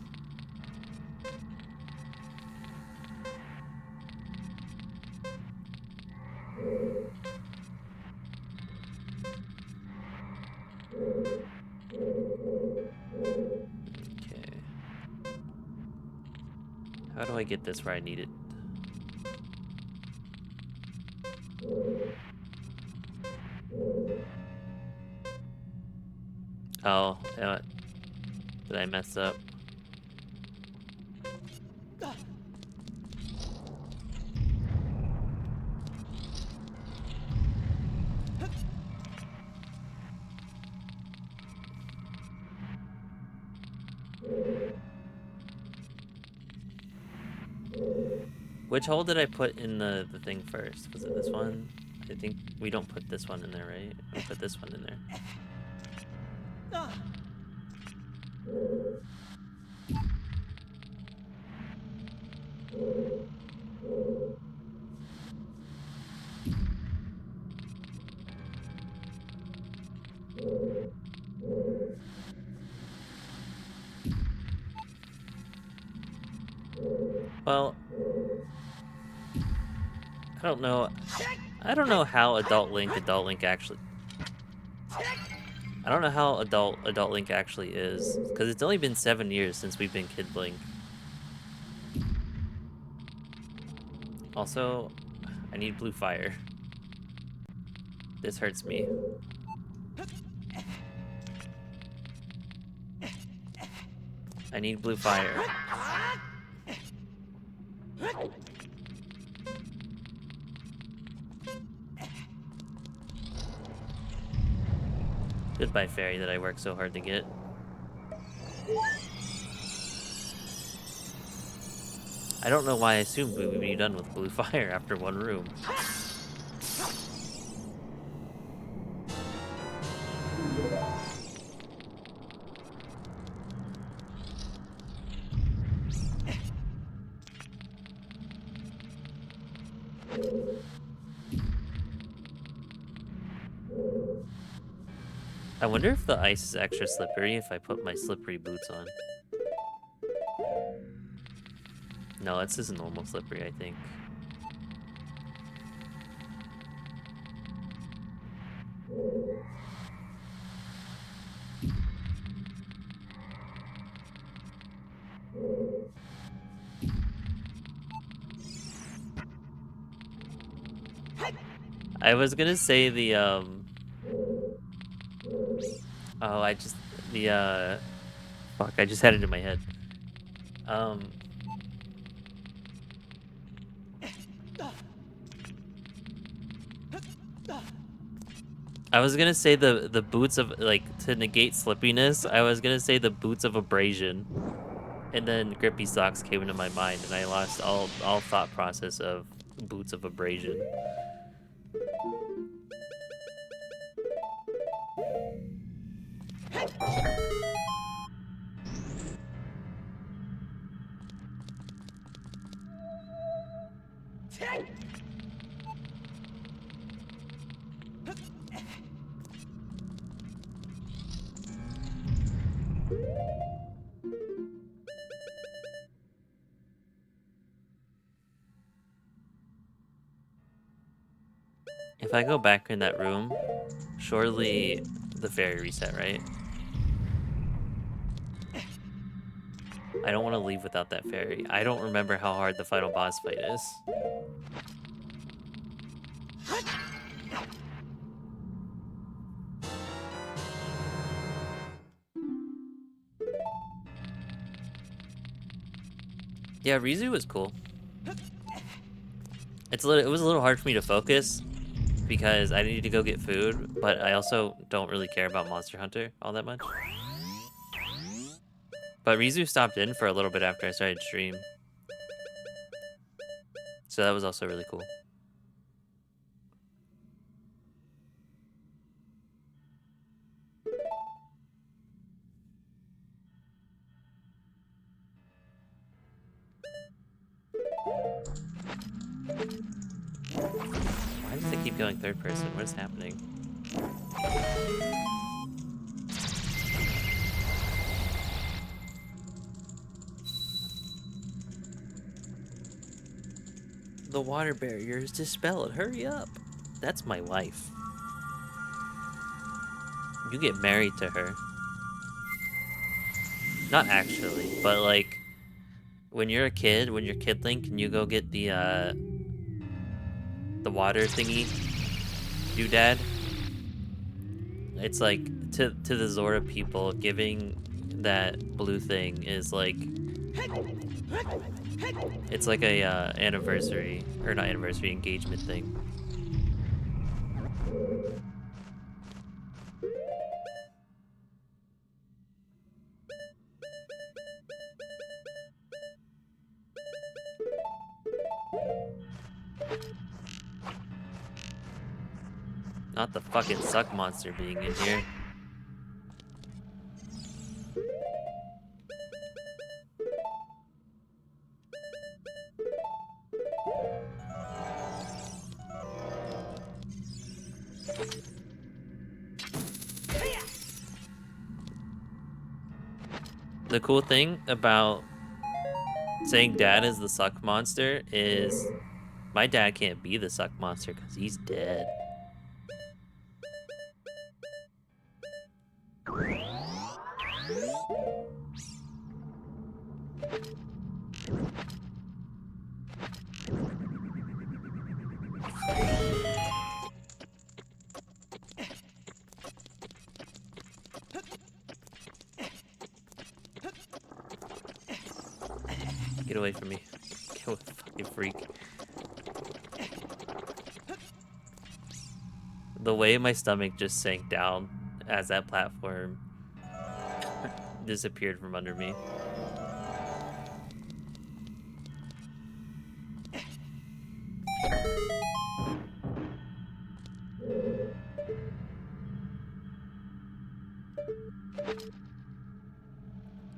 I get this where I need it? Oh, did I mess up? Which hole did I put in the thing first? Was it this one? I think we don't put this one in there, right? We put this one in there. Well, I don't know. I don't know how adult Link actually. I don't know how adult Link actually is, because it's only been 7 years since we've been Kid Link. Also, I need blue fire. This hurts me. I need blue fire. Goodbye, fairy that I worked so hard to get. I don't know why I assumed we would be done with blue fire after one room. I wonder if the ice is extra slippery if I put my slippery boots on. No, it's just normal slippery, I think. I was gonna say the, oh, fuck, I just had it in my head. I was gonna say the boots of, like, to negate slippiness, I was gonna say the boots of abrasion. And then grippy socks came into my mind, and I lost all thought process of boots of abrasion. If I go back in that room, surely the fairy reset, right? I don't want to leave without that fairy. I don't remember how hard the final boss fight is. Yeah, Rizu was cool. It was a little hard for me to focus because I needed to go get food, but I also don't really care about Monster Hunter all that much. But Rizu stopped in for a little bit after I started stream. So that was also really cool. Why does it keep going third person? What is happening? The water barrier is dispelled. Hurry up. That's my wife. You get married to her. Not actually, but like, When you're a kid, when you're Kidling, can you go get the water thingy doodad? It's like to the Zora people, giving that blue thing is like it's like a anniversary or not anniversary engagement thing. Not the fucking suck monster being in here. The cool thing about saying dad is the suck monster is my dad can't be the suck monster because he's dead. Get away from me. Get away, fucking freak. The way my stomach just sank down as that platform disappeared from under me.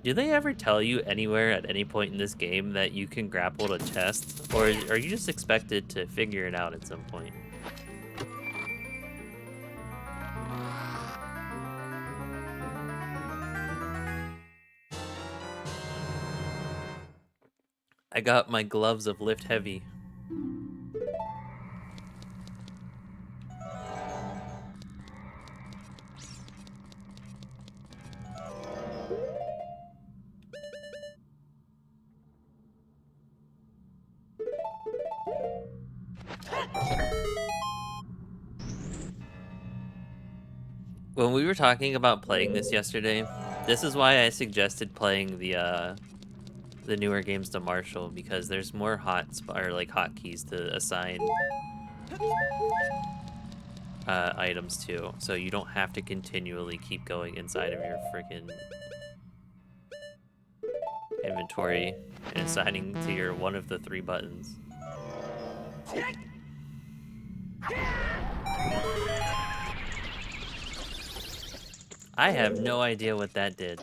Do they ever tell you anywhere at any point in this game that you can grapple to chest, or are you just expected to figure it out at some point? I got my gloves of lift heavy. When we were talking about playing this yesterday, this is why I suggested playing the newer games to Marshall, because there's more hotkeys to assign items to, so you don't have to continually keep going inside of your freaking inventory and assigning to your one of the 3 buttons. I have no idea what that did.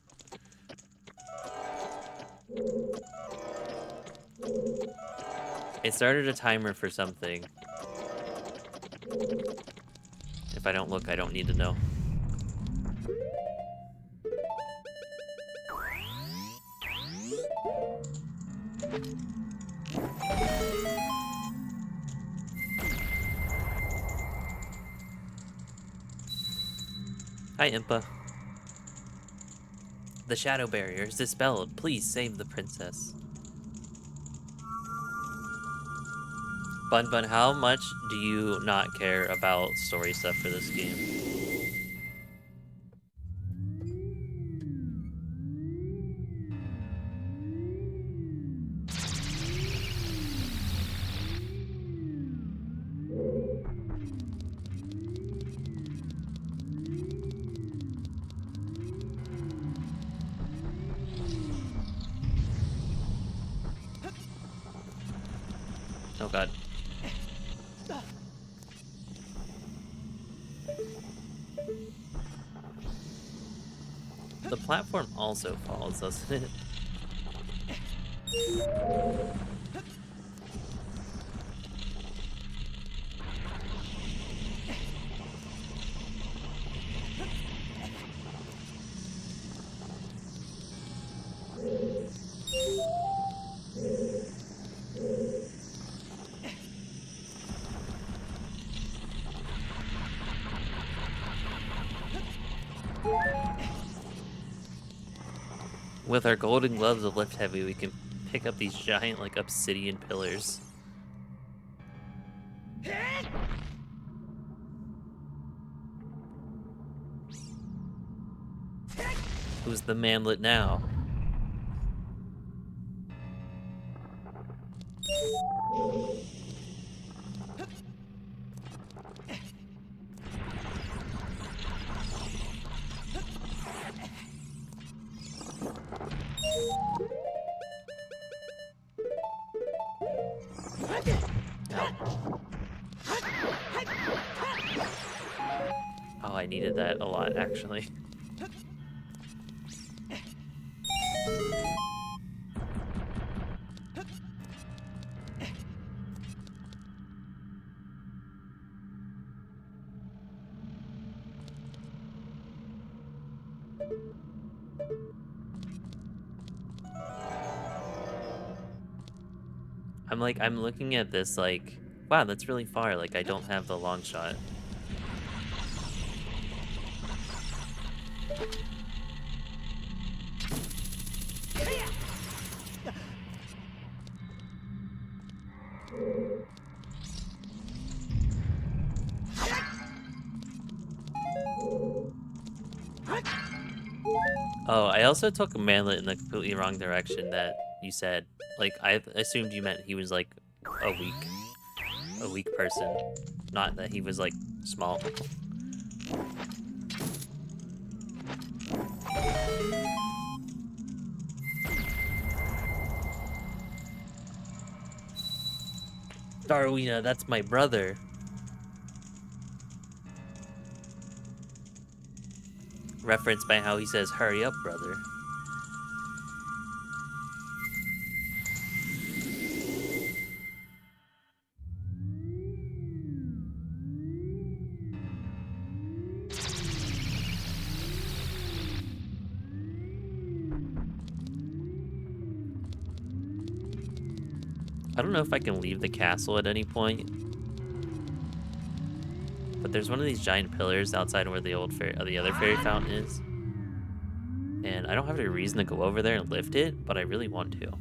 It started a timer for something. If I don't look, I don't need to know. Hi, Impa. The shadow barrier is dispelled. Please save the princess. Bun, how much do you not care about story stuff for this game? Oh god. The platform also falls, doesn't it? With our golden gloves of lift heavy, we can pick up these giant, like, obsidian pillars. Who's the manlet now? Oh, I needed that a lot, actually. I'm looking at this like, wow, that's really far. Like, I don't have the long shot. Oh, I also took a manlet in the completely wrong direction that you said. Like, I assumed you meant he was like a weak, a weak person, not that he was like small. Darwina, that's my brother. Referenced by how he says, "Hurry up, brother." I don't know if I can leave the castle at any point, but there's one of these giant pillars outside where the old fairy, the other fairy fountain is, and I don't have any reason to go over there and lift it, but I really want to.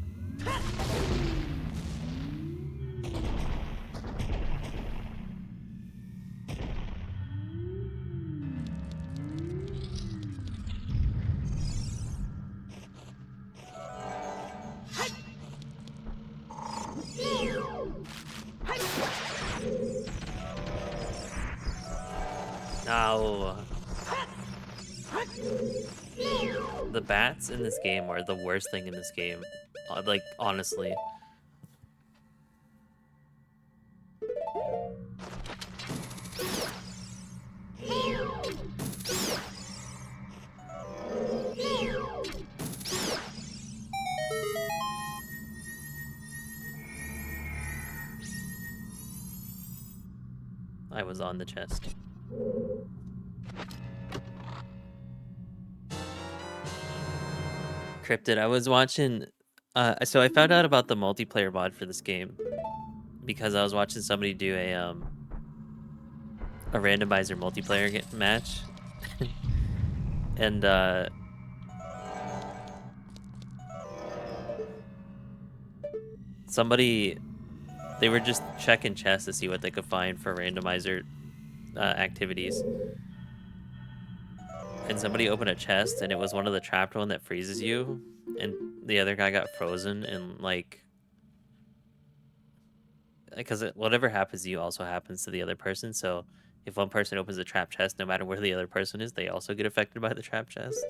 Now, the bats in this game are the worst thing in this game. Like, honestly. I was on the chest. Cryptid, I was watching. So I found out about the multiplayer mod for this game because I was watching somebody do a randomizer multiplayer match, and somebody they were just checking chests to see what they could find for randomizer activities. And somebody opened a chest, and it was one of the trapped one that freezes you, and the other guy got frozen, and like, because whatever happens to you also happens to the other person. So if one person opens a trap chest, no matter where the other person is, they also get affected by the trap chest.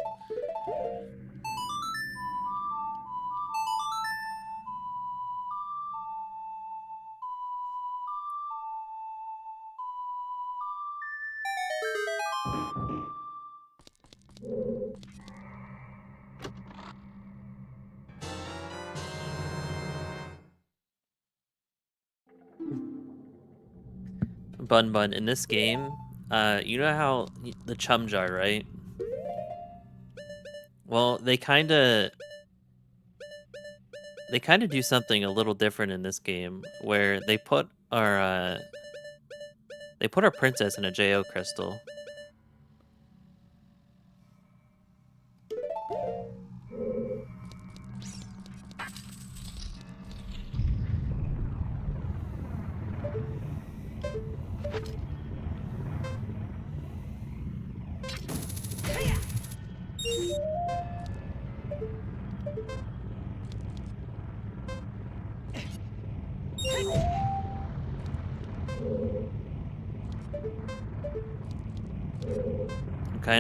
Bun Bun, in this game, you know how the chum jar, right? Well, they kind of do something a little different in this game where they put our princess in a JO crystal.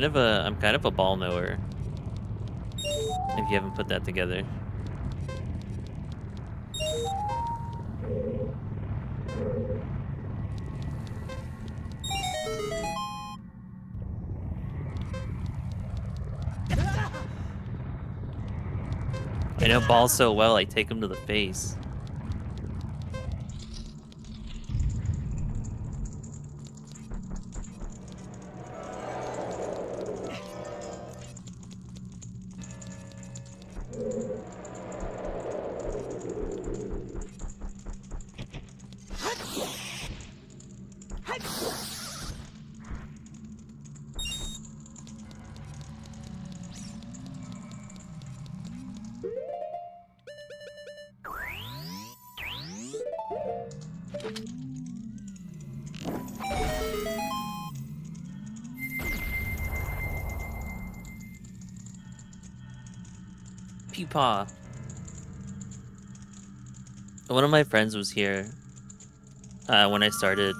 I'm kind of a ball knower. If you haven't put that together. I know balls so well, I take them to the face. Peepaw. One of my friends was here when I started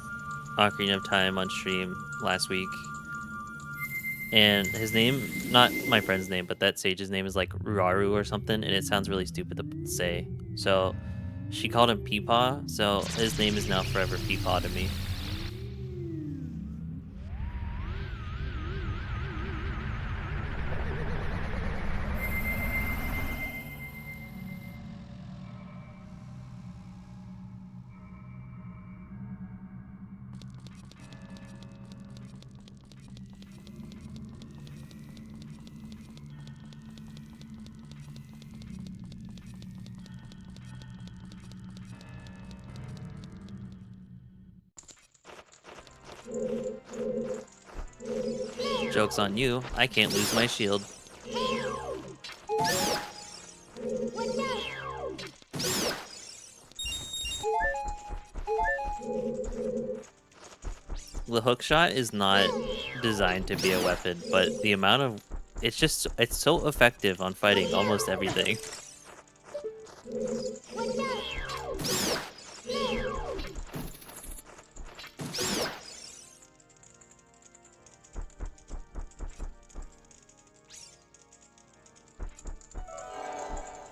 Ocarina of Time on stream last week. And his name, not my friend's name, but that sage's name is like Ruaru or something, and it sounds really stupid to say. So she called him Peepaw, so his name is now forever Peepaw to me. Joke's on you, I can't lose my shield. The hook shot is not designed to be a weapon, but the amount of... it's so effective on fighting almost everything.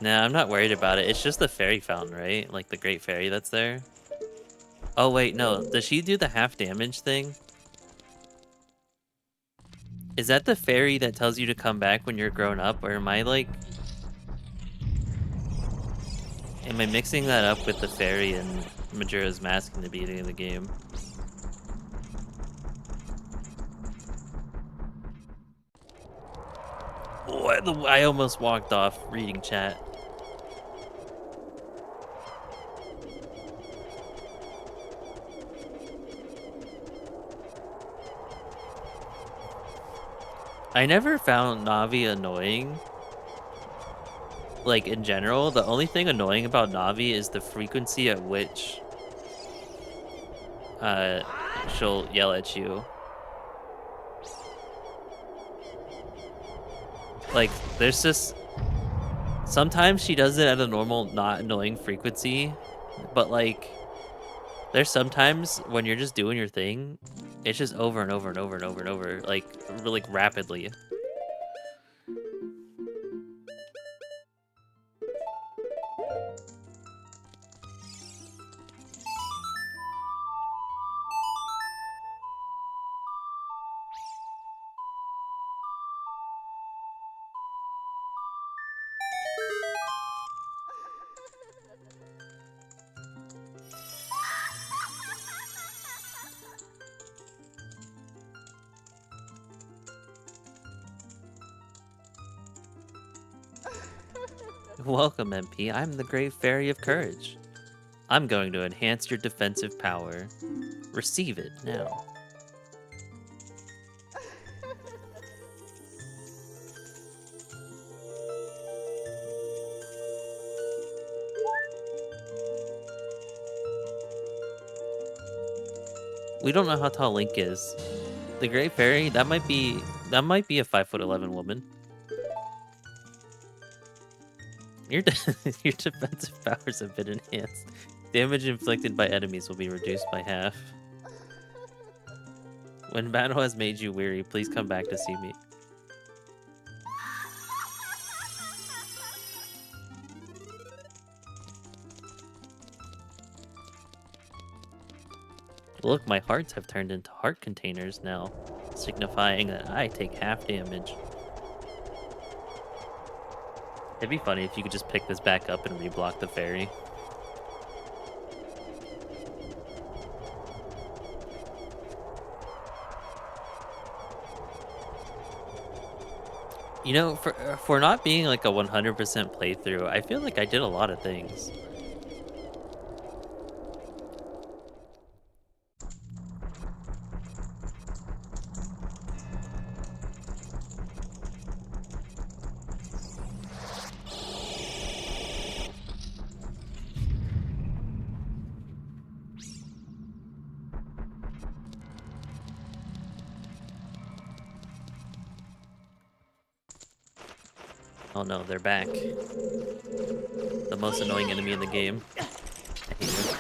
Nah, I'm not worried about it. It's just the fairy fountain, right? Like the great fairy that's there. Oh wait, no. Does she do the half damage thing? Is that the fairy that tells you to come back when you're grown up? Or am I like... am I mixing that up with the fairy in Majora's Mask in the beginning of the game? Oh, I almost walked off reading chat. I never found Navi annoying. Like, in general, the only thing annoying about Navi is the frequency at which she'll yell at you. Like, there's just... sometimes she does it at a normal, not annoying frequency, but like, there's sometimes when you're just doing your thing, it's just over and over and over and over and over, like, really rapidly. Welcome, MP. I'm the Great Fairy of Courage. I'm going to enhance your defensive power. Receive it now. We don't know how tall Link is. The Great Fairy, that might be a 5'11" woman. Your your defensive powers have been enhanced. Damage inflicted by enemies will be reduced by half. When battle has made you weary, please come back to see me. Look, my hearts have turned into heart containers now, signifying that I take half damage. It'd be funny if you could just pick this back up and reblock the fairy. You know, for not being like a 100% playthrough, I feel like I did a lot of things. Oh no, they're back. The most annoying enemy in the game. I hate them.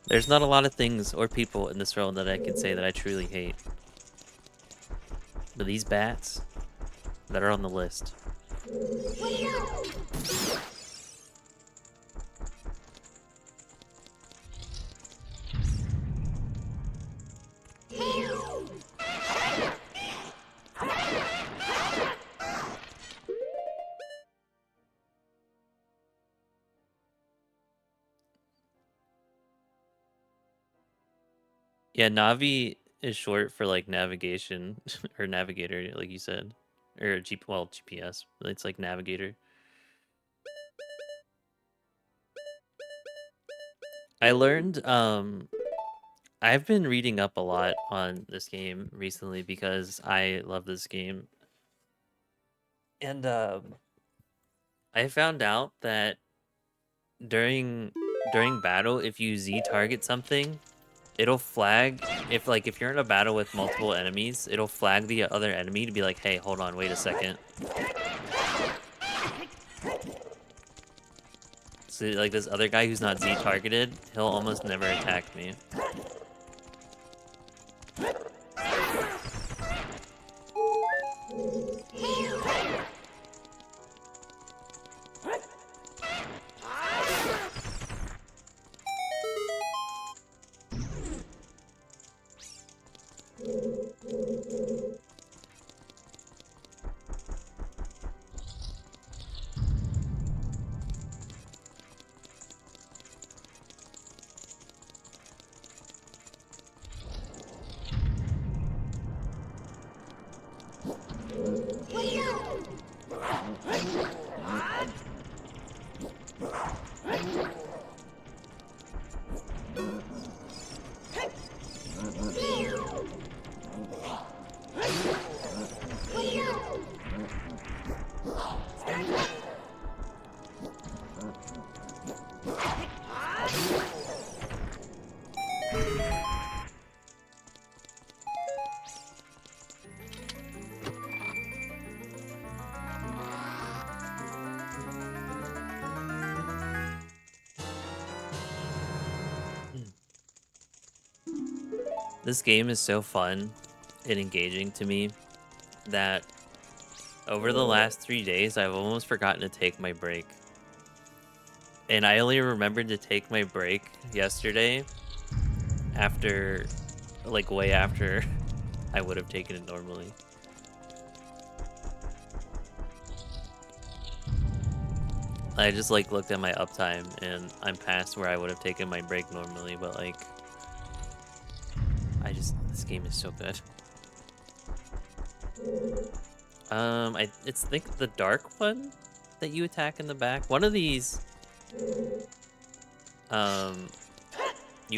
There's not a lot of things or people in this world that I can say that I truly hate. But these bats that are on the list. Yeah, Navi is short for like navigation or navigator, like you said, or GPS. It's like navigator. I learned. I've been reading up a lot on this game recently because I love this game, and I found out that during during battle, if you Z target something, it'll flag if you're in a battle with multiple enemies, it'll flag the other enemy to be like, hey, hold on, wait a second. So like this other guy who's not Z targeted, he'll almost never attack me. This game is so fun and engaging to me that over the last 3 days, I've almost forgotten to take my break. And I only remembered to take my break yesterday after, like, way after I would have taken it normally. I just, like, looked at my uptime, and I'm past where I would have taken my break normally, but, like, this game is so good. It's think the dark one that you attack in the back. One of these, you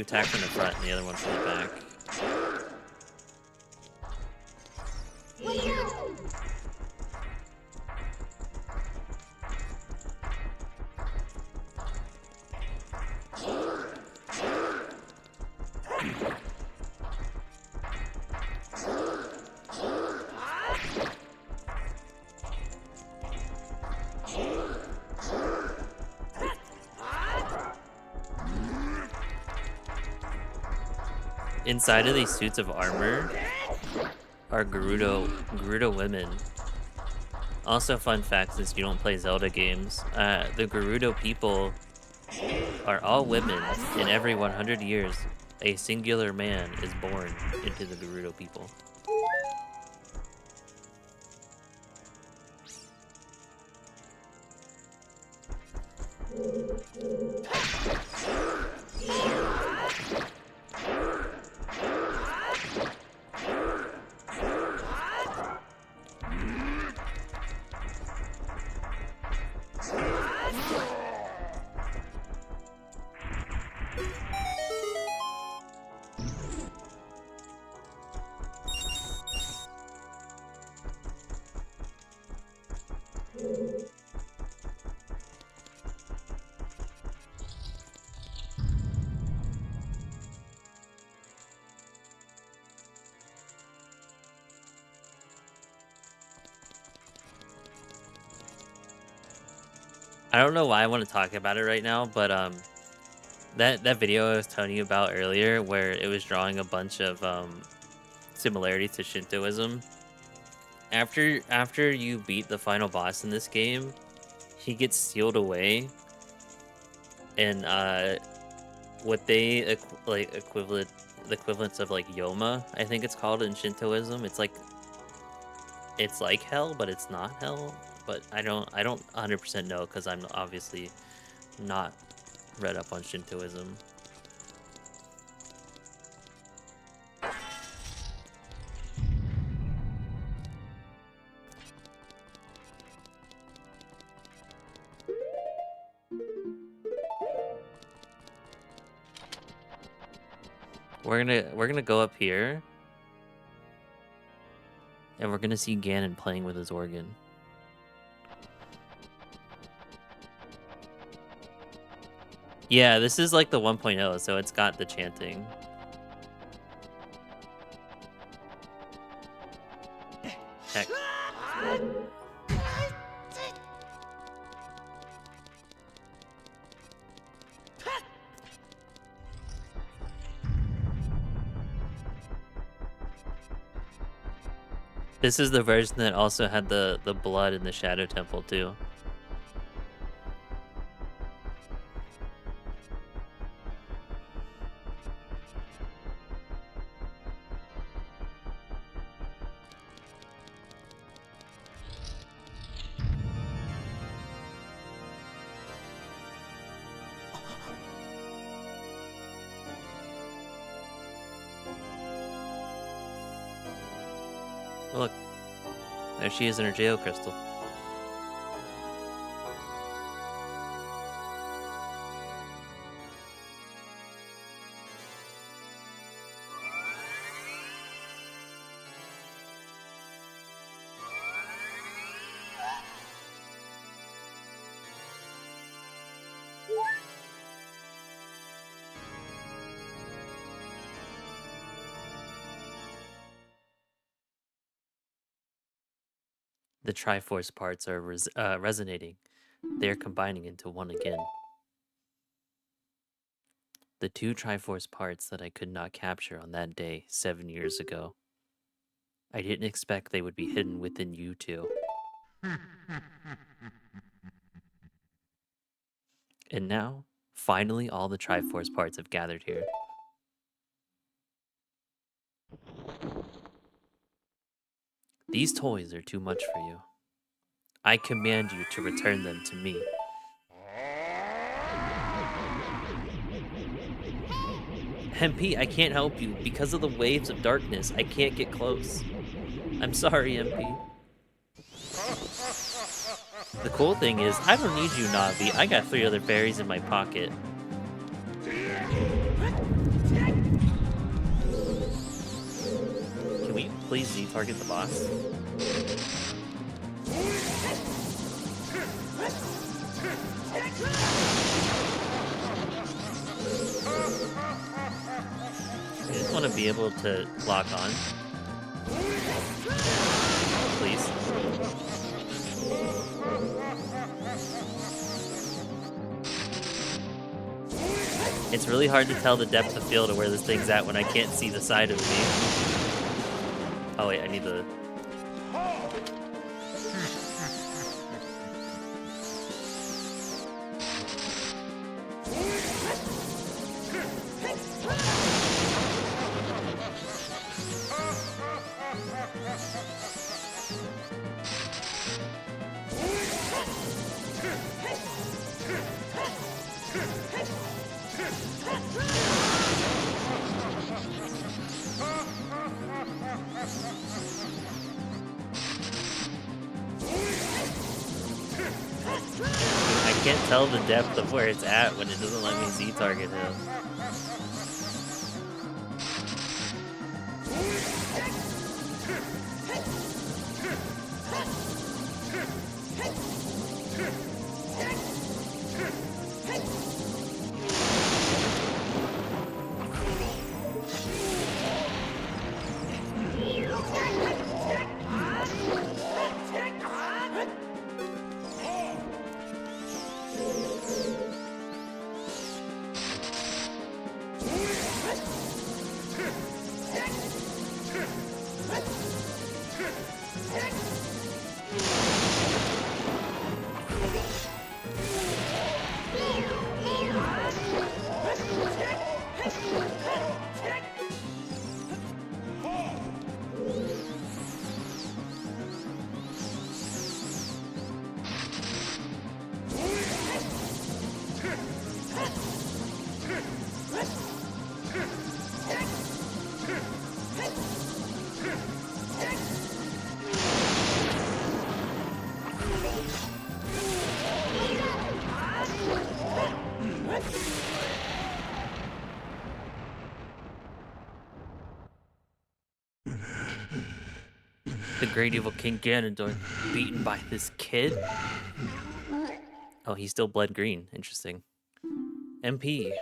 attack from the front, and the other one from the back. inside of these suits of armor are Gerudo women. Also, fun fact, since you don't play Zelda games, the Gerudo people are all women. In every 100 years, a singular man is born into the Gerudo people. I don't know why I want to talk about it right now, but that video I was telling you about earlier, where it was drawing a bunch of similarities to Shintoism. After you beat the final boss in this game, he gets sealed away, and what they the equivalents of like Yoma, I think it's called in Shintoism. It's like hell, but it's not hell. But I don't 100% know because I'm obviously not read up on Shintoism. We're gonna go up here, and we're gonna see Ganon playing with his organ. Yeah, this is like the 1.0, so it's got the chanting. Heck. This is the version that also had the blood in the Shadow Temple too. Look, there she is in her Geo crystal. The Triforce parts are resonating. They are combining into one again. The two Triforce parts that I could not capture on that day 7 years ago. I didn't expect they would be hidden within you two. And now, finally, all the Triforce parts have gathered here. These toys are too much for you. I command you to return them to me. MP, I can't help you. Because of the waves of darkness, I can't get close. I'm sorry, MP. The cool thing is, I don't need you, Navi. I got 3 other berries in my pocket. Can we please Z-target the boss? I just want to be able to lock on. Please. It's really hard to tell the depth of field of where this thing's at when I can't see the side of me. Oh wait, I need the... I can't tell the depth of where it's at when it doesn't let me Z-target him. The great evil King Ganondorf beaten by this kid? Oh, he's still blood green. Interesting. MP.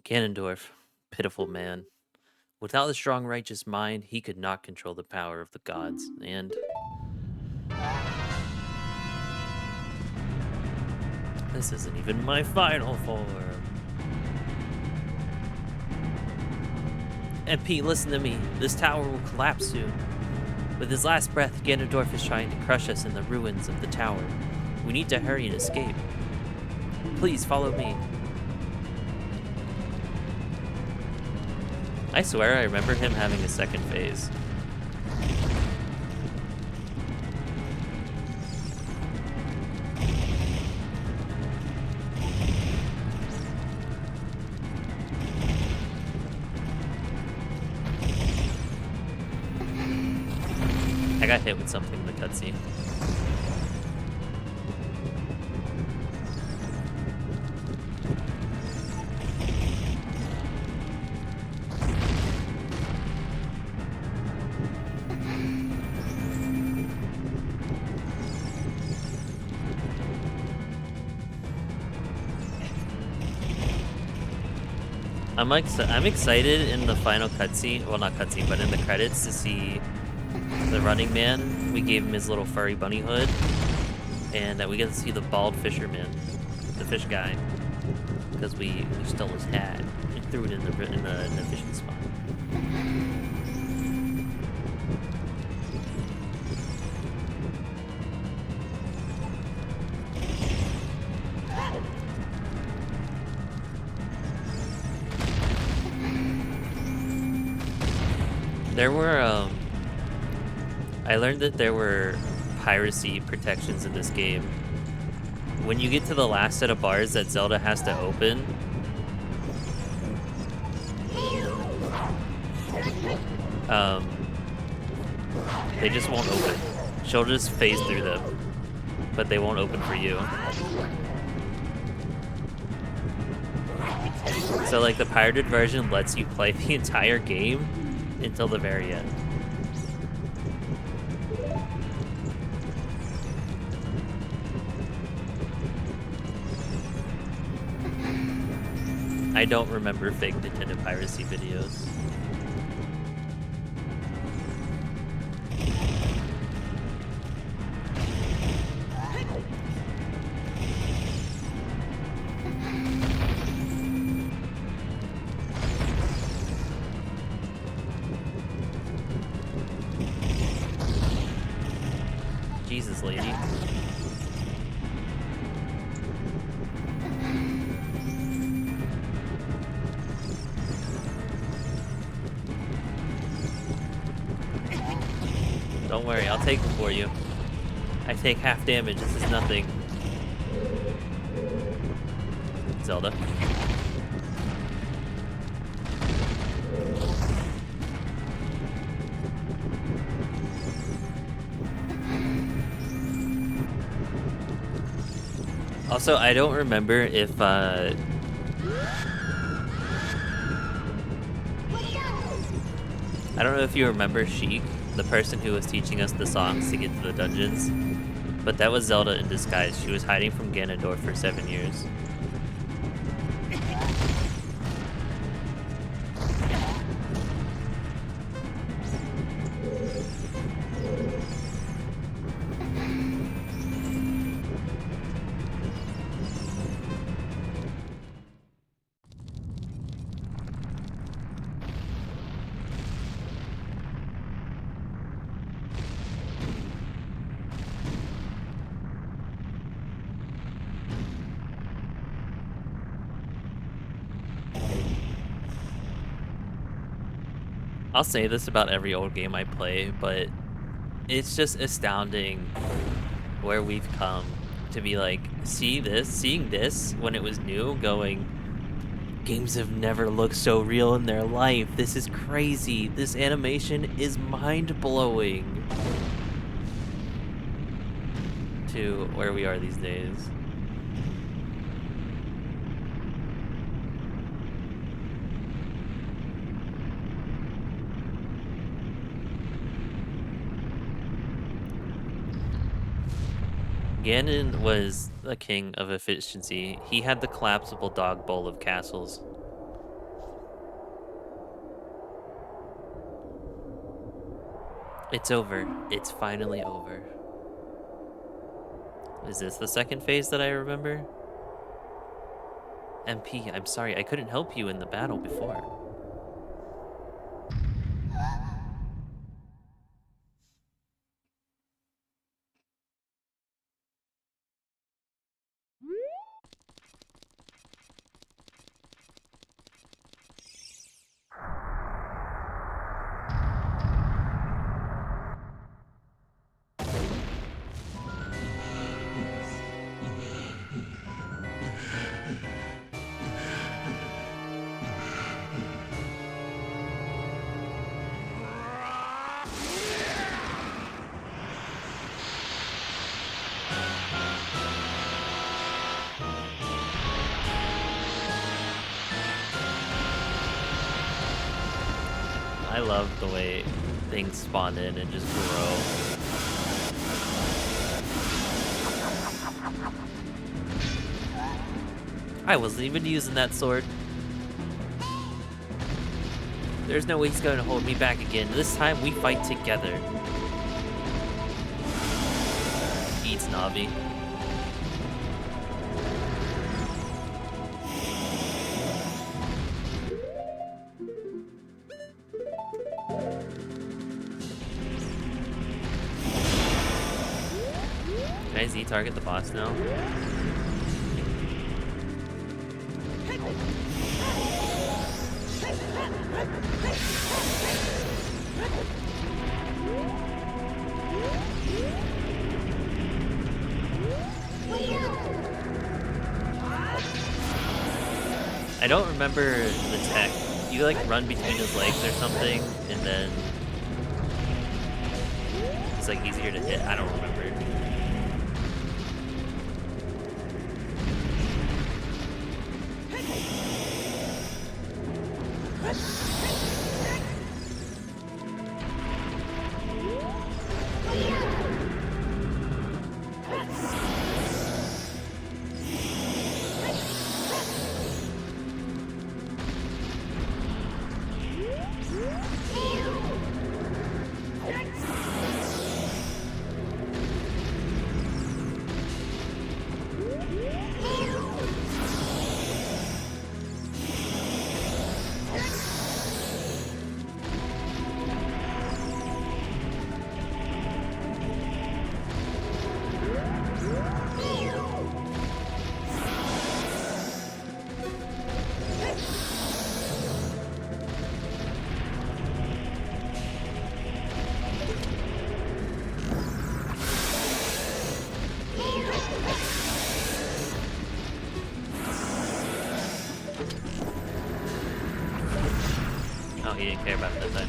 Ganondorf, pitiful man. Without a strong righteous mind, he could not control the power of the gods, and... this isn't even my final form. MP, listen to me. This tower will collapse soon. With his last breath, Ganondorf is trying to crush us in the ruins of the tower. We need to hurry and escape. Please follow me. I swear I remember him having a second phase. I got hit with something in the cutscene. I'm excited in the final cutscene, well, not cutscene, but in the credits to see the Running Man. We gave him his little furry bunny hood, and that we get to see the bald fisherman, the fish guy, because we stole his hat and threw it in the fishing spot. There were, I learned that there were piracy protections in this game when you get to the last set of bars that Zelda has to open, they just won't open. She'll just phase through them, but they won't open for you. So like the pirated version lets you play the entire game until the very end. I don't remember fake Nintendo piracy videos. Jesus, lady. Don't worry, I'll take them for you. I take half damage, this is nothing. Zelda. Also, I don't remember if, I don't know if you remember Sheik, the person who was teaching us the songs to get to the dungeons, but that was Zelda in disguise. She was hiding from Ganondorf for 7 years. I'll say this about every old game I play, but it's just astounding where we've come to be like, seeing this when it was new, going, games have never looked so real in their life. This is crazy. This animation is mind-blowing. To where we are these days. Ganon was the king of efficiency. He had the collapsible dog bowl of castles. It's over. It's finally over. Is this the second phase that I remember? MP, I'm sorry, I couldn't help you in the battle before. I love the way things spawn in and just grow. I wasn't even using that sword. There's no way he's going to hold me back again. This time we fight together. Eats Navi. Can I Z-target the boss now? I don't remember the tech. You like run between his legs or something, and then it's like easier to hit. I don't remember. Oh, he didn't care about that time.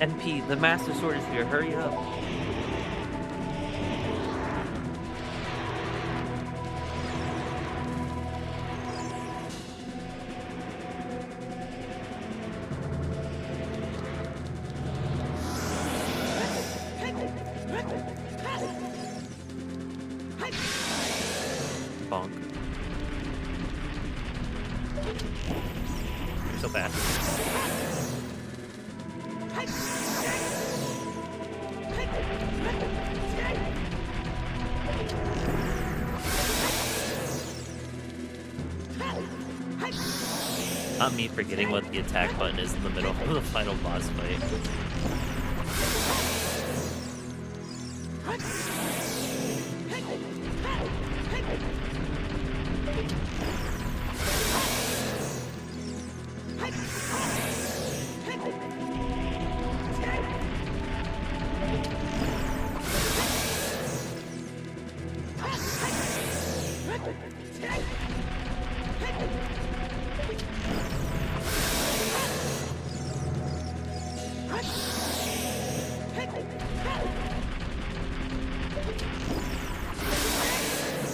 NP, the Master Sword is here. Hurry up. Bonk. You're so fast. Not me forgetting what the attack button is in the middle of the final boss fight.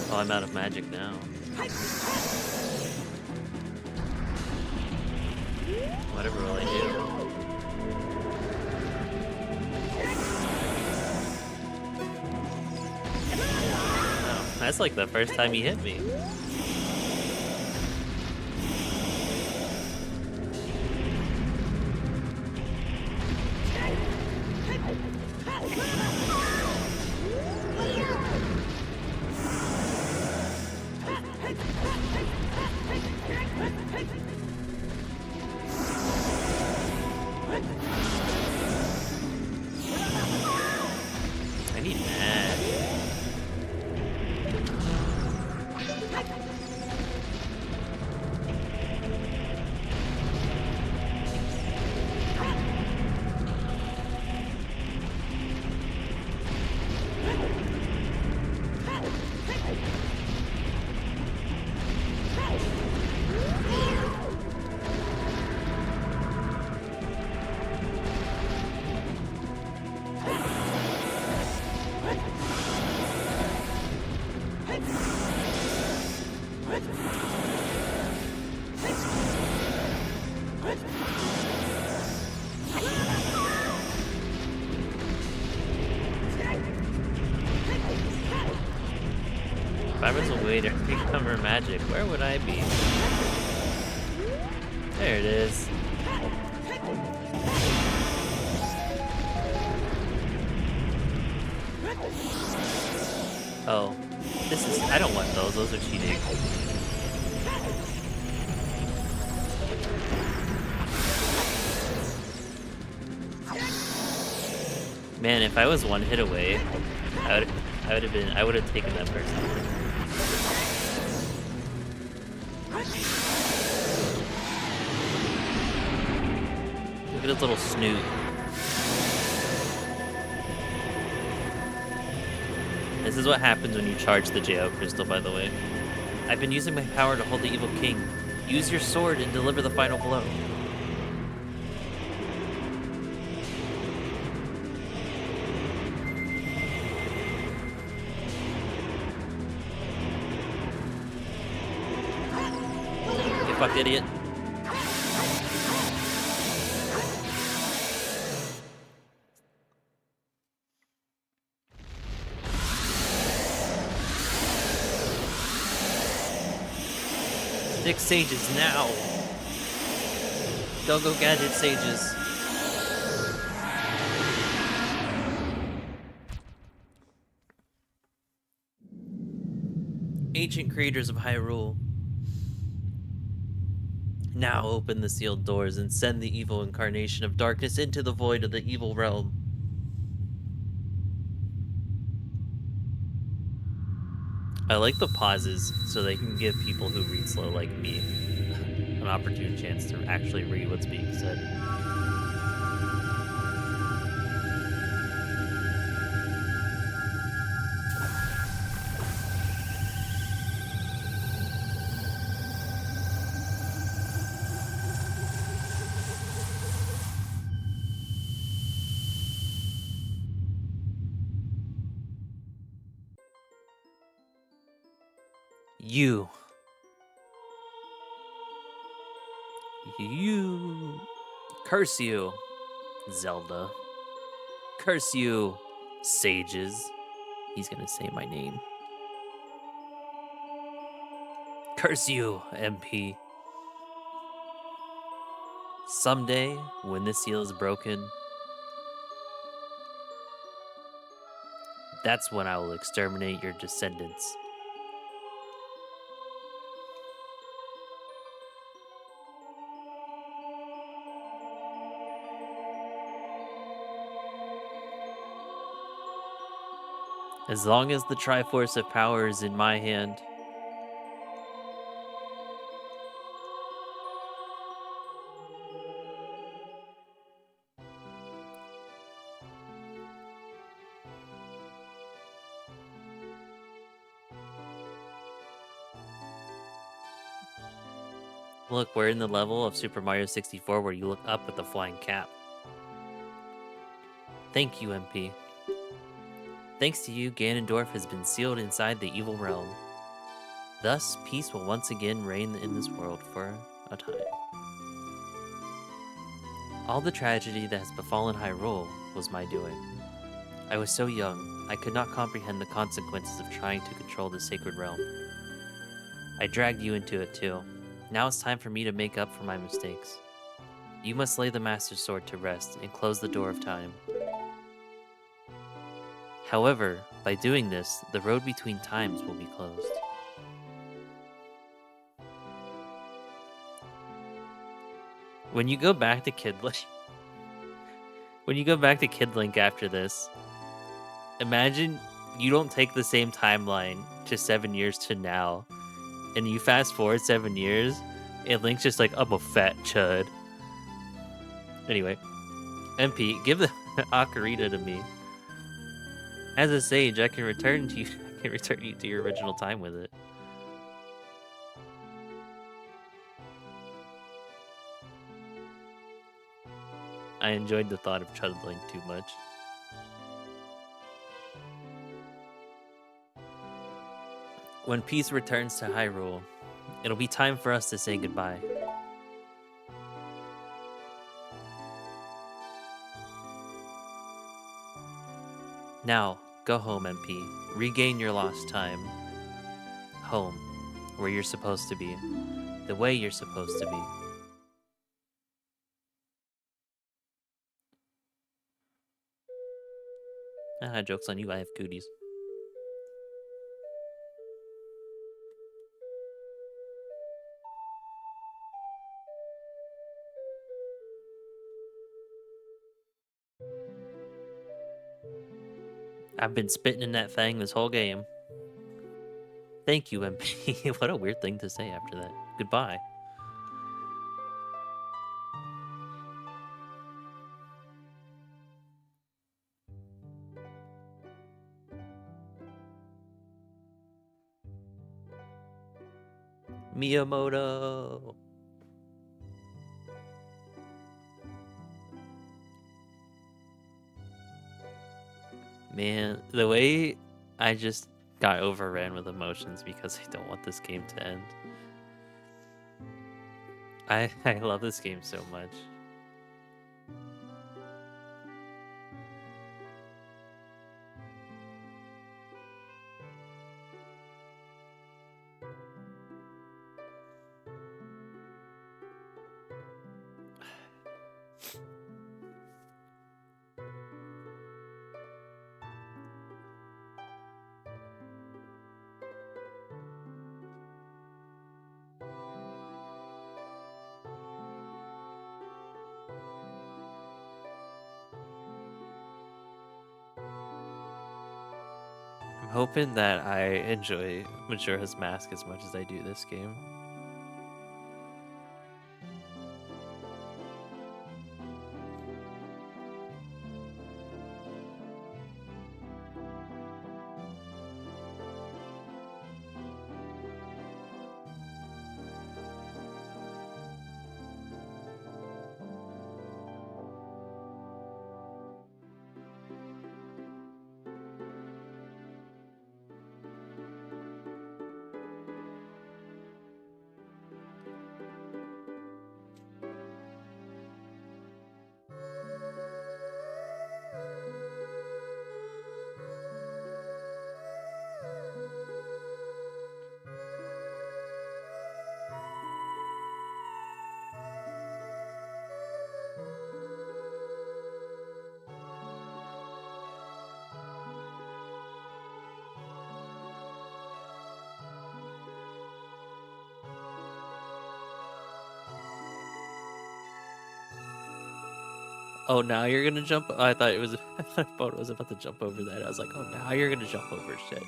Oh, I'm out of magic now. Whatever will I do? Oh, that's like the first time he hit me. I need mad. If I was a way to recover magic, where would I be? There it is. Oh, this is. I don't want those. Those are cheating. Man, if I was one hit away, I would I would have taken that personally. Look at his little snoot. This is what happens when you charge the JO crystal, by the way. I've been using my power to hold the evil king. Use your sword and deliver the final blow. You fucked idiot. Six sages now. Go gadget sages. Ancient creators of Hyrule. Now open the sealed doors and send the evil incarnation of darkness into the void of the evil realm. I like the pauses so they can give people who read slow like me an opportune chance to actually read what's being said. You. Curse you, Zelda. Curse you, sages. He's gonna say my name. Curse you, MP. Someday, when the seal is broken, that's when I will exterminate your descendants. As long as the Triforce of Power is in my hand, look, we're in the level of Super Mario 64 where you look up with the flying cap. Thank you, MP. Thanks to you, Ganondorf has been sealed inside the evil realm. Thus, peace will once again reign in this world for a time. All the tragedy that has befallen Hyrule was my doing. I was so young, I could not comprehend the consequences of trying to control the sacred realm. I dragged you into it too. Now it's time for me to make up for my mistakes. You must lay the Master Sword to rest and close the door of time. However, by doing this, the road between times will be closed. When you go back to Kid Link, after this, imagine you don't take the same timeline to 7 years to now, and you fast forward 7 years, and Link's just like, I'm a fat chud. Anyway, MP, give the Ocarina to me. As a sage, I can return you to your original time with it. I enjoyed the thought of Chud Link too much. When peace returns to Hyrule, it'll be time for us to say goodbye. Now, go home, MP. Regain your lost time. Home, where you're supposed to be. The way you're supposed to be. Joke's on you, I have cooties. I've been spitting in that thing this whole game. Thank you, MP. What a weird thing to say after that. Goodbye. Miyamoto. Man, the way I just got overran with emotions because I don't want this game to end. I love this game so much. I'm hoping that I enjoy Majora's Mask as much as I do this game. Oh, now you're gonna jump? Oh, I thought it was. I thought Boat was about to jump over that. I was like, oh, now you're gonna jump over shit.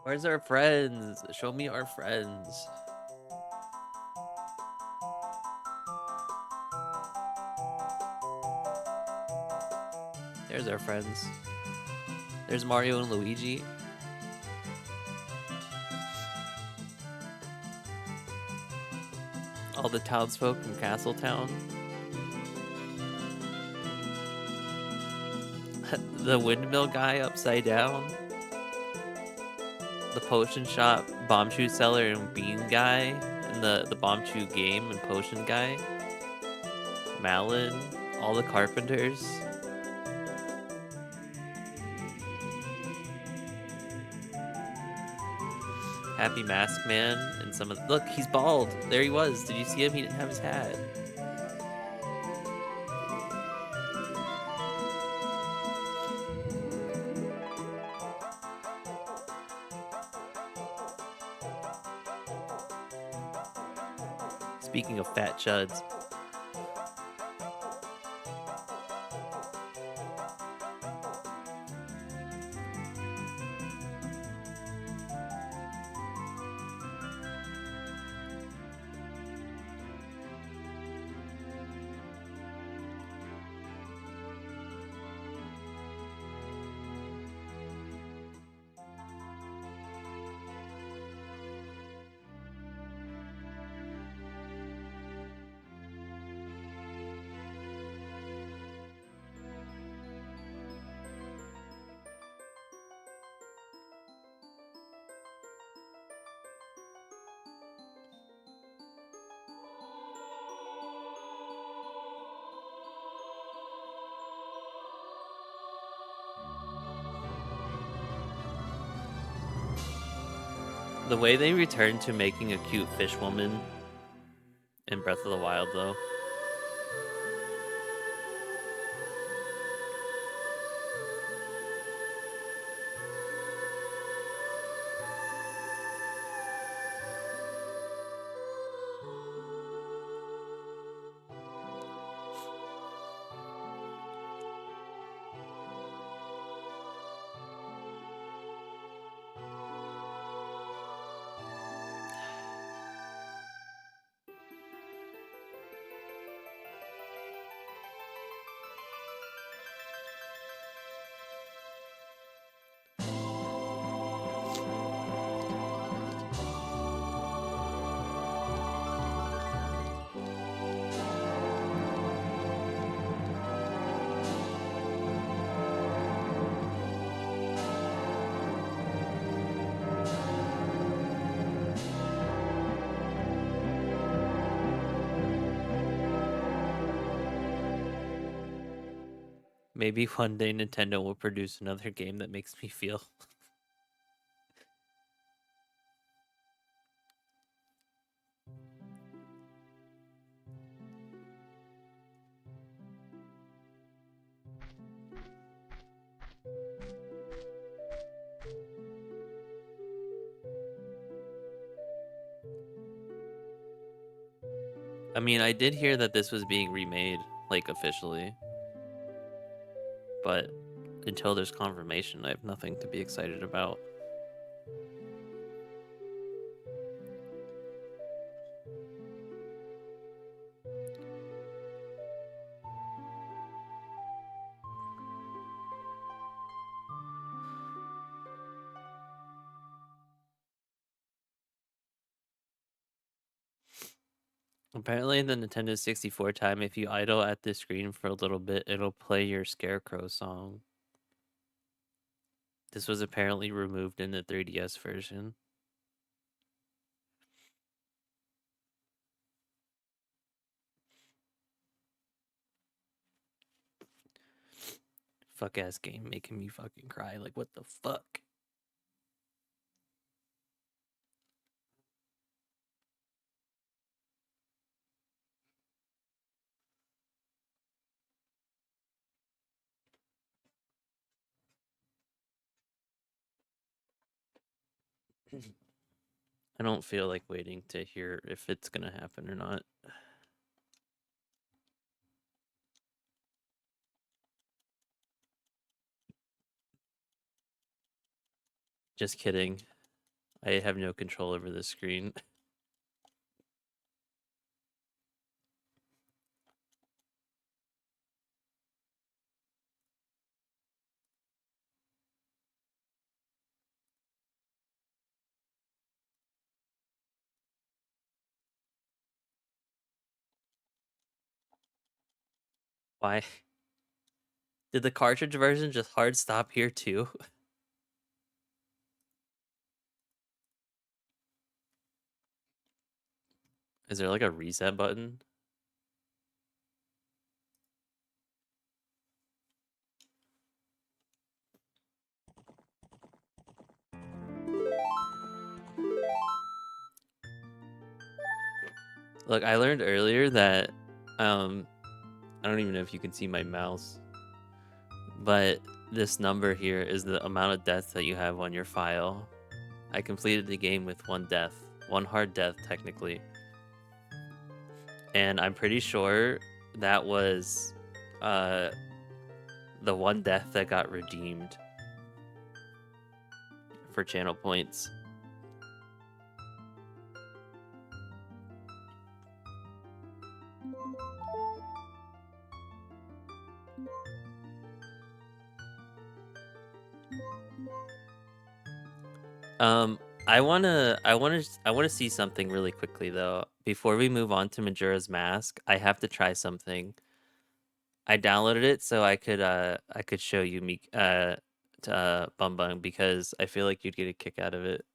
Where's our friends? Show me our friends. There's our friends. There's Mario and Luigi. All the townsfolk from Castletown. The windmill guy upside down. The potion shop, bomb shoe seller, and bean guy. And the bomb shoe game and potion guy. Malin. All the carpenters. Happy Mask Man and some of the, look, he's bald. There he was. Did you see him? He didn't have his hat. Speaking of fat chuds. The way they returned to making a cute fish woman in Breath of the Wild, though. Maybe one day Nintendo will produce another game that makes me feel. I mean, I did hear that this was being remade, like officially, but until there's confirmation, I have nothing to be excited about. Apparently, in the Nintendo 64 time, if you idle at the screen for a little bit, it'll play your Scarecrow song. This was apparently removed in the 3DS version. Fuck ass game making me fucking cry. Like, what the fuck? I don't feel like waiting to hear if it's gonna happen or not. Just kidding. I have no control over the screen. Why? Did the cartridge version just hard stop here too? Is there like a reset button? Look, I learned earlier that I don't even know if you can see my mouse, but this number here is the amount of deaths that you have on your file. I completed the game with one death, one hard death technically. And I'm pretty sure that was uh the one death that got redeemed for channel points. I wanna see something really quickly though. Before we move on to Majora's Mask, I have to try something. I downloaded it so I could show you me to Bum Bum because I feel like you'd get a kick out of it.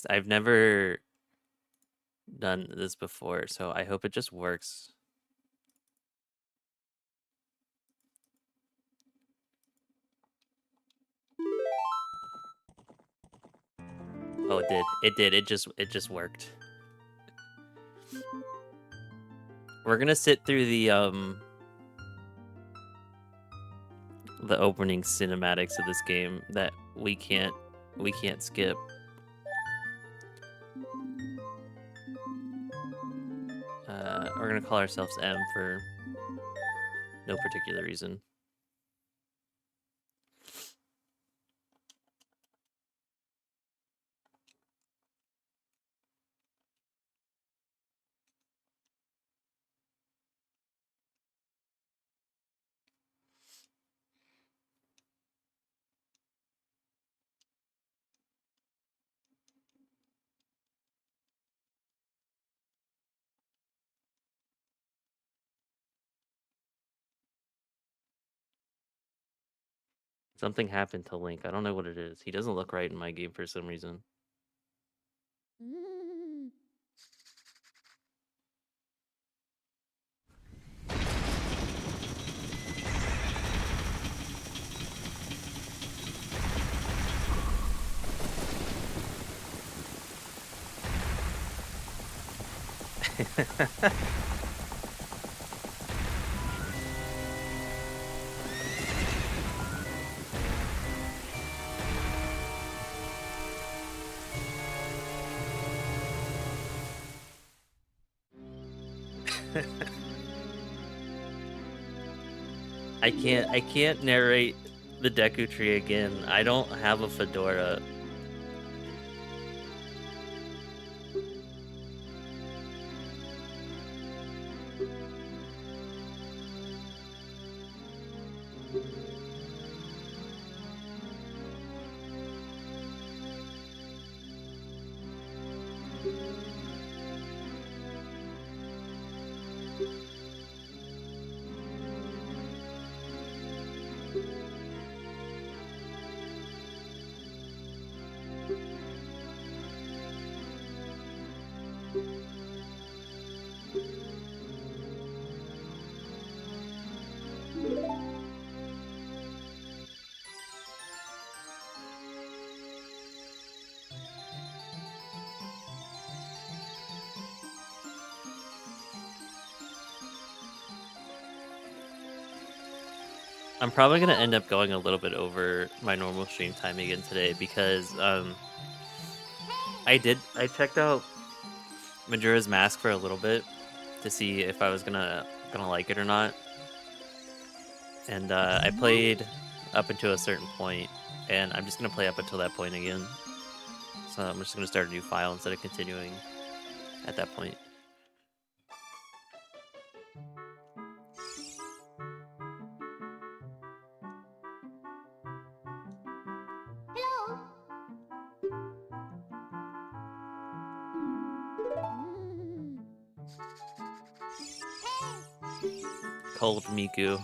I've never done this before, so I hope it just works. Oh, it did. It did. It just worked. We're gonna sit through the opening cinematics of this game that we can't skip. We're gonna call ourselves M for no particular reason. Something happened to Link. I don't know what it is. He doesn't look right in my game for some reason. I can't narrate the Deku Tree again. I don't have a fedora. I'm probably gonna end up going a little bit over my normal stream time again today because I checked out Majora's Mask for a little bit to see if I was gonna like it or not. And I played up until a certain point, and I'm just gonna play up until that point again. So I'm just gonna start a new file instead of continuing at that point. Cold Miku.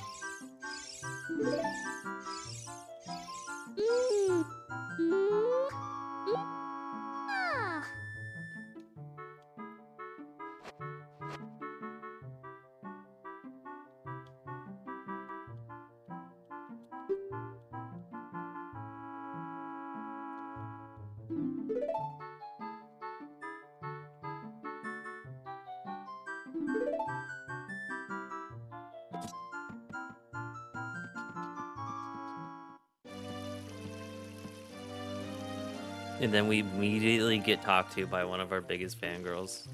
And then we immediately get talked to by one of our biggest fangirls.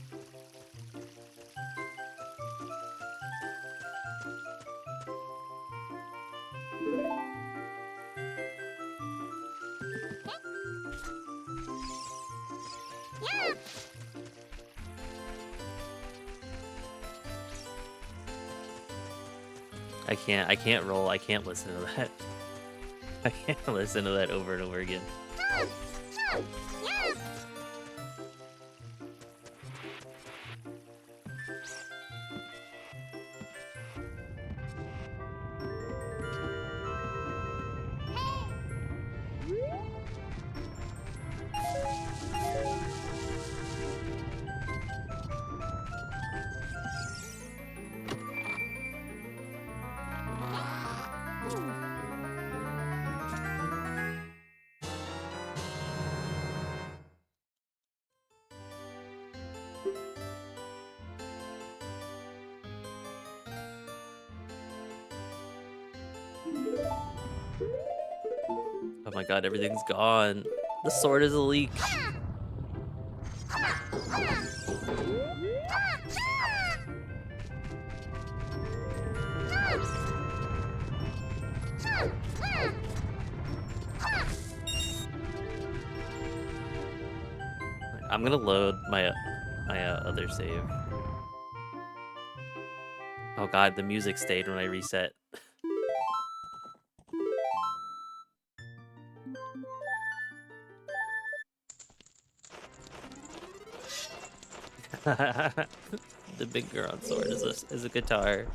I can't roll. I can't listen to that. I can't listen to that over and over again. Oh my god, everything's gone. The sword is a leak. I'm gonna load my other save. Oh god, the music stayed when I reset. The big girl sword is a guitar.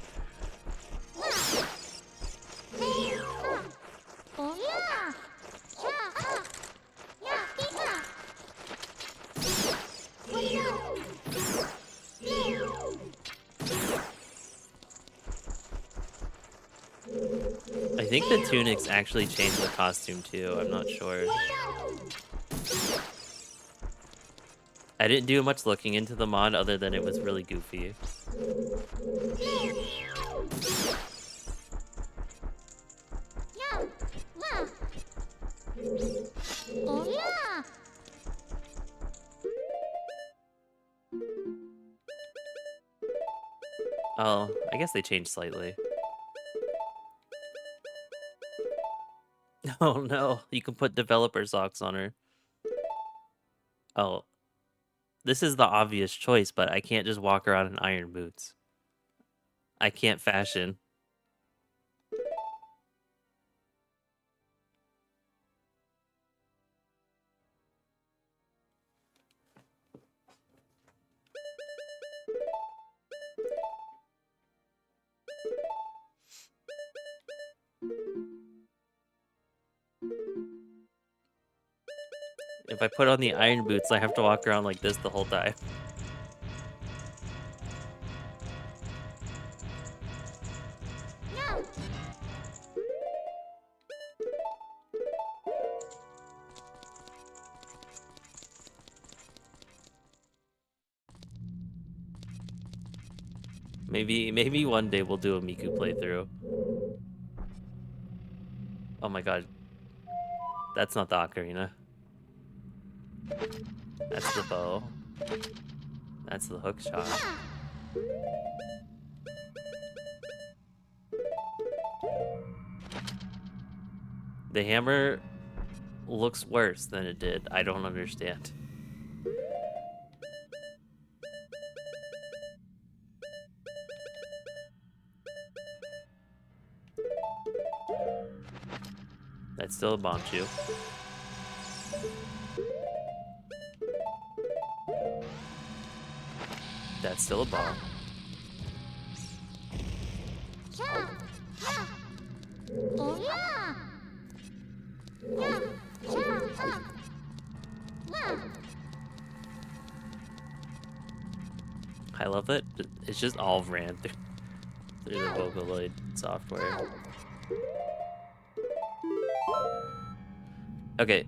think the tunics actually change the costume too. I'm not sure. I didn't do much looking into the mod other than it was really goofy. Oh, I guess they changed slightly. Oh no, you can put developer socks on her. Oh, this is the obvious choice, but I can't just walk around in iron boots. I can't fashion. If I put on the iron boots, I have to walk around like this the whole time. Maybe one day we'll do a Miku playthrough. Oh my god. That's not the ocarina. That's the bow. That's the hook shot. The hammer looks worse than it did. I don't understand. That's still a Bombchu. That's still a bomb. I love that it's just all ran through the Vocaloid software. Okay,